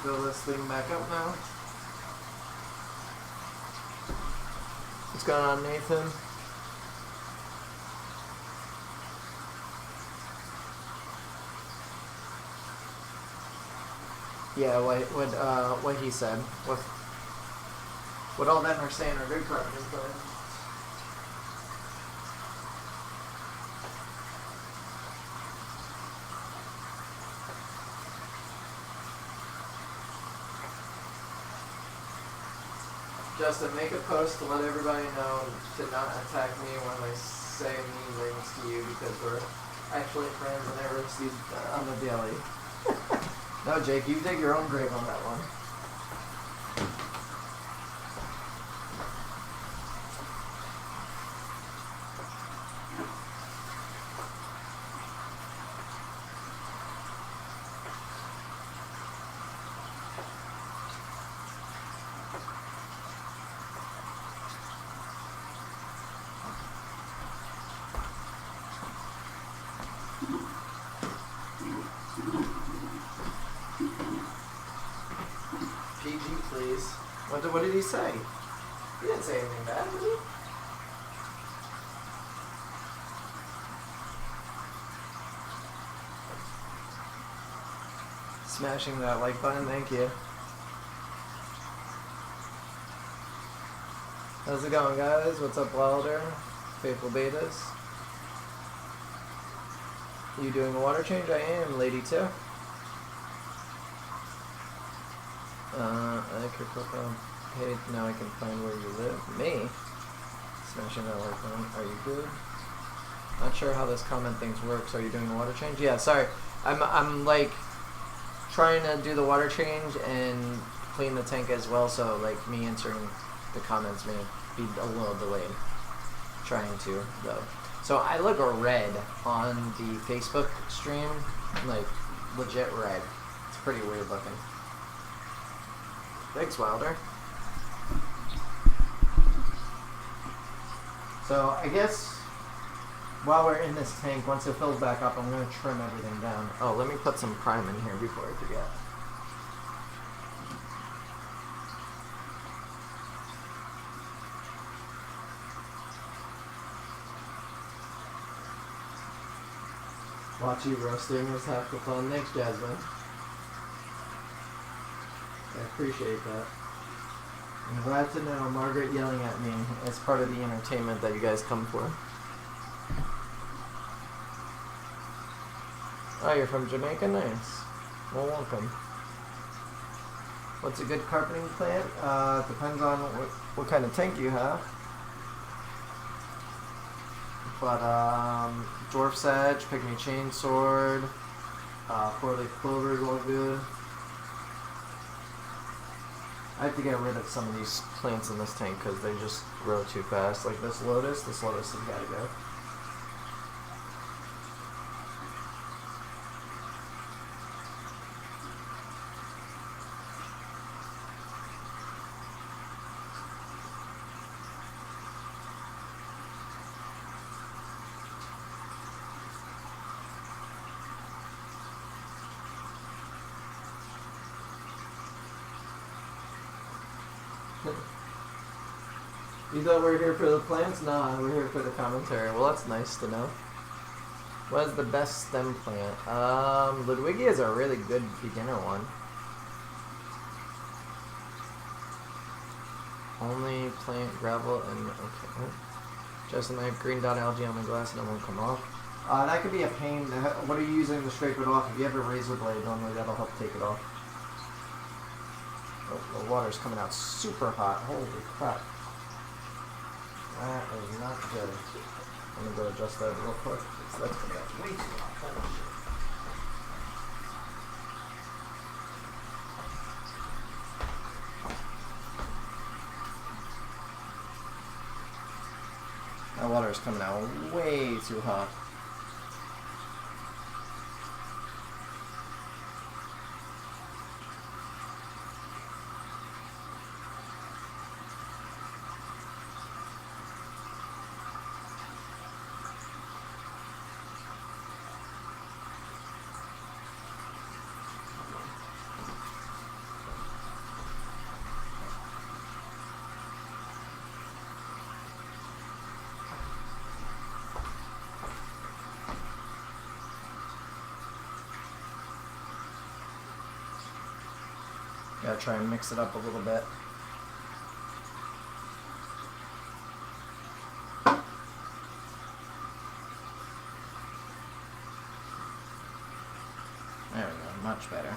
Speaker 1: fill this thing back up now. What's going on, Nathan? Yeah, what he said. What all them are saying are good carpenters, but Justin, make a post to let everybody know to not attack me when I say mean things to you because we're actually friends and never see on the daily. No, Jake, you dig your own grave on that one. PG, please. What did he say? He didn't say anything bad, did he? Smashing that like button, thank you. How's it going, guys? What's up, Wilder? Faithful Betas. You doing a water change? I am, Lady too. I could click on page. Now I can find where you live. Me? Smashing that like button. Are you good? Not sure how this comment things works. Are you doing a water change? Yeah, sorry. I'm like trying to do the water change and clean the tank as well, so like me answering the comments may be a little delayed. Trying to though. So I look red on the Facebook stream, like legit red. It's pretty weird looking. Thanks, Wilder. So I guess while we're in this tank, once it fills back up, I'm going to trim everything down. Oh, let me put some prime in here before I forget. Watch you roasting was half the fun. Thanks, Jasmine. I appreciate that. I'm glad to know Margaret yelling at me is part of the entertainment that you guys come for. Oh, you're from Jamaica? Nice. Well, welcome. What's a good carpeting plant? Depends on what kind of tank you have. But, dwarf sedge, pygmy chainsword, four-leaf clover is all good. I have to get rid of some of these plants in this tank because they just grow too fast. Like this lotus has got to go. You thought we were here for the plants? Nah, we're here for the commentary. Well, that's nice to know. What is the best stem plant? Ludwigia is a really good beginner one. Only plant gravel and okay. Justin, I have green dot algae on my glass and it won't come off. That could be a pain. What are you using to scrape it off? If you have a razor blade, normally that'll help take it off. Oh, the water's coming out super hot. Holy crap. That is not good. I'm going to go adjust that real quick. That's coming out way too hot. Holy shit. That water is coming out way too hot. Gotta try and mix it up a little bit. There we go, much better.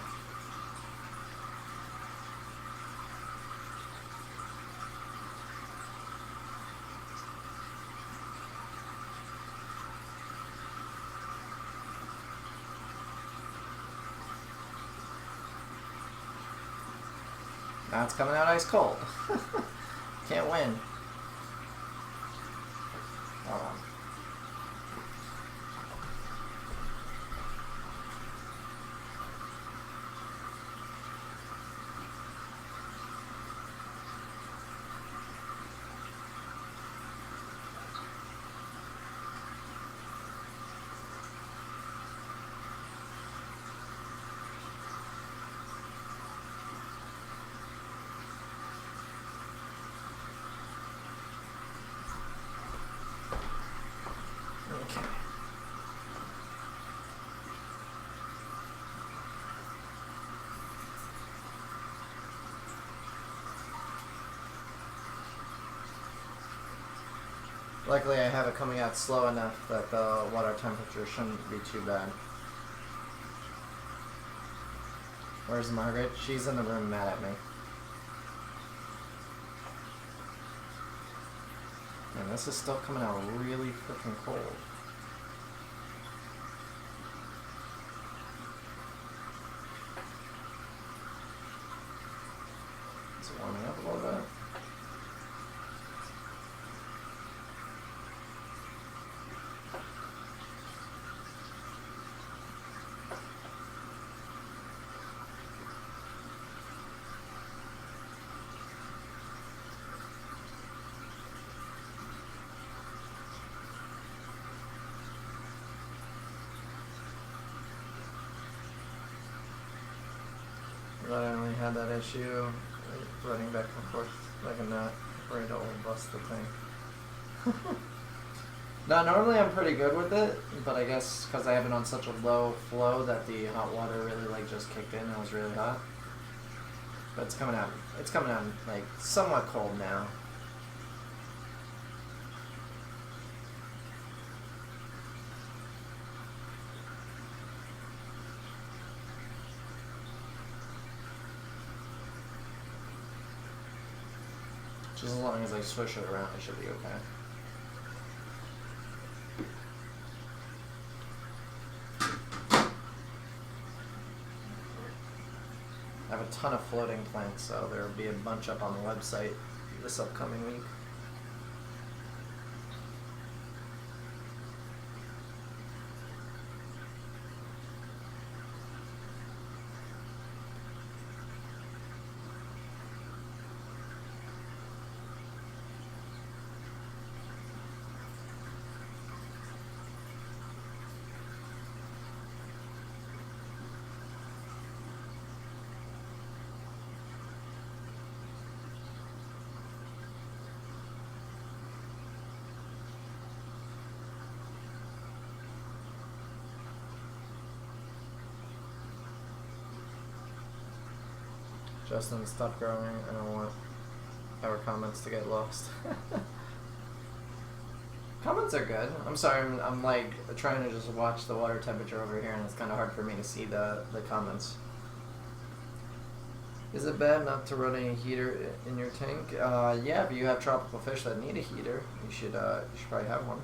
Speaker 1: Now it's coming out ice cold. Can't win. Hold on. Okay. Luckily I have it coming out slow enough that the water temperature shouldn't be too bad. Where's Margaret? She's in the room mad at me. And this is still coming out really freaking cold. Is it warming up a little bit? But I only had that issue running back and forth like a nut, afraid to bust the thing. Now, normally I'm pretty good with it, but I guess because I have it on such a low flow that the hot water really like just kicked in and it was really hot. But it's coming out like somewhat cold now. Just as long as I swish it around, it should be okay. I have a ton of floating plants, so there will be a bunch up on the website this upcoming week. Justin, stop growing. I don't want our comments to get lost. Comments are good. I'm sorry, I'm like trying to just watch the water temperature over here and it's kind of hard for me to see the comments. Is it bad not to run a heater in your tank? Yeah, but you have tropical fish that need a heater. You should probably have one.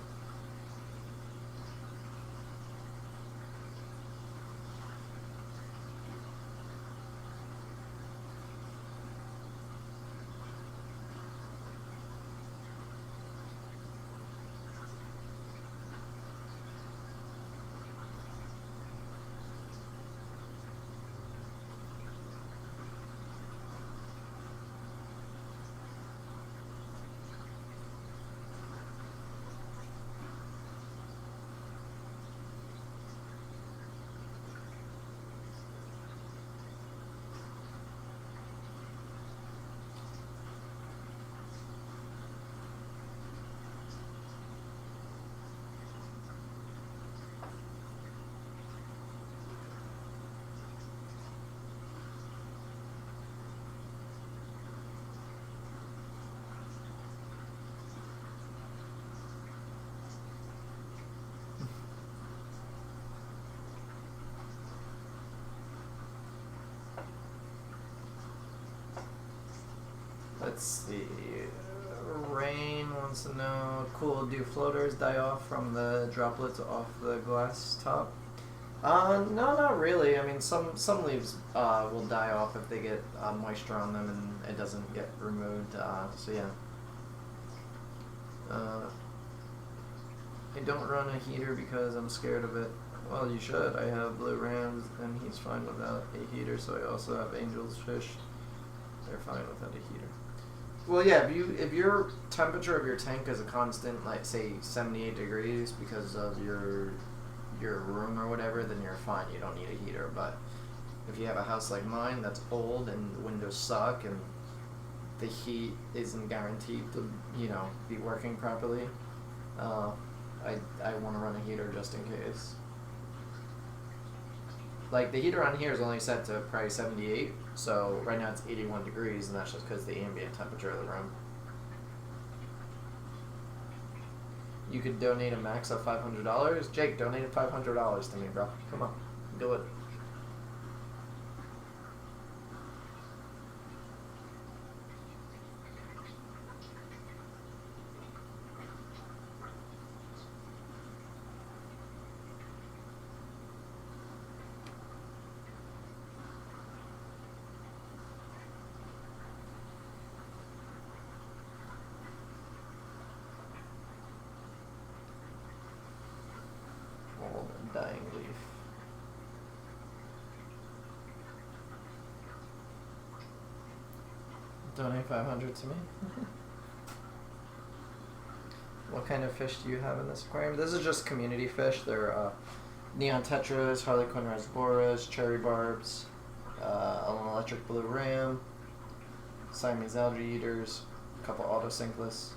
Speaker 1: Let's see. Rain wants to know, cool, do floaters die off from the droplets off the glass top? No, not really. I mean, some leaves will die off if they get moisture on them and it doesn't get removed. So yeah. I don't run a heater because I'm scared of it. Well, you should. I have blue rams and he's fine without a heater, so I also have angel's fish. They're fine without a heater. Well, yeah, if your temperature of your tank is a constant, like say 78 degrees because of your room or whatever, then you're fine. You don't need a heater. But if you have a house like mine that's old and the windows suck and the heat isn't guaranteed to, you know, be working properly, I want to run a heater just in case. Like, the heater on here is only set to probably 78, so right now it's 81 degrees, and that's just because the ambient temperature of the room. You could donate a max of $500. Jake, donated $500 to me, bro. Come on, do it. Dying leaf. Donate 500 to me. What kind of fish do you have in this aquarium? This is just community fish. They're neon tetras, harlequin rasboras, cherry barbs, an electric blue ram, Siamese algae eaters, a couple autosynclus.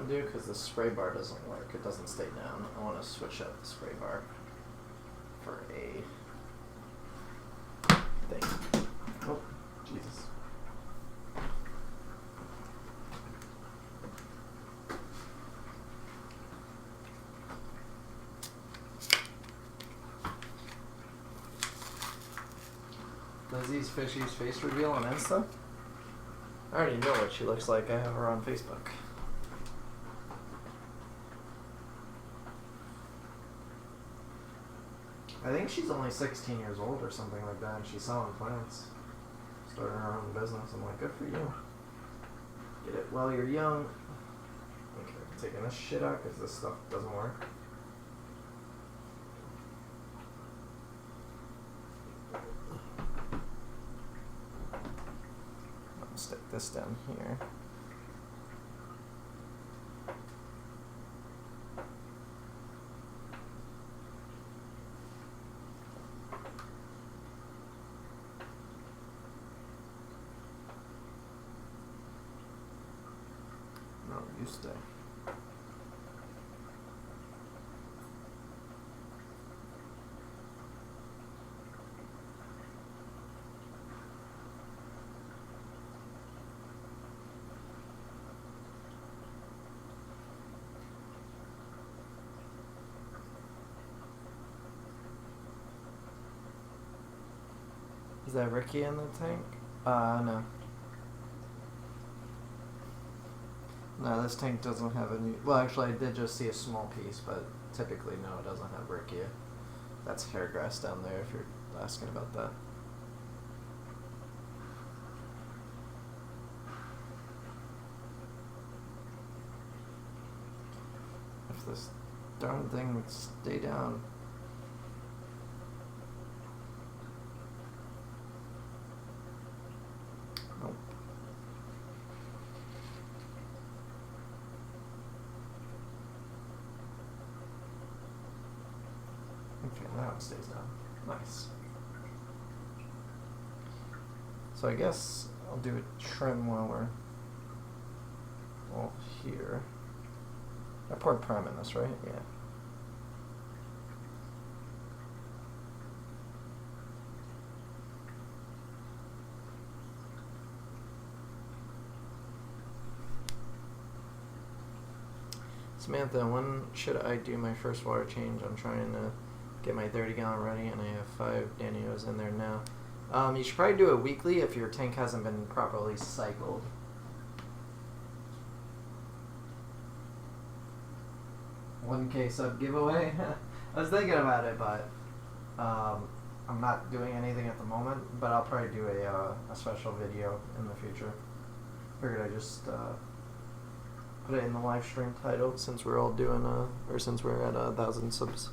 Speaker 1: Because the spray bar doesn't work, it doesn't stay down. I want to switch out the spray bar for a thing. Oh, Jesus. Lizzie's Fishy's face reveal on Insta? I already know what she looks like. I have her on Facebook. I think she's only 16 years old or something like that, and she's selling plants. Starting her own business. I'm like, good for you. Get it while you're young. Okay, I'm taking this shit out because this stuff doesn't work. I'll stick this down here. You stay. Is that Ricky in the tank? No. No, this tank doesn't have any. Well, actually, I did just see a small piece, but typically, no, it doesn't have Rickia. That's hairgrass down there, if you're asking about that. If this darn thing would stay down. Nope. Okay, now it stays down. Nice. So I guess I'll do a trim while we're all here. I poured prime in this, right? Yeah. Samantha, when should I do my first water change? I'm trying to get my 30-gallon ready, and I have 5 Danios in there now. You should probably do it weekly if your tank hasn't been properly cycled. $1K sub giveaway. I was thinking about it, but I'm not doing anything at the moment. But I'll probably do a special video in the future. Figured I just put it in the live stream title since we're all doing or since we're at 1,000 subs.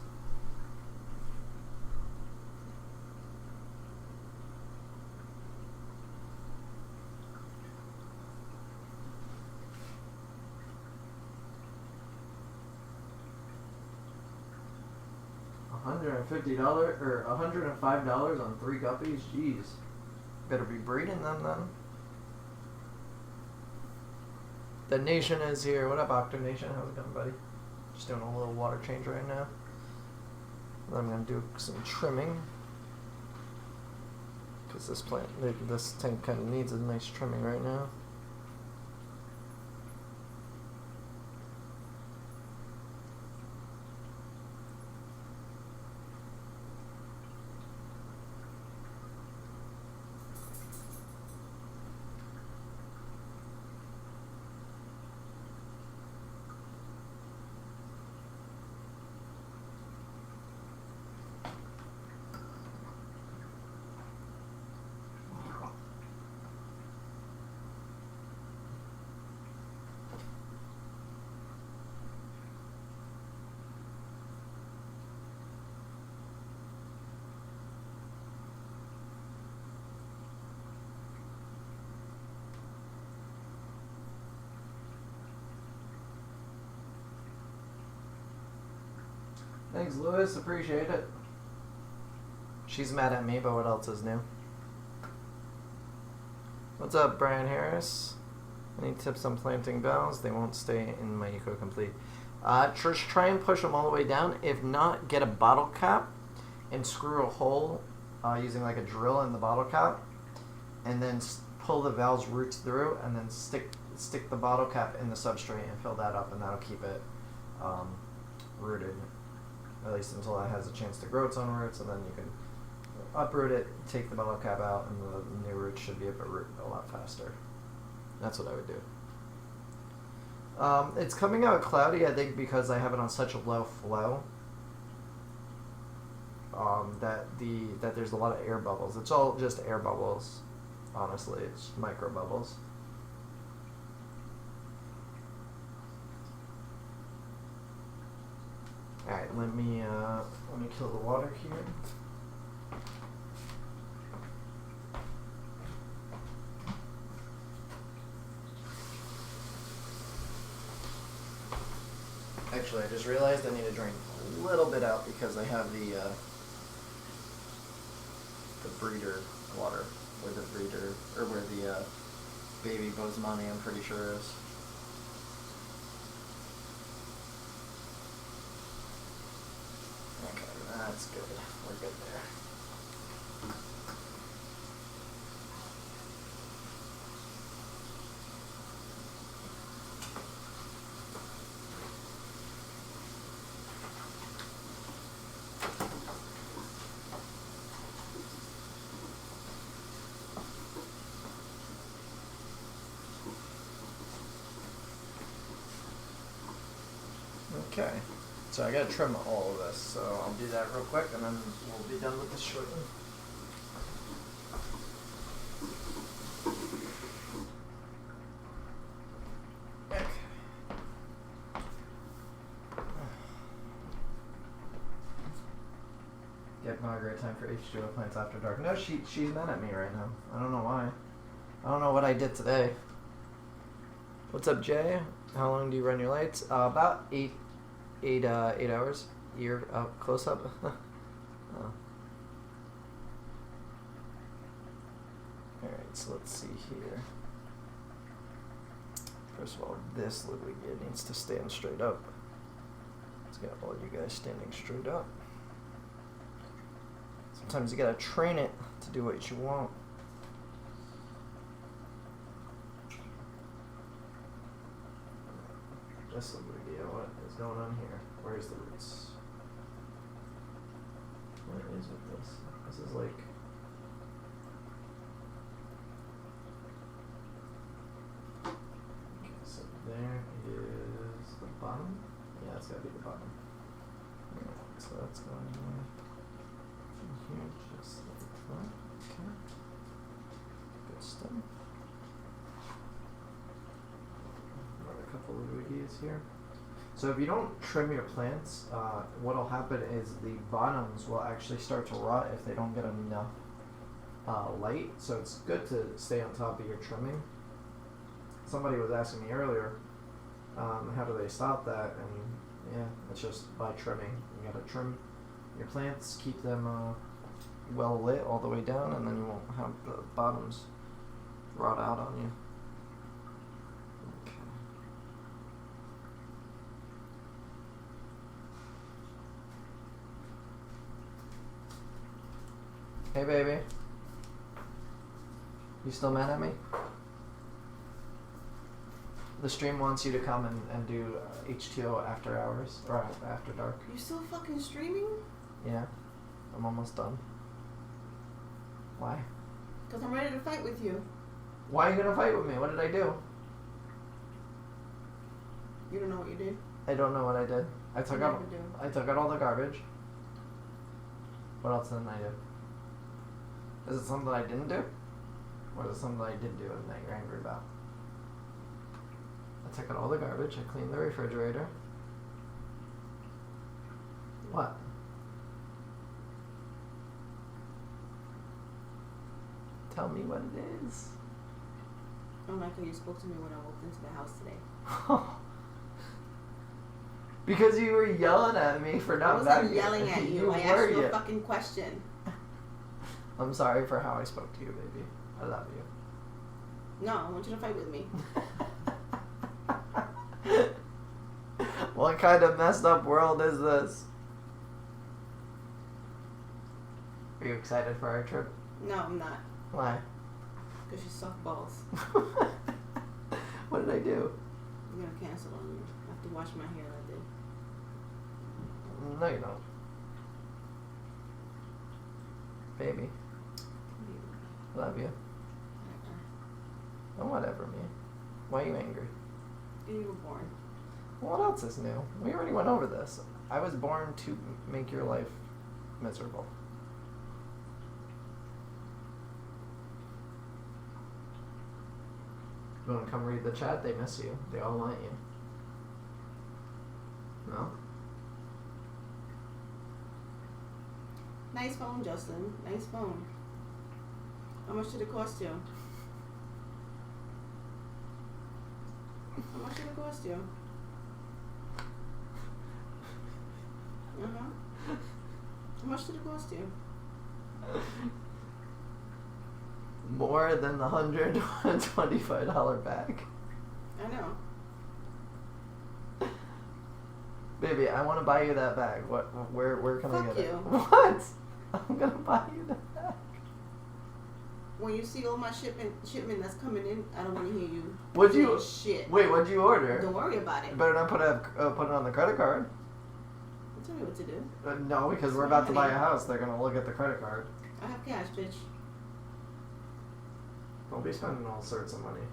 Speaker 1: $150 or $105 on 3 guppies? Jeez. Better be breeding them then. The Nation is here. What up, Octo Nation? How's it going, buddy? Just doing a little water change right now. I'm going to do some trimming. Because this plant, this tank kind of needs a nice trimming right now. Thanks, Lewis. Appreciate it. She's mad at me, but what else is new? What's up, Brian Harris? Any tips on planting bells? They won't stay in my Eco Complete. Just try and push them all the way down. If not, get a bottle cap and screw a hole using like a drill in the bottle cap, and then pull the valve's roots through, and then stick the bottle cap in the substrate and fill that up, and that'll keep it rooted. At least until it has a chance to grow its own roots, and then you can uproot it, take the bottle cap out, and the new roots should be able to root a lot faster. That's what I would do. It's coming out cloudy, I think, because I have it on such a low flow that there's a lot of air bubbles. It's all just air bubbles, honestly. It's micro bubbles. Alright, let me kill the water here. Actually, I just realized I need to drain a little bit out because I have the breeder water, where the breeder, or where the baby Bosemani, I'm pretty sure is. Okay, that's good. We're good there. Okay, so I gotta trim all of this, so I'll do that real quick and then we'll be done with this shortly. Okay. Get Margaret time for H2O plants after dark. No, she's mad at me right now. I don't know why. I don't know what I did today. What's up, Jay? How long do you run your lights? About 8 hours. You're up close up. Oh. Alright, so let's see here. First of all, this little guy needs to stand straight up. Let's get all you guys standing straight up. Sometimes you gotta train it to do what you want. This little guy, what is going on here? Where's the roots? What is with this? This is like... Okay, so there is the bottom. Yeah, it's gotta be the bottom. Alright, so that's going here. Here, just like that. Okay. Good stuff. Another couple of rooties here. So if you don't trim your plants, what'll happen is the bottoms will actually start to rot if they don't get enough light. So it's good to stay on top of your trimming. Somebody was asking me earlier, how do they stop that? And yeah, it's just by trimming. You gotta trim your plants, keep them well lit all the way down, and then you won't have the bottoms rot out on you. Okay. Hey baby, you still mad at me? The stream wants you to come and do H2O after hours, or after dark.
Speaker 2: You still fucking streaming?
Speaker 1: Yeah, I'm almost done. Why?
Speaker 2: Because I'm ready to fight with you.
Speaker 1: Why are you gonna fight with me? What did I do?
Speaker 2: You don't know what you did?
Speaker 1: I don't know what I did. I took out all the garbage. What else didn't I do? Is it something I didn't do? Or is it something I did do and that you're angry about? I took out all the garbage. I cleaned the refrigerator. What? Tell me what it is.
Speaker 2: Oh, Michael, you spoke to me when I walked into the house today.
Speaker 1: Because you were yelling at me for not vacuuming.
Speaker 2: I wasn't yelling at you. I asked you a fucking question.
Speaker 1: I'm sorry for how I spoke to you, baby. I love you.
Speaker 2: No, I want you to fight with me.
Speaker 1: What kind of messed up world is this? Are you excited for our trip?
Speaker 2: No, I'm not.
Speaker 1: Why?
Speaker 2: Because you suck balls.
Speaker 1: What did I do?
Speaker 2: I'm going to cancel on you. I have to wash my hair that day.
Speaker 1: No, you don't. Baby. Love you.
Speaker 2: Whatever.
Speaker 1: Oh, whatever, me. Why are you angry?
Speaker 2: You were born.
Speaker 1: What else is new? We already went over this. I was born to make your life miserable. You want to come read the chat? They miss you. They all want you. No?
Speaker 2: Nice phone, Justin. Nice phone. How much did it cost you? How much did it cost you? How much did it cost you?
Speaker 1: More than the $125 bag.
Speaker 2: I know.
Speaker 1: Baby, I want to buy you that bag. Where can I
Speaker 2: Fuck
Speaker 1: get it?
Speaker 2: you.
Speaker 1: What? I'm gonna buy you that bag.
Speaker 2: When you see all my shipment that's coming in, I don't want to hear you.
Speaker 1: What'd you?
Speaker 2: Shit.
Speaker 1: Wait, what'd you order?
Speaker 2: Don't worry about it.
Speaker 1: You better not put it on the credit card.
Speaker 2: Tell me what to do.
Speaker 1: No, because we're about to buy a house. They're gonna look at the credit card.
Speaker 2: I have cash, bitch.
Speaker 1: Don't be spending all sorts of money.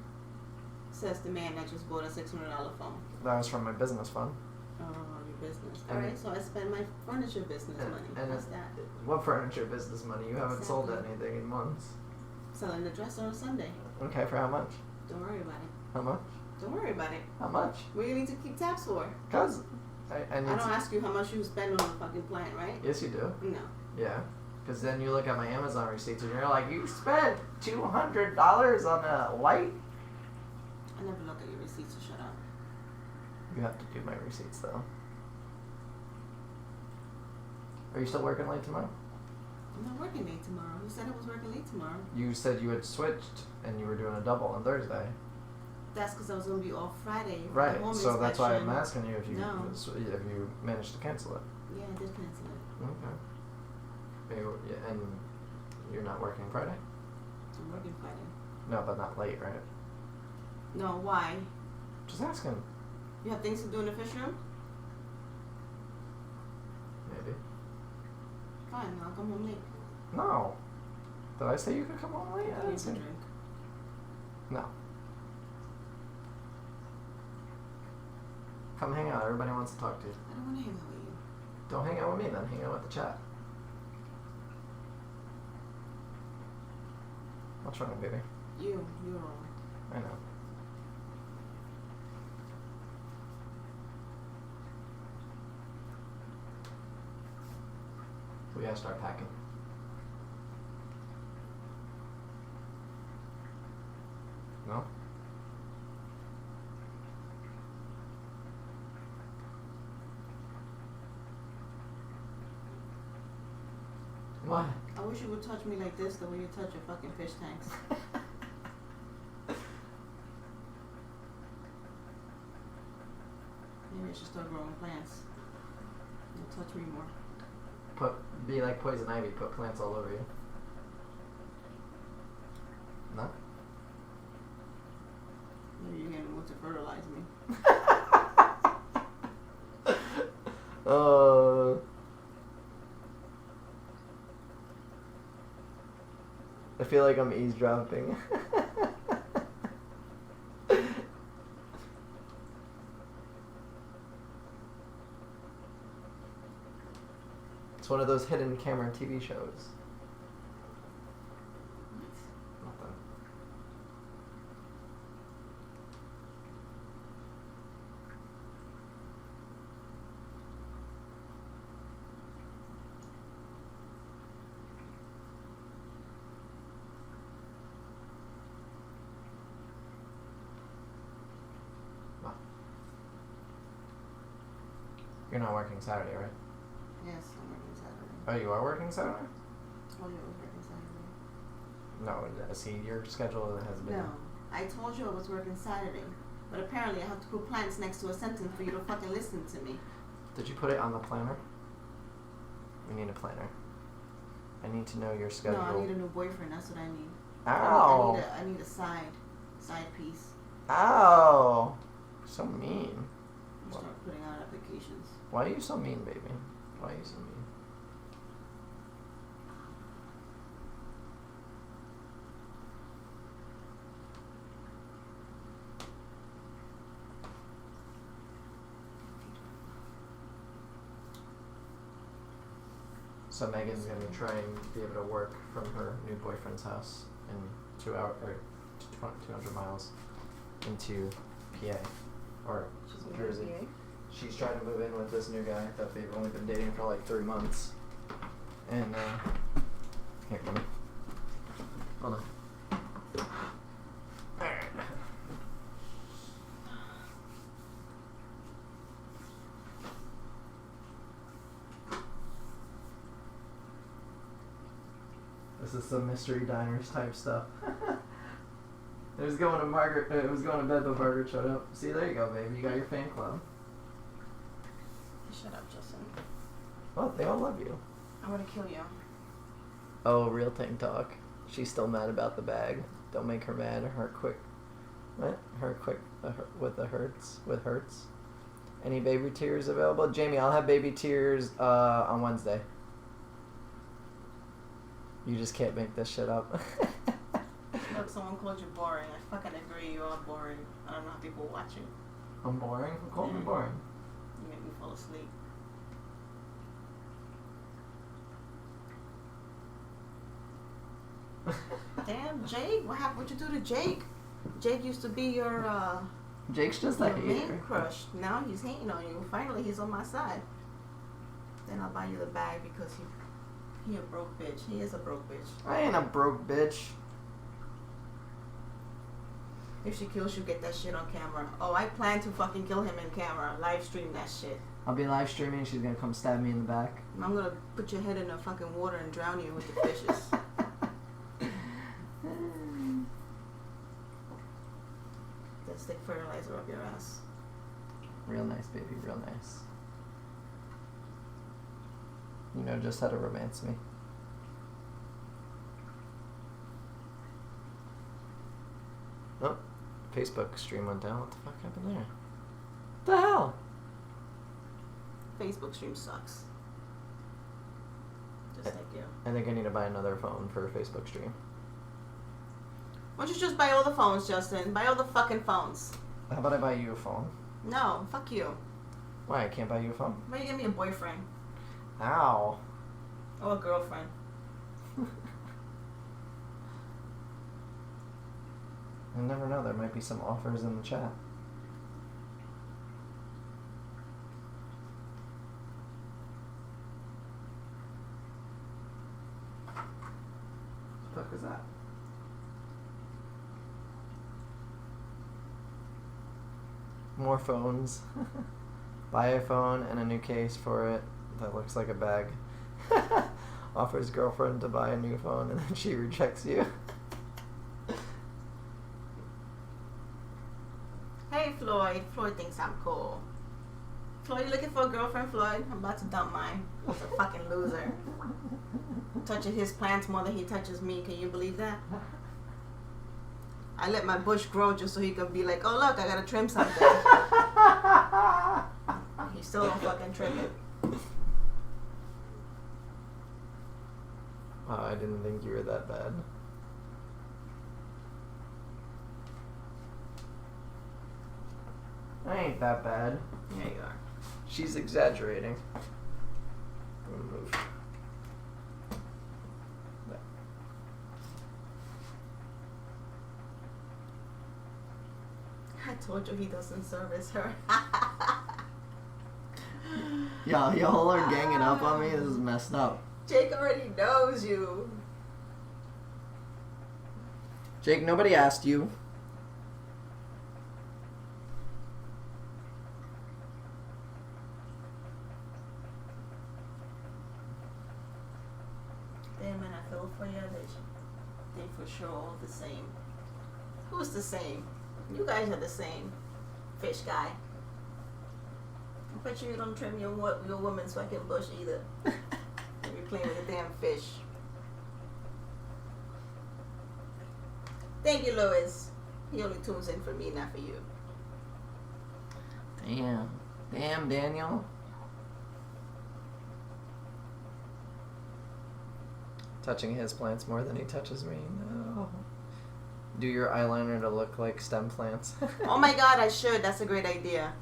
Speaker 2: Says the man that just bought a $600 phone.
Speaker 1: That was from my business fund.
Speaker 2: Oh, your business.
Speaker 1: And
Speaker 2: Alright, so I spend my furniture business money.
Speaker 1: And
Speaker 2: What's that?
Speaker 1: What furniture business money? You haven't sold
Speaker 2: Exactly.
Speaker 1: anything in months.
Speaker 2: Selling the dresser on Sunday.
Speaker 1: Okay, for how much?
Speaker 2: Don't worry about it.
Speaker 1: How much?
Speaker 2: Don't worry about it.
Speaker 1: How much?
Speaker 2: What do you need to keep tabs for?
Speaker 1: Cause I need
Speaker 2: I don't
Speaker 1: to.
Speaker 2: ask you how much you spend on the fucking plant, right?
Speaker 1: Yes, you do.
Speaker 2: No.
Speaker 1: Yeah. Because then you look at my Amazon receipts and you're like, you spent $200 on a light?
Speaker 2: I never look at your receipts, so shut up.
Speaker 1: You have to do my receipts though. Are you still working late tomorrow?
Speaker 2: I'm not working late tomorrow. You said I was working late tomorrow.
Speaker 1: You said you had switched and you were doing a double on Thursday.
Speaker 2: That's because I was going to be off Friday. For
Speaker 1: Right.
Speaker 2: the home
Speaker 1: So that's why I'm
Speaker 2: inspection.
Speaker 1: asking you if you
Speaker 2: No.
Speaker 1: if you managed to cancel it.
Speaker 2: Yeah, I did cancel it.
Speaker 1: Okay. And you're not working Friday?
Speaker 2: I'm working Friday.
Speaker 1: No, but not late, right?
Speaker 2: No, why?
Speaker 1: Just asking.
Speaker 2: You have things to do in the fish room?
Speaker 1: Maybe.
Speaker 2: Fine, I'll come home late.
Speaker 1: No. Did I say you could come home late? I
Speaker 2: I'll
Speaker 1: didn't
Speaker 2: need
Speaker 1: say.
Speaker 2: to drink.
Speaker 1: No. Come hang out. Everybody wants to talk to you.
Speaker 2: I don't want to hang out with you.
Speaker 1: Don't hang out with me then. Hang out with the chat. What's wrong, baby?
Speaker 2: You're wrong.
Speaker 1: I know. We gotta start packing. No? What?
Speaker 2: I wish you would touch me like this the way you touch your fucking fish tanks. Maybe I should start growing plants. You'll touch me more.
Speaker 1: Be like poison ivy, put plants all over you. No?
Speaker 2: Maybe you're getting want to fertilize me.
Speaker 1: I feel like I'm eavesdropping. It's one of those hidden camera TV shows. Nothing. What? You're not working Saturday, right?
Speaker 2: Yes, I'm working Saturday.
Speaker 1: Oh, you are working Saturday?
Speaker 2: Oh, yeah, I was working Saturday.
Speaker 1: No, see, your schedule has been...
Speaker 2: No, I told you I was working Saturday. But apparently I have to put plants next to a sentence for you to fucking listen to me.
Speaker 1: Did you put it on the planner? We need a planner. I need to know your schedule.
Speaker 2: No, I need a new boyfriend. That's what I need.
Speaker 1: Ow!
Speaker 2: I need a side piece.
Speaker 1: Ow! So mean.
Speaker 2: Start putting out applications.
Speaker 1: Why are you so mean, baby? Why are you so mean? So Megan's gonna try and be able to work from her new boyfriend's house in 200 miles into PA or Jersey. She's trying to move in with this new guy that they've only been dating for like 3 months. And here, come here. Hold on. Alright. This is some mystery diners type stuff. It was going to bed, but Margaret showed up. See, there you go, baby. You got your fan club.
Speaker 2: Shut up, Justin.
Speaker 1: Well, they all love you.
Speaker 2: I'm gonna kill you.
Speaker 1: Oh, real tank talk. She's still mad about the bag. Don't make her mad. Her quick. What? Her quick with the hurts. With hurts. Any baby tears available? Jamie, I'll have baby tears on Wednesday. You just can't make this shit up.
Speaker 2: Look, someone called you boring. I fucking agree. You are boring. I don't know how people watch you.
Speaker 1: I'm boring? Who called me boring?
Speaker 2: You make me fall asleep. Damn, Jake. What'd you do to Jake? Jake used to be your
Speaker 1: Jake's just
Speaker 2: your
Speaker 1: like
Speaker 2: man crush. Now he's hating on you. Finally, he's on my side. Then I'll buy you the bag because he a broke bitch. He is a broke bitch.
Speaker 1: I ain't a broke bitch.
Speaker 2: If she kills you, get that shit on camera. Oh, I plan to fucking kill him in camera. Live stream that shit.
Speaker 1: I'll be live streaming. She's gonna come stab me in the back.
Speaker 2: I'm gonna put your head in the fucking water and drown you with the fishes. Then stick fertilizer up your ass.
Speaker 1: Real nice, baby. Real nice. You know just how to romance me. Oh, Facebook stream went down. What the fuck happened there? What the hell?
Speaker 2: Facebook stream sucks. Just like you.
Speaker 1: I think I need to buy another phone for a Facebook stream.
Speaker 2: Why don't you just buy all the phones, Justin? Buy all the fucking phones.
Speaker 1: How about I buy you a phone?
Speaker 2: No, fuck you.
Speaker 1: Why? I can't buy you a phone?
Speaker 2: Why don't you give me a boyfriend?
Speaker 1: Ow.
Speaker 2: Or a girlfriend?
Speaker 1: I never know. There might be some offers in the chat. What the fuck is that? More phones. Buy a phone and a new case for it that looks like a bag. Offers girlfriend to buy a new phone and then she rejects you.
Speaker 2: Hey, Floyd. Floyd thinks I'm cool. Floyd, you looking for a girlfriend, Floyd? I'm about to dump mine. He's a fucking loser. Touching his plants more than he touches me. Can you believe that? I let my bush grow just so he could be like, oh, look, I gotta trim something. He still don't fucking trim it.
Speaker 1: Wow, I didn't think you were that bad. I ain't that bad.
Speaker 2: Yeah, you are.
Speaker 1: She's exaggerating. I'm gonna move. There.
Speaker 2: I told you he doesn't service her.
Speaker 1: Y'all are ganging up on me. This is messed up.
Speaker 2: Jake already knows you.
Speaker 1: Jake, nobody asked you.
Speaker 2: Damn, man, I feel for you. They for sure all the same. Who's the same? You guys are the same. Fish guy. I bet you don't trim your woman's fucking bush either. You're playing with a damn fish. Thank you, Louis. He only tunes in for me, not for you.
Speaker 1: Damn. Damn, Daniel. Touching his plants more than he touches me. No. Do your eyeliner to look like stem plants.
Speaker 2: Oh my god, I should. That's a great idea.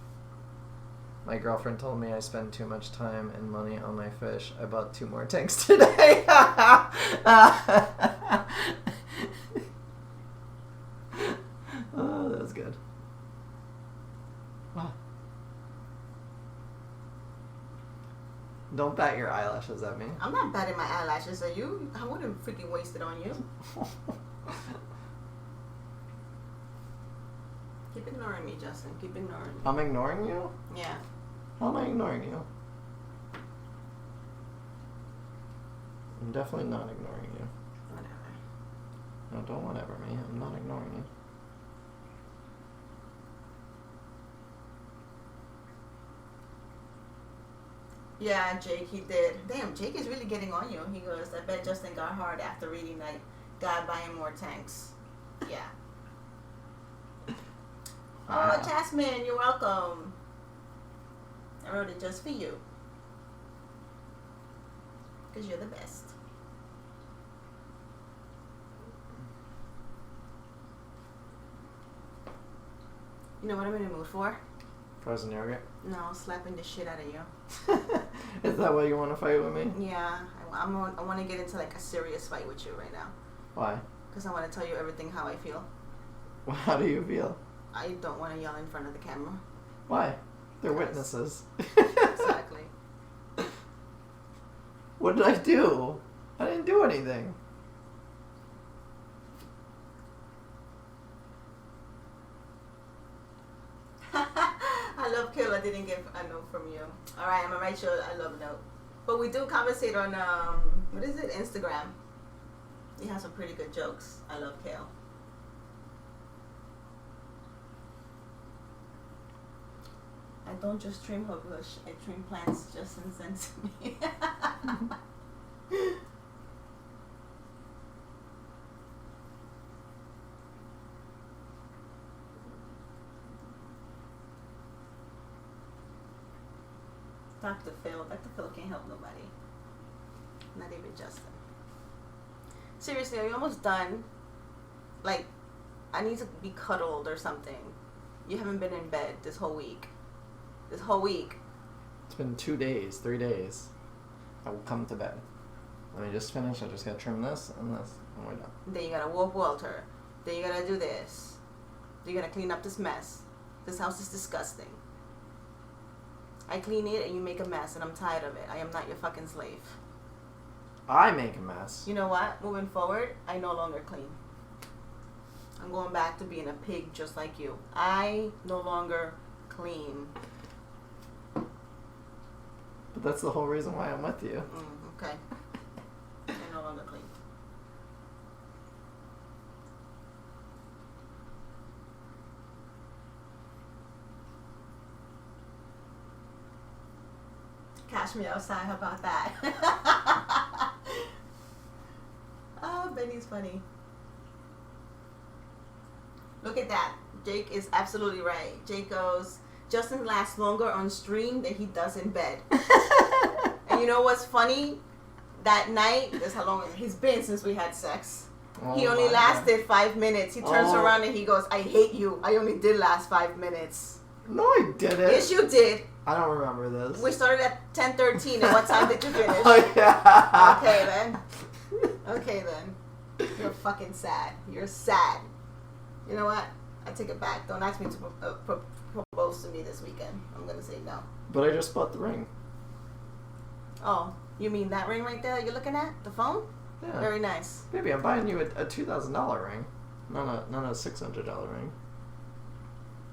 Speaker 1: My girlfriend told me I spend too much time and money on my fish. I bought 2 more tanks today. Oh, that was good. Wow. Don't bat your eyelashes at me.
Speaker 2: I'm not batting my eyelashes at you. I wouldn't freaking waste it on you. Keep ignoring me, Justin. Keep ignoring me.
Speaker 1: I'm ignoring you?
Speaker 2: Yeah.
Speaker 1: How am I ignoring you? I'm definitely not ignoring you.
Speaker 2: Whatever.
Speaker 1: No, don't whatever me. I'm not ignoring you.
Speaker 2: Yeah, Jake, he did. Damn, Jake is really getting on you. He goes, I bet Justin got hard after reading that God buying more tanks. Yeah.
Speaker 1: Wow.
Speaker 2: Oh, Jasmine, you're welcome. I wrote it just for you. Because you're the best. You know what I'm in the mood for?
Speaker 1: Frozen yogurt?
Speaker 2: No, slapping the shit out of you.
Speaker 1: Is that why you want to fight with me?
Speaker 2: Yeah, I want to get into like a serious fight with you right now.
Speaker 1: Why?
Speaker 2: Because I want to tell you everything how I feel.
Speaker 1: How do you feel?
Speaker 2: I don't want to yell in front of the camera.
Speaker 1: Why? They're
Speaker 2: Because-
Speaker 1: witnesses.
Speaker 2: Exactly.
Speaker 1: What did I do? I didn't do anything.
Speaker 2: I love Kill. I didn't get a note from you. All right, I'm gonna write you a love note. But we do conversate on what is it? Instagram. You have some pretty good jokes. I love Kale. I don't just trim her bush. I trim plants Justin sent to me. Dr. Phil. Dr. Phil can't help nobody. Not even Justin. Seriously, are you almost done? Like, I need to be cuddled or something. You haven't been in bed this whole week. This whole week.
Speaker 1: It's been 2 days, 3 days. I will come to bed. Let me just finish. I just gotta trim this and this, and we're done.
Speaker 2: Then you gotta walk Walter. Then you gotta do this. Then you gotta clean up this mess. This house is disgusting. I clean it and you make a mess, and I'm tired of it. I am not your fucking slave.
Speaker 1: I make a mess.
Speaker 2: You know what? Moving forward, I no longer clean. I'm going back to being a pig just like you. I no longer clean.
Speaker 1: But that's the whole reason why I'm with you.
Speaker 2: Okay. I no longer clean. Catch me outside, how about that? Oh, Benny's funny. Look at that. Jake is absolutely right. Jake goes, Justin lasts longer on stream than he does in bed. And you know what's funny? That night, that's how long it's been since we had sex.
Speaker 1: Oh,
Speaker 2: he only lasted 5 minutes. He turns around and he goes, I hate you. I only did last 5 minutes.
Speaker 1: No, I didn't.
Speaker 2: Yes, you did.
Speaker 1: I don't remember this.
Speaker 2: We started at 10:13, and what time did you finish?
Speaker 1: Oh, yeah.
Speaker 2: Okay, then. Okay, then. You're fucking sad. You're sad. You know what? I take it back. Don't ask me to propose to me this weekend. I'm going to say no.
Speaker 1: But I just bought the ring.
Speaker 2: Oh, you mean that ring right there that you're looking at? The phone?
Speaker 1: Yeah.
Speaker 2: Very nice.
Speaker 1: Baby, I'm buying you a $2,000 ring. Not a $600 ring.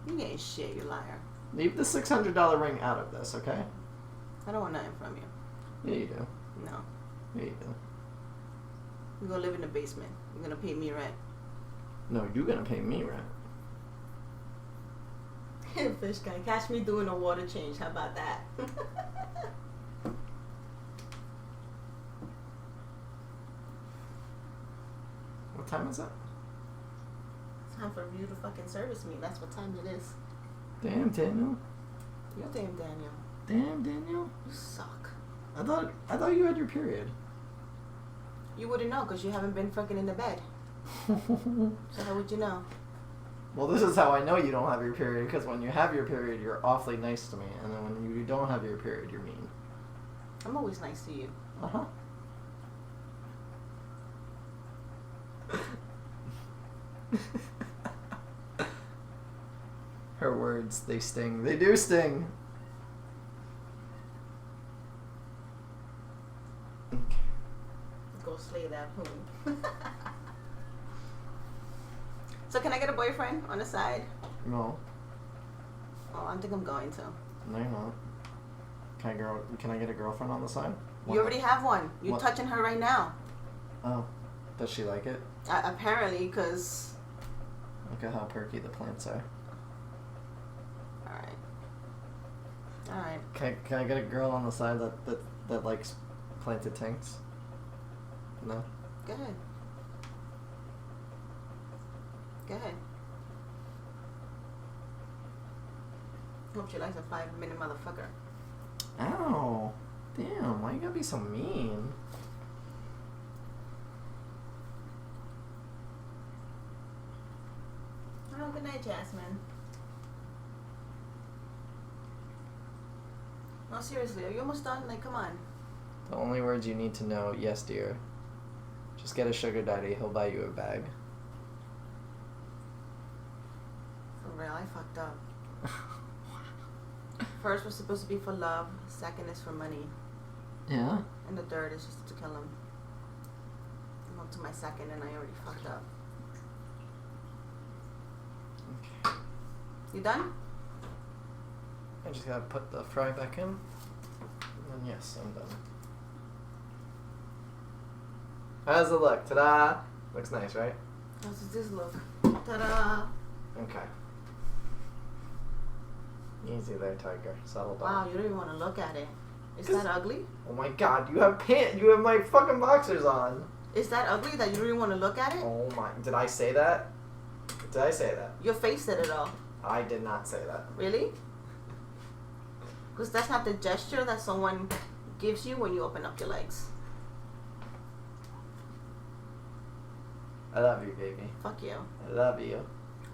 Speaker 2: You ain't shit, you liar.
Speaker 1: Leave the $600 ring out of this, okay?
Speaker 2: I don't want nothing from you.
Speaker 1: Yeah, you do.
Speaker 2: No.
Speaker 1: Yeah, you do.
Speaker 2: You're going to live in the basement. You're going to pay me rent.
Speaker 1: No, you're gonna pay me rent.
Speaker 2: Fish guy, catch me doing a water change. How about that?
Speaker 1: What time is it?
Speaker 2: It's time for you to fucking service me. That's what time it is.
Speaker 1: Damn, Daniel.
Speaker 2: Your damn Daniel.
Speaker 1: Damn, Daniel.
Speaker 2: You suck.
Speaker 1: I thought you had your period.
Speaker 2: You wouldn't know because you haven't been fucking in the bed. So how would you know?
Speaker 1: Well, this is how I know you don't have your period, because when you have your period, you're awfully nice to me, and then when you don't have your period, you're mean.
Speaker 2: I'm always nice to you.
Speaker 1: Uh-huh. Her words, they sting. They do sting.
Speaker 2: Go slay that poon. So can I get a boyfriend on the side?
Speaker 1: No.
Speaker 2: Oh, I think I'm going to.
Speaker 1: No, you're not. Can I get a girlfriend on the side?
Speaker 2: You already have one. You're
Speaker 1: What?
Speaker 2: touching her right now.
Speaker 1: Oh. Does she like it?
Speaker 2: Apparently, because...
Speaker 1: Look at how perky the plants are.
Speaker 2: Alright.
Speaker 1: Can I get a girl on the side that likes planted tanks? No?
Speaker 2: Go ahead. Go ahead. Hope she likes a 5-minute motherfucker.
Speaker 1: Ow. Damn, why you gotta be so mean?
Speaker 2: Oh, good night, Jasmine. No, seriously, are you almost done? Like, come on.
Speaker 1: The only words you need to know, yes, dear. Just get a sugar daddy, he'll buy you a bag.
Speaker 2: For real, I fucked up. First was supposed to be for love. Second is for money.
Speaker 1: Yeah?
Speaker 2: And the third is just to kill him. I'm up to my second and I already fucked up.
Speaker 1: Okay.
Speaker 2: You done?
Speaker 1: I just gotta put the fry back in. And then yes, I'm done. How does it look? Ta-da! Looks nice, right?
Speaker 2: How does this look? Ta-da!
Speaker 1: Okay. Easy there, tiger. Settle down.
Speaker 2: Wow, you don't even want to look at it. Is that ugly?
Speaker 1: Oh my god, you have pants. You have my fucking boxers on.
Speaker 2: Is that ugly that you don't even want to look at it?
Speaker 1: Oh my. Did I say that? Did I say that?
Speaker 2: Your face said it all.
Speaker 1: I did not say that.
Speaker 2: Really? Because that's not the gesture that someone gives you when you open up your legs.
Speaker 1: I love you, baby.
Speaker 2: Fuck you.
Speaker 1: I love you.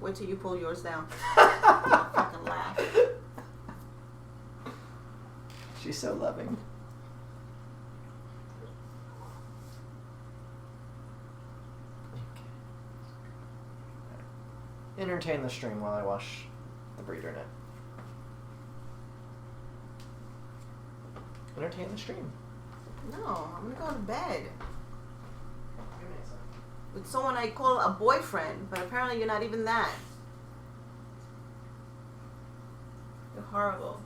Speaker 2: Wait till you pull yours down. I'll fucking laugh.
Speaker 1: She's so loving. Entertain the stream while I wash the breeder net. Entertain the stream.
Speaker 2: No, I'm gonna go to bed.
Speaker 1: Give me a second.
Speaker 2: With someone I call a boyfriend, but apparently you're not even that. You're horrible.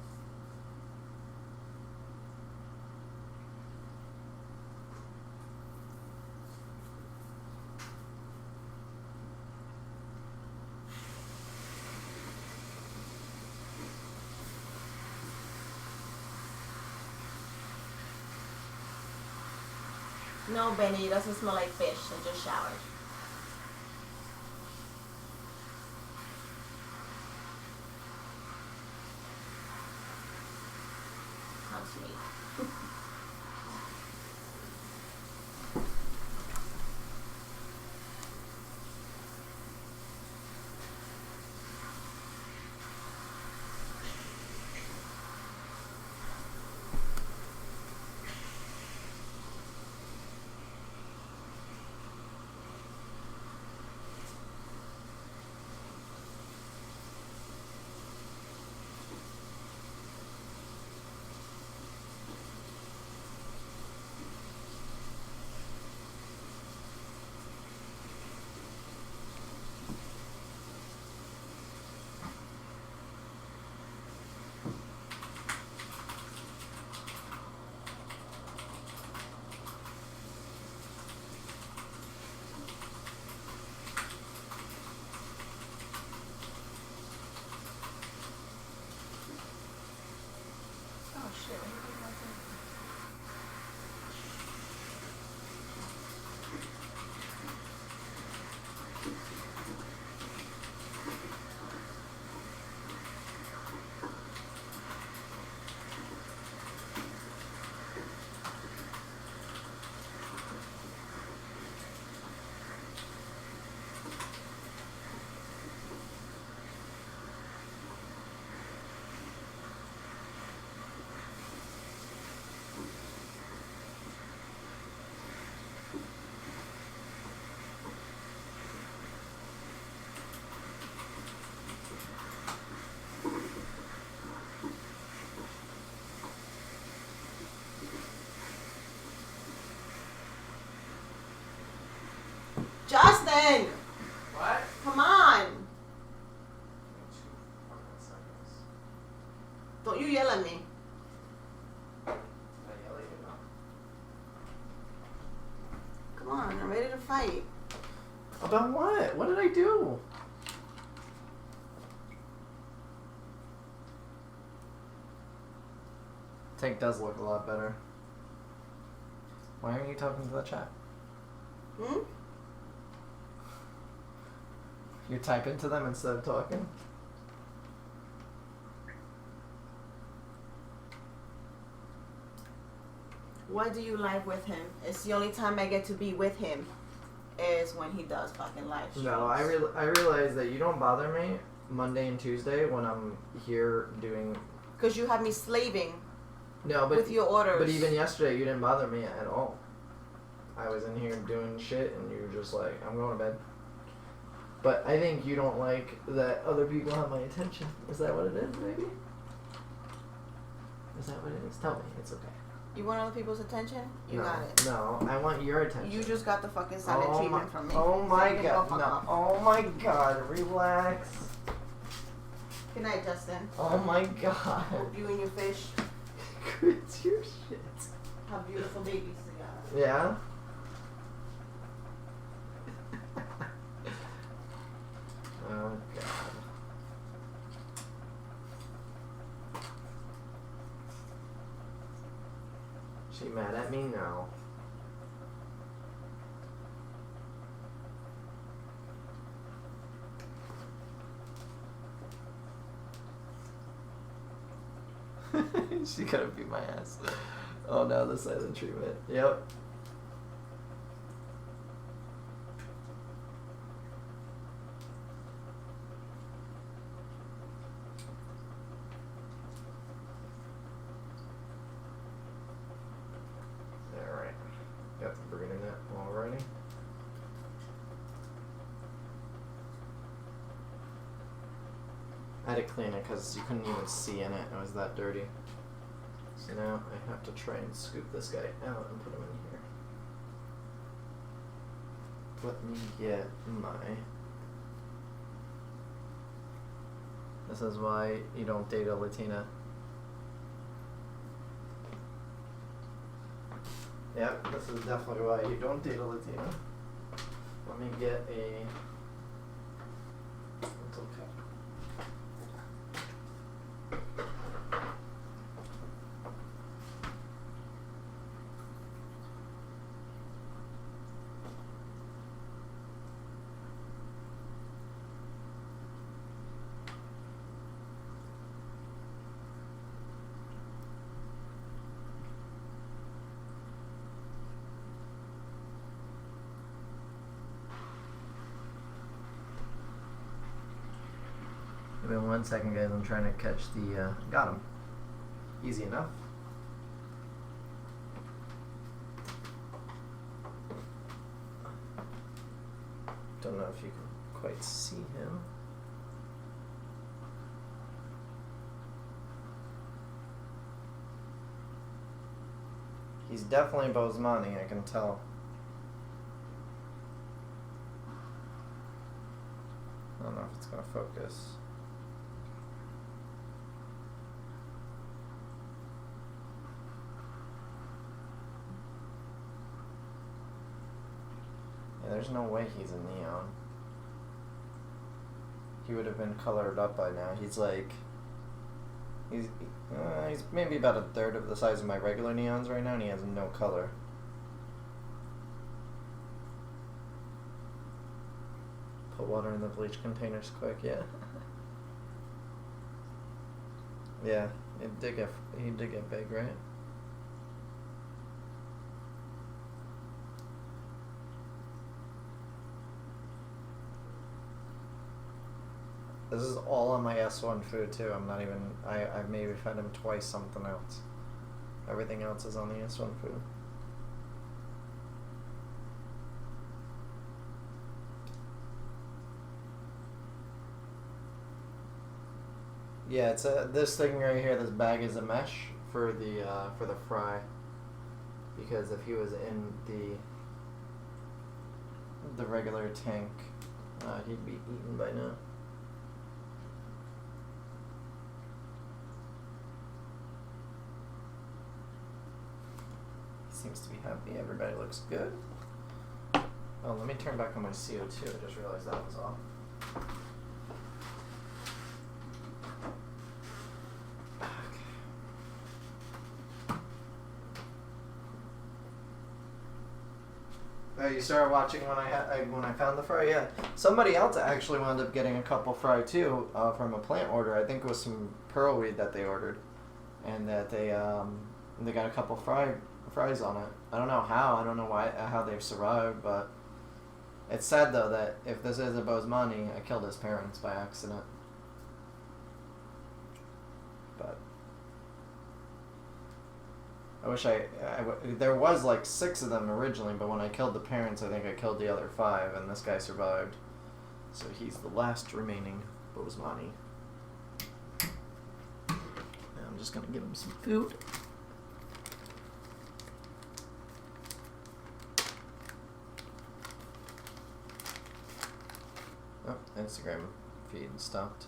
Speaker 2: No, Benny, it doesn't smell like fish. I just showered. How sweet. Oh shit, I didn't think about that. Justin!
Speaker 1: What?
Speaker 2: Come on!
Speaker 1: 2 fucking seconds.
Speaker 2: Don't you yell at me.
Speaker 1: Did I yell at you? No.
Speaker 2: Come on, I'm ready to fight.
Speaker 1: About what? What did I do? Tank does look a lot better. Why aren't you talking to the chat?
Speaker 2: Hmm?
Speaker 1: You type into them instead of talking?
Speaker 2: Why do you live with him? It's the only time I get to be with him is when he does fucking live streams.
Speaker 1: No, I realize that you don't bother me Monday and Tuesday when I'm here doing...
Speaker 2: Because you have me slaving
Speaker 1: No, but
Speaker 2: with your orders.
Speaker 1: But even yesterday, you didn't bother me at all. I was in here doing shit, and you were just like, I'm going to bed. But I think you don't like that other people have my attention. Is that what it is, maybe? Is that what it is? Tell me. It's okay.
Speaker 2: You want other people's attention? You
Speaker 1: no,
Speaker 2: got it.
Speaker 1: No, I want your attention.
Speaker 2: You just got the fucking silent treatment from me.
Speaker 1: Oh my
Speaker 2: So
Speaker 1: god.
Speaker 2: fuck
Speaker 1: No.
Speaker 2: off.
Speaker 1: Oh my god. Relax.
Speaker 2: Good night, Justin.
Speaker 1: Oh my god.
Speaker 2: Hope you and your fish
Speaker 1: Quit your shit.
Speaker 2: have beautiful babies together.
Speaker 1: Yeah? Oh god. She mad at me now. She gotta beat my ass. Oh no, the silent treatment. Yep. Alright. Got the green in it already. I had to clean it because you couldn't even see in it. It was that dirty. So now I have to try and scoop this guy out and put him in here. Let me get my... This is why you don't date a Latina. Yep, this is definitely why you don't date a Latina. Let me get a... It's okay. Give me 1 second, guys. I'm trying to catch the, got him. Easy enough. Don't know if you can quite see him. He's definitely Bosemani, I can tell. I don't know if it's gonna focus. Yeah, there's no way he's a neon. He would have been colored up by now. He's like, he's maybe about a third of the size of my regular neons right now, and he has no color. Put water in the bleach containers quick, yeah. Yeah, he did get big, right? This is all on my S1 food too. I'm not even, I've maybe fed him twice something else. Everything else is on the S1 food. Yeah, it's this thing right here. This bag is a mesh for the fry, because if he was in the regular tank, he'd be eaten by now. He seems to be happy. Everybody looks good. Oh, let me turn back on my CO2. I just realized that was off. You started watching when I found the fry. Yeah, somebody else actually wound up getting a couple fry too from a plant order. I think it was some pearlweed that they ordered, and that they got a couple fries on it. I don't know how. I don't know how they've survived, but it's sad though that if this is a Bosemani, I killed his parents by accident. But I wish there was like 6 of them originally, but when I killed the parents, I think I killed the other 5, and this guy survived. So he's the last remaining Bosemani. I'm just gonna give him some food. Oh, Instagram feed stopped.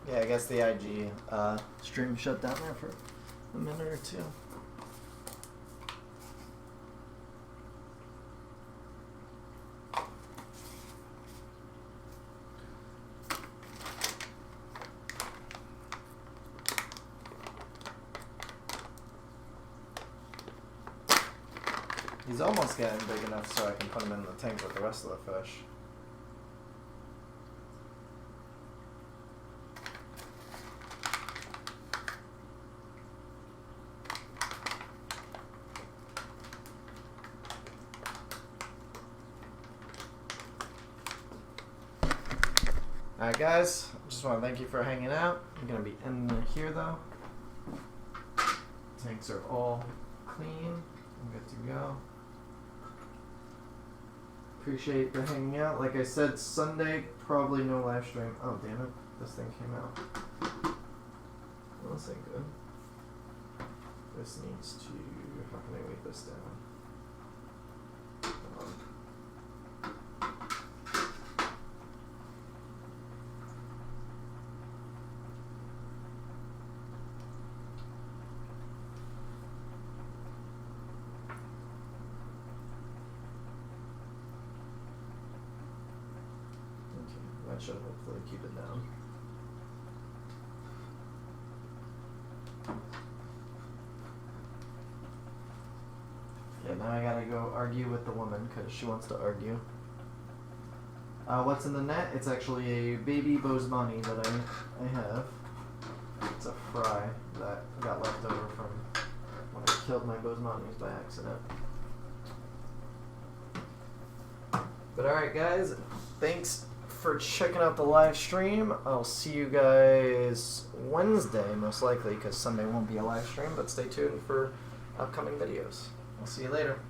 Speaker 1: Yeah, I guess the IG stream shut down there for a minute or two. He's almost getting big enough so I can put him in the tank with the rest of the fish. Alright guys, just want to thank you for hanging out. I'm going to be in here though. Tanks are all clean and good to go. Appreciate the hanging out. Like I said, Sunday, probably no live stream. Oh, damn it. This thing came out. Well, this ain't good. This needs to... How can I weight this down? Hold on. That should hopefully keep it down. Yeah, now I gotta go argue with the woman because she wants to argue. What's in the net? It's actually a baby Bosemani that I have. It's a fry that got left over from when I killed my Bosemanis by accident. But alright guys, thanks for checking out the live stream. I'll see you guys Wednesday most likely because Sunday won't be a live stream, but stay tuned for upcoming videos. I'll see you later.